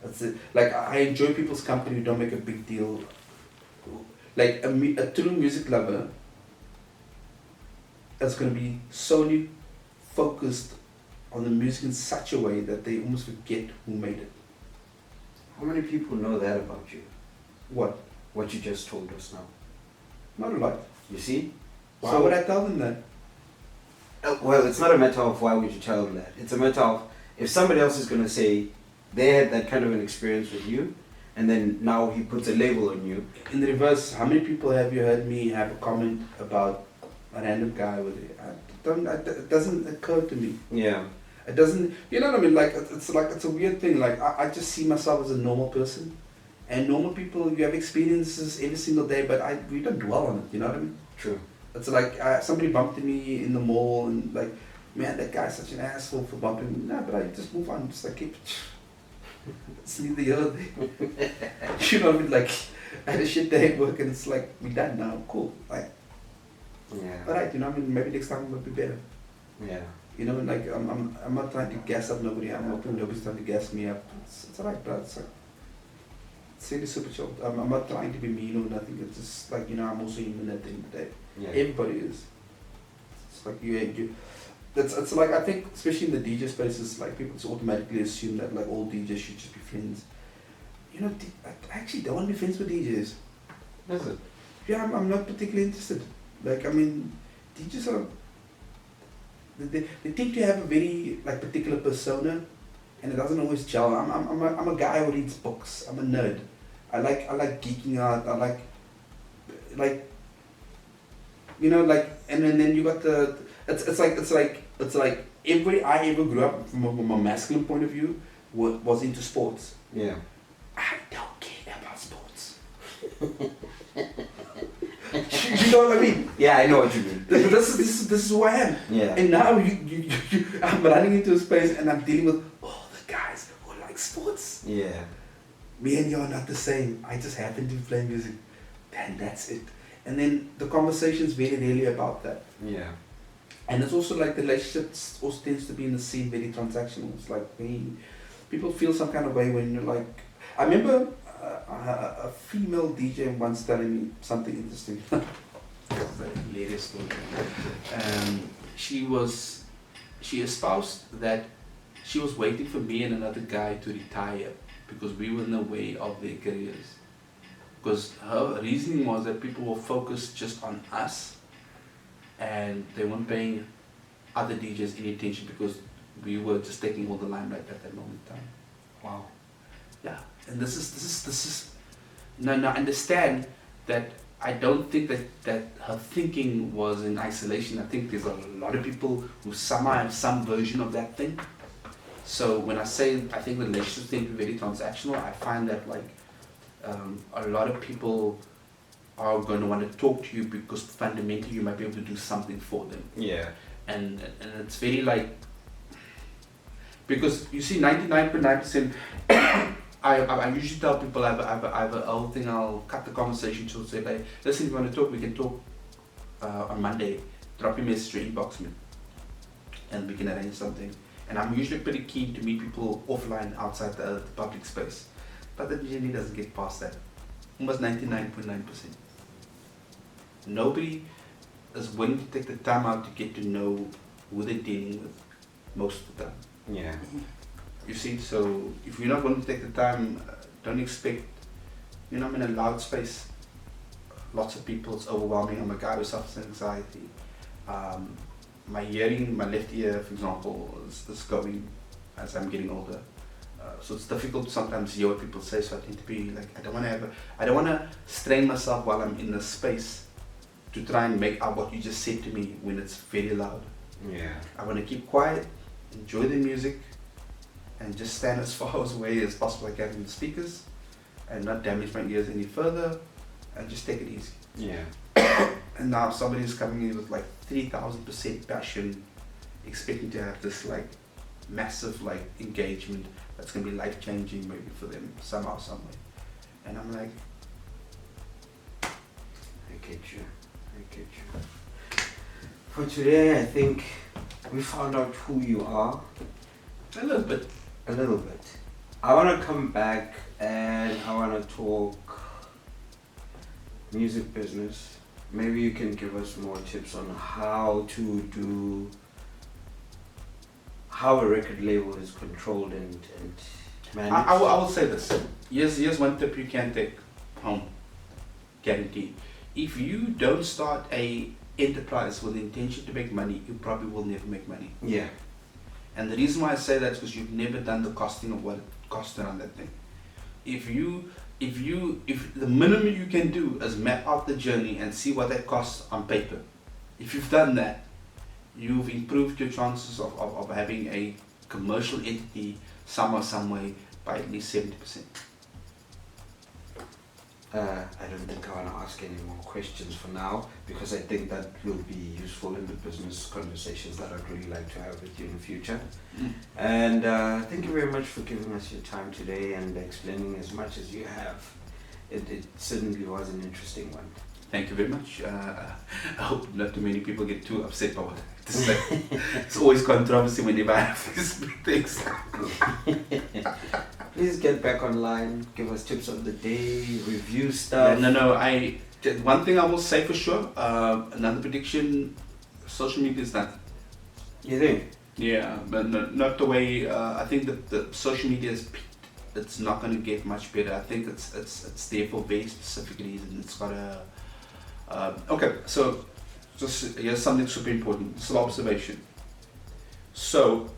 That's it. Like, I enjoy people's company who don't make a big deal. Like, a true music lover is going to be solely focused on the music in such a way that they almost forget who made it. How many people know that about you? What? What you just told us now. Not a lot. You see? Why would I tell them that? Well, it's not a matter of why would you tell them that. It's a matter of if somebody else is going to say they had that kind of an experience with you, and then now he puts a label on you. In the reverse, how many people have you heard me have a comment about a random guy with it? It doesn't occur to me. Yeah. It doesn't, you know what I mean? Like, it's a weird thing. Like, I just see myself as a normal person. And normal people, you have experiences every single day, but we don't dwell on it, you know what I mean? True. It's like somebody bumped into me in the mall and like, man, that guy's such an asshole for bumping me. No, but I just move on, just like, it's neither here nor there. You know what I mean? Like, I had a shit day at work and it's like, we done now, cool. Like, Yeah. alright, you know what I mean? Maybe next time will be better. Yeah. You know, like, I'm not trying to gas up nobody. I'm hoping nobody's trying to gas me up. It's alright, bro. It's like, it's really super chill. I'm not trying to be mean or nothing. It's just like, you know, I'm also human at the end of the day. Yeah. Everybody is. It's like it's like, I think, especially in the DJ spaces, like people just automatically assume that like all DJs should just be friends. You know, I actually don't want to be friends with DJs. Is it? Yeah, I'm not particularly interested. Like, I mean, DJs are, they tend to have a very like particular persona, and it doesn't always gel. I'm a guy who reads books. I'm a nerd. I like geeking out. I like you know, like, and then you got the it's like everybody I ever grew up from a masculine point of view was into sports. Yeah. I don't care about sports. You know what I mean? Yeah, I know what you mean. This is who I am. Yeah. And now I'm running into a space and I'm dealing with all the guys who like sports. Yeah. Me and you are not the same. I just happen to be playing music, and that's it. And then the conversation's very rarely about that. Yeah. And it's also like the relationships also tends to be in the scene very transactional. It's like people feel some kind of way when you're like. I remember a female DJ once telling me something interesting. It's a hilarious story. She espoused that she was waiting for me and another guy to retire because we were in the way of their careers. Because her reasoning was that people were focused just on us and they weren't paying other DJs any attention because we were just taking all the limelight at that moment in time. Wow. Yeah, and this is no, I understand that. I don't think that her thinking was in isolation. I think there's a lot of people who somehow have some version of that thing. So when I say I think the relationships tend to be very transactional, I find that like a lot of people are going to want to talk to you because fundamentally you might be able to do something for them. Yeah. And it's very like, because you see 99.9%, I usually tell people I have a whole thing, I'll cut the conversation to say like, listen, if you want to talk, we can talk on Monday, drop your message or inbox me and we can arrange something. And I'm usually pretty keen to meet people offline outside the public space, but that usually doesn't get past that. Almost 99.9%. Nobody is willing to take the time out to get to know who they're dealing with most of the time. Yeah. You see, so if you're not willing to take the time, don't expect, you know, I'm in a loud space. Lots of people, it's overwhelming. I'm a guy who suffers anxiety. My hearing, my left ear, for example, is going as I'm getting older. So it's difficult to sometimes hear what people say, so I tend to be like, I don't want to strain myself while I'm in this space to try and make out what you just said to me when it's very loud. Yeah. I want to keep quiet, enjoy the music, and just stand as far away as possible I can from the speakers and not damage my ears any further and just take it easy. Yeah. And now somebody's coming in with like 3,000% passion, expecting to have this like massive like engagement that's going to be life changing maybe for them somehow, some way. And I'm like, I get you. get you. For today, I think we found out who you are. A little bit. A little bit. I want to come back and I want to talk music business. Maybe you can give us more tips on how a record label is controlled and managed. I will say this. Here's one tip you can take home. Guaranteed. If you don't start a enterprise with the intention to make money, you probably will never make money. Yeah. And the reason why I say that is because you've never done the costing of what it costs to run that thing. If the minimum you can do is map out the journey and see what that costs on paper. If you've done that, you've improved your chances of having a commercial entity somewhere, some way by at least 70%. I don't think I want to ask any more questions for now because I think that will be useful in the business conversations that I'd really like to have with you in the future. And thank you very much for giving us your time today and explaining as much as you have. It certainly was an interesting one. Thank you very much. I hope not too many people get too upset by what I have to say. It's always controversy whenever I have these big things. Please get back online, give us tips of the day, review stuff. One thing I will say for sure, another prediction, social media is done. You think? Yeah, but not the way, I think that the social media is peaked. It's not going to get much better. I think it's there for very specific reasons. It's got a, okay, so just here's something super important. It's an observation. So,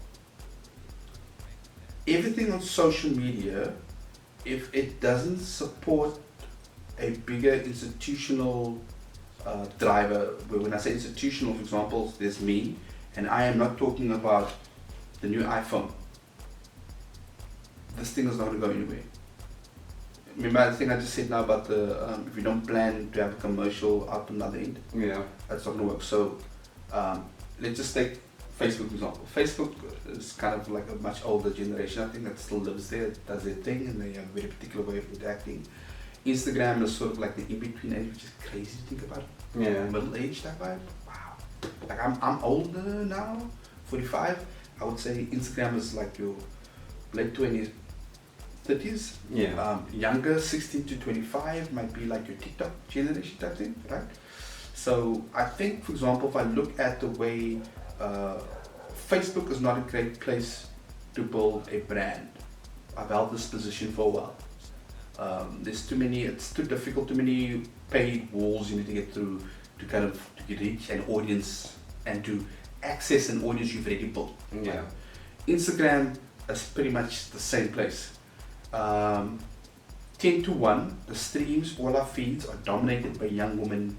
everything on social media, if it doesn't support a bigger institutional driver, when I say institutional, for example, there's me, and I am not talking about the new iPhone. This thing is not going to go anywhere. Remember the thing I just said now about the if you don't plan to have a commercial out on the other end, yeah, that's not going to work. So let's just take Facebook, for example. Facebook is kind of like a much older generation. I think that still lives there, does their thing, and they have a very particular way of interacting. Instagram is sort of like the in-between age, which is crazy to think about. Yeah. Middle-aged type vibe. Wow. Like I'm older now, 45. I would say Instagram is like your late 20s, 30s. Yeah. Younger, 16 to 25 might be like your TikTok generation type thing, right? So I think, for example, if I look at the way Facebook is not a great place to build a brand. I've held this position for a while. There's too many, it's too difficult, too many paid walls you need to get through to reach an audience and to access an audience you've already built. Yeah. Instagram is pretty much the same place. 10 to 1, the streams, all our feeds are dominated by young women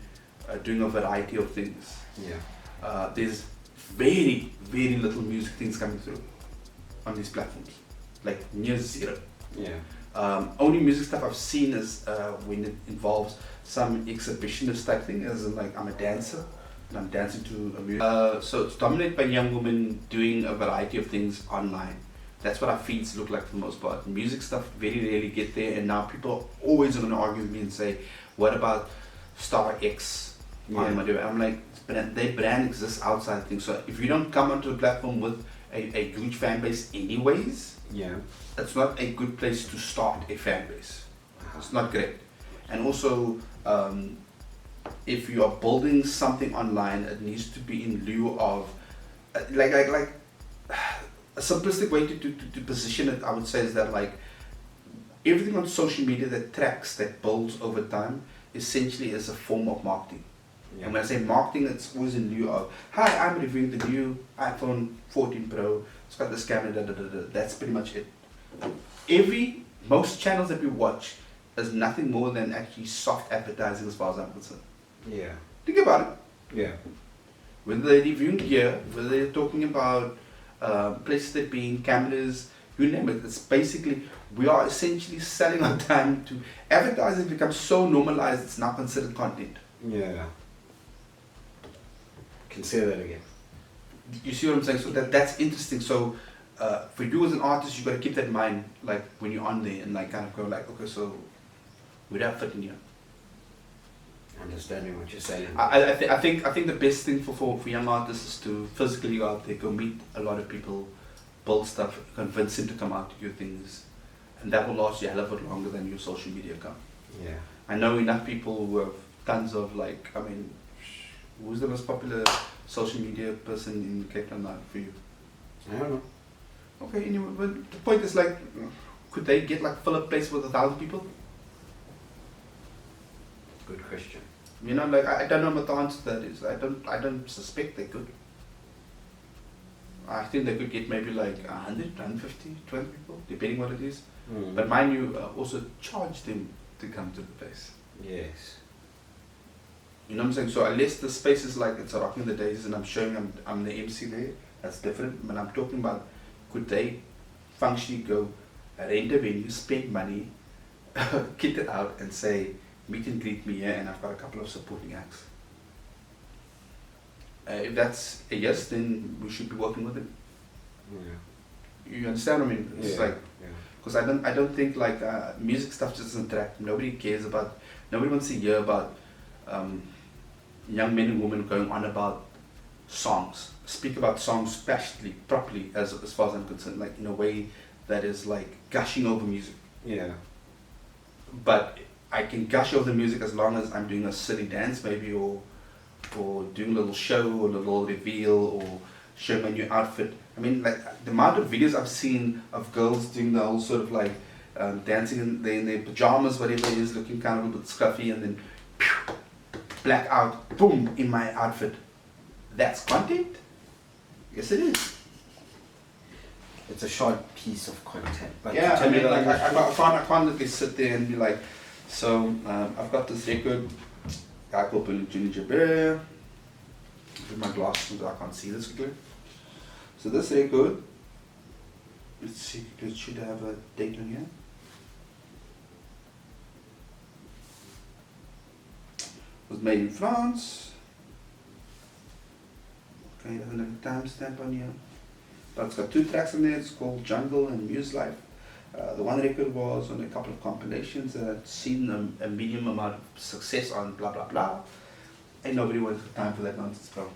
doing a variety of things. Yeah. There's very, very little music things coming through on these platforms, like near zero. Yeah. Only music stuff I've seen is when it involves some exhibitionist type thing, as in like I'm a dancer and I'm dancing to a music. So it's dominated by young women doing a variety of things online. That's what our feeds look like for the most part. Music stuff very rarely get there, and now people are always going to argue with me and say, what about Star X? Yeah. I'm like, their brand exists outside things. So if you don't come onto the platform with a huge fan base anyways, yeah, it's not a good place to start a fan base. It's not great. And also, if you are building something online, it needs to be in lieu of, like a simplistic way to position it, I would say, is that like everything on social media that tracks, that builds over time, essentially is a form of marketing. yeah. And when I say marketing, it's always in lieu of, hi, I'm reviewing the new iPhone 14 Pro, it's got this camera, that's pretty much it. Most channels that we watch is nothing more than actually soft advertising as far as I'm concerned. Yeah. Think about it. Yeah. Whether they're reviewing gear, whether they're talking about places that being cameras, you name it. It's basically, we are essentially selling our time to advertising. Becomes so normalized, it's now considered content. Yeah. Can say that again. You see what I'm saying? So that's interesting. So for you as an artist, you got to keep that in mind, like when you're on there and like kind of go like, okay, so where do I fit in here? Understanding what you're saying. I think the best thing for young artists is to physically go out there, go meet a lot of people, build stuff, convince them to come out to do things, and that will last you a hell of a lot longer than your social media account. Yeah. I know enough people who have tons of who's the most popular social media person in Cape Town now for you? I don't know. Okay, anyway, but the point is could they get fill a place with 1,000 people? Good question. You know, I don't know what the answer to that is. I don't suspect they could. I think they could get maybe 100, 150, 20 people, depending what it is. Mm. But mind you, also charge them to come to the place. Yes. You know what I'm saying? So unless the space is it's a Rocking the Daisies and I'm showing I'm the MC there, that's different. But I'm talking about, could they functionally go rent a venue, spend money, kit it out and say, meet and greet me here and I've got a couple of supporting acts. If that's a yes, then we should be working with it. Yeah. You understand what I mean? It's yeah. because I don't think music stuff just doesn't attract. Nobody cares about, nobody wants to hear about young men and women going on about songs, speak about songs passionately, properly, as far as I'm concerned, in a way that is gushing over music. Yeah. But I can gush over the music as long as I'm doing a silly dance maybe, or doing a little show or a little reveal or show my new outfit. I mean, the amount of videos I've seen of girls doing the whole sort of dancing in their pajamas, whatever it is, looking kind of a bit scruffy, and then pew, black out, boom, in my outfit. That's content? Yes, it is. It's a short piece of content. But Yeah, I mean, I can't literally sit there and be like, so I've got this record, guy called Billy Jabber. With my glasses, I can't see this clearly. So this record, let's see, it should have a date on here. It was made in France. Okay, it doesn't have a timestamp on here. But it's got 2 tracks on there, it's called Jungle and Muse Life. The one record was on a couple of compilations that had seen a medium amount of success on blah blah blah. Ain't nobody wants time for that nonsense, bro.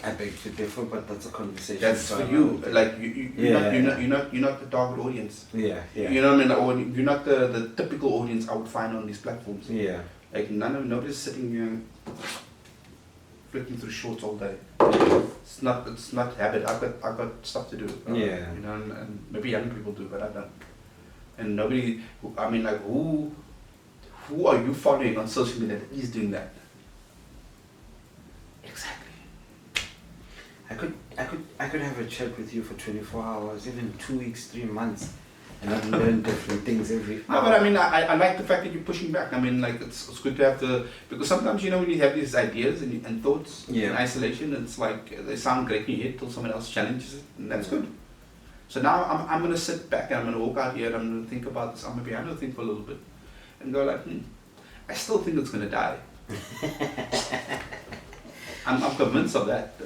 I beg to differ, but that's a conversation. That's for you. You're not the target audience. Yeah, yeah. You know what I mean? Or you're not the typical audience I would find on these platforms. Yeah. Nobody's sitting here flicking through shorts all day. It's not habit. I've got stuff to do. Yeah. You know, and maybe young people do, but I don't. And nobody. Who are you following on social media that is doing that? Exactly. I could have a chat with you for 24 hours, even 2 weeks, 3 months, and I've learned different things every hour. No, but I mean, I like the fact that you're pushing back. I mean, it's good to have because sometimes, when you have these ideas and thoughts in isolation, it's they sound great in your head till someone else challenges it, and that's good. So now I'm going to sit back and I'm going to walk out here and I'm going to think about this piano thing for a little bit and go I still think it's going to die. I'm convinced of that.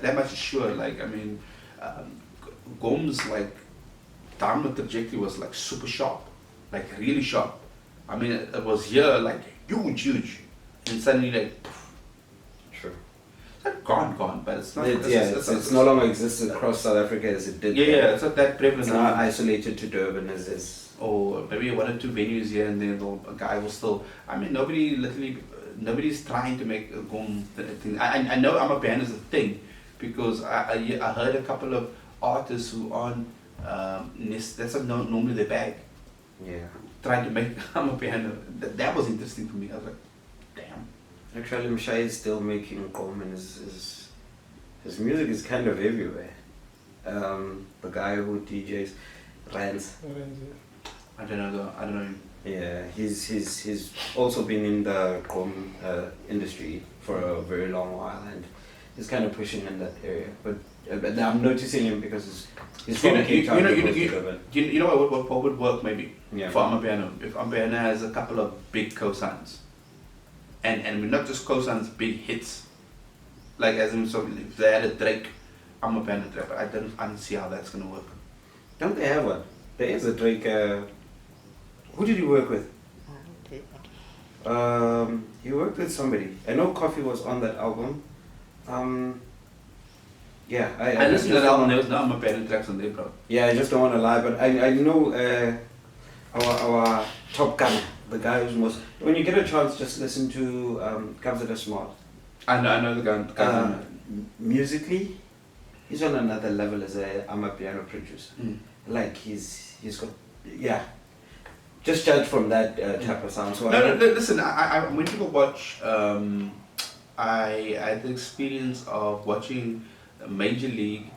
That much is sure. Gom's downward trajectory was super sharp, really sharp. I mean, it was here huge, and suddenly True. It's not gone, but it's not. It's no longer exists across South Africa as it did. Yeah, it's not that prevalent. It's not isolated to Durban as is. Or maybe 1 or 2 venues here and there. A guy will still. I mean, nobody's trying to make a Gom thing. I know Amapiano is a thing because I heard a couple of artists who aren't. That's not normally their bag. Yeah. Trying to make Amapiano. That was interesting for me. I was like, damn. Actually, Mshai is still making Gom, and his music is kind of everywhere. The guy who DJs Rans. I don't know him. Yeah, he's also been in the Gom industry for a very long while, and he's kind of pushing in that area. But I'm noticing him because he's from Cape Town. You know what would work maybe for Yeah. Amapiano? If Amapiano has a couple of big cosigns, and we're not just cosigns, big hits. As in, so if they had a Drake, Amapiano Drake, but I don't see how that's gonna work. Don't they have one? There is a Drake. Who did you work with? He worked with somebody. I know Coffee was on that album. Yeah, I listened to that album. There was no I'm a Piano tracks on there, bro. Yeah, I just don't want to lie, but I know our top gun, the guy who's most. When you get a chance, just listen to Comes It Smart. I know the guy. Musically, he's on another level as I'm a piano producer. Like he's got Just judge from that type of sound. So no, listen. I when people watch, I had the experience of watching Major League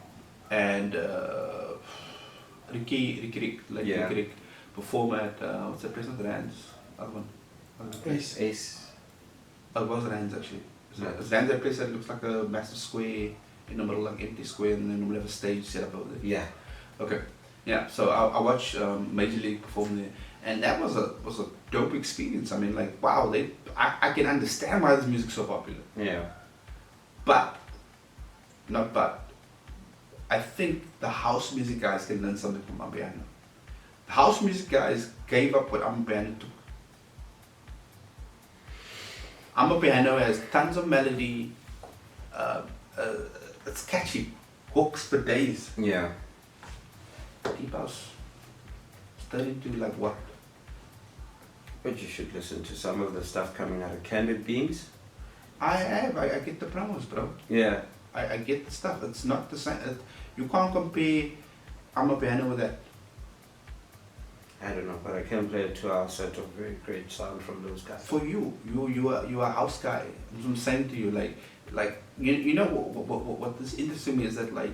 and Ricky Rick perform at what's the place of the Rands? Other one. Ace. Oh, it was Rands actually. It's Rands, that place that looks like a massive square in the middle, like empty square, and then we have a stage set up over there. Yeah. Okay. Yeah. So I watched Major League perform there, and that was a dope experience. I mean, like, wow, I can understand why this music's so popular. Yeah. But I think the house music guys can learn something from Amapiano. The house music guys gave up what Amapiano took. Amapiano has tons of melody, it's catchy, hooks for days. Yeah. Deep house, starting to like what? But you should listen to some of the stuff coming out of Candid Beans. I get the promos, bro. Yeah. I get the stuff. It's not the same. You can't compare Amapiano with that. I don't know, but I can play a 2-hour set of very great sound from those guys. For you are a house guy. I'm saying to you, like you know what this interesting me is that like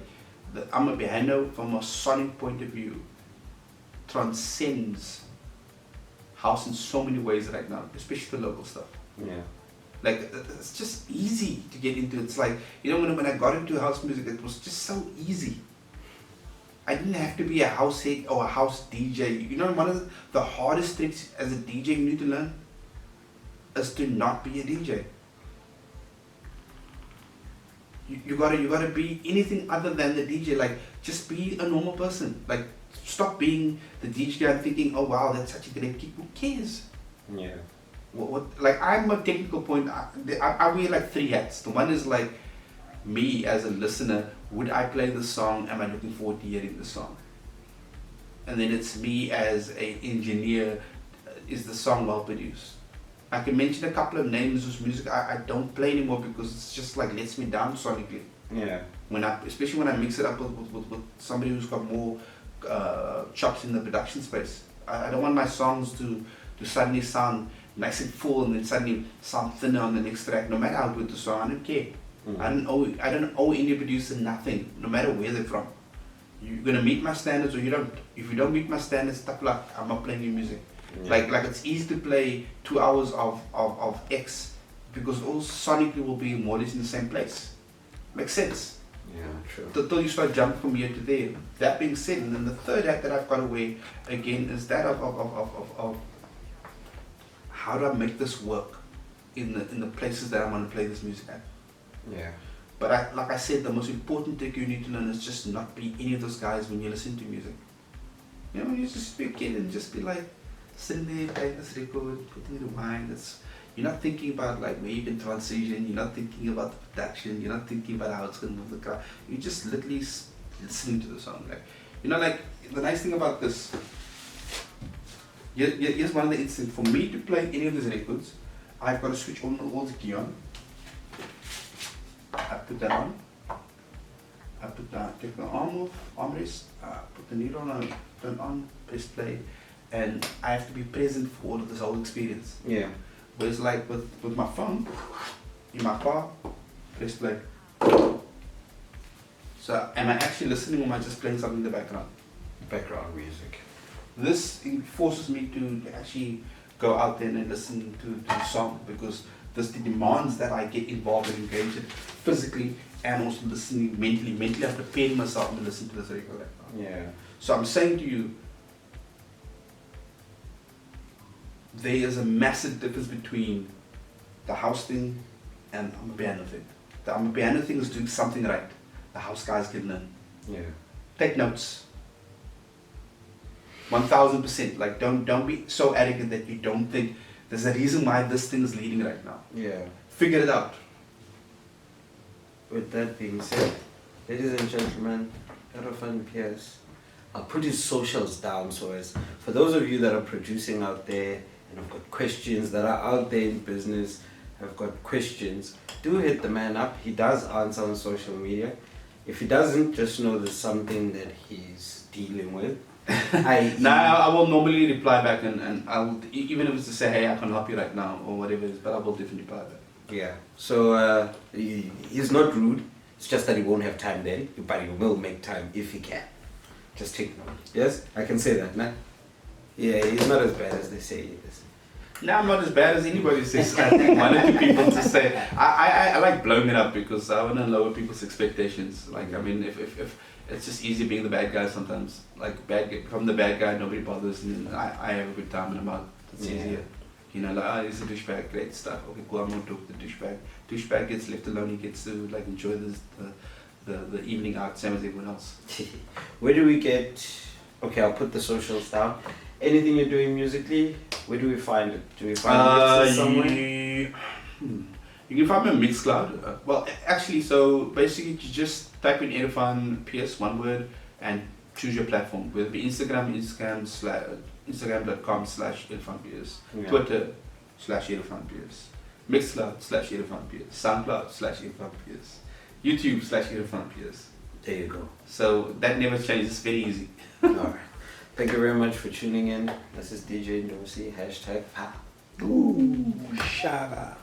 the Amapiano from a sonic point of view transcends house in so many ways right now, especially the local stuff. Yeah. Like it's just easy to get into. It's like, you know, when I got into house music, it was just so easy. I didn't have to be a house head or a house DJ. You know, one of the hardest tricks as a DJ you need to learn is to not be a DJ. You gotta be anything other than the DJ. Like, just be a normal person. Like, stop being the DJ and thinking, oh wow, that's such a great gig. Who cares? Yeah. What like, I'm a technical point. I wear like 3 hats. The one is like me as a listener. Would I play the song? Am I looking forward to hearing the song? And then it's me as an engineer. Is the song well produced? I can mention a couple of names whose music I don't play anymore because it's just like lets me down sonically. Yeah. Especially when I mix it up with somebody who's got more chops in the production space. I don't want my songs to suddenly sound nice and full and then suddenly sound thinner on the next track. No matter how good the song, I don't care. I don't owe any producer nothing, no matter where they're from. You're gonna meet my standards or you don't. If you don't meet my standards, tough luck. I'm not playing your music. Yeah. Like it's easy to play 2 hours of X because all sonically will be more or less in the same place. Makes sense. Yeah, true. Until you start jumping from here to there. That being said, and then the third act that I've got away again is that of how do I make this work in the places that I want to play this music at. Yeah. But like I said, the most important thing you need to learn is just not be any of those guys when you listen to music. You know, you just be a kid and just be like sitting there playing this record, putting it in wine. You're not thinking about like where you can transition. You're not thinking about the production. You're not thinking about how it's gonna move the car. You're just literally listening to the song. Like, you know, like the nice thing about this. Here's one of the instances. For me to play any of these records, I've got to switch all the key on. I put that on. I take the armrest, put the needle on, turn on, press play, and I have to be present for all of this whole experience. Yeah. Whereas like with my phone, in my car, press play. So am I actually listening or am I just playing something in the background? Background music. This forces me to actually go out there and listen to the song because this demands that I get involved and engaged physically and also listening mentally. Mentally, I'm preparing myself to listen to this record. Yeah. So I'm saying to you, there is a massive difference between the house thing and the Amapiano thing. The Amapiano thing is doing something right. The house guys can learn. Yeah. Take notes. 1000%. Like don't be so arrogant that you don't think There's a reason why this thing is leading right now. Yeah. Figure it out. With that being said, ladies and gentlemen, Erefaan Pearce, I'll put his socials down so as for those of you that are producing out there and have got questions, that are out there in business, have got questions, do hit the man up. He does answer on social media. If he doesn't, just know there's something that he's dealing with. I will normally reply back and I'll, even if it's to say, hey, I can't help you right now or whatever it is, but I will definitely reply back. Yeah, so he's not rude. It's just that he won't have time then, but he will make time if he can. Just take note. Yes, I can say that, man. Yeah, he's not as bad as they say he is. No, I'm not as bad as anybody says. I think one or two people to say. I like blowing it up because I want to lower people's expectations. Like, I mean, if it's just easy being the bad guy sometimes. Like, if I'm the bad guy, nobody bothers, and I have a good time and I'm out. It's easier. You know, like, he's a douchebag, great stuff. Okay, cool, I'm going to talk to the douchebag. Douchebag gets left alone, he gets to, like, enjoy the evening out, same as everyone else. Where do we get... Okay, I'll put the socials down. Anything you're doing musically, where do we find it? Do we find it somewhere? You can find me on Mixcloud. Well, actually, so basically, you just type in Erefaan Pearce, one word, and choose your platform. Whether it be Instagram.com/Erefaan Pearce, Twitter /Erefaan Pearce, Mixcloud /Erefaan Pearce, SoundCloud /Erefaan Pearce, YouTube /Erefaan Pearce. There you go. So that never changes. It's very easy. Alright. Thank you very much for tuning in. This is DJ Ndo-C, #POW. Ooh, shut up.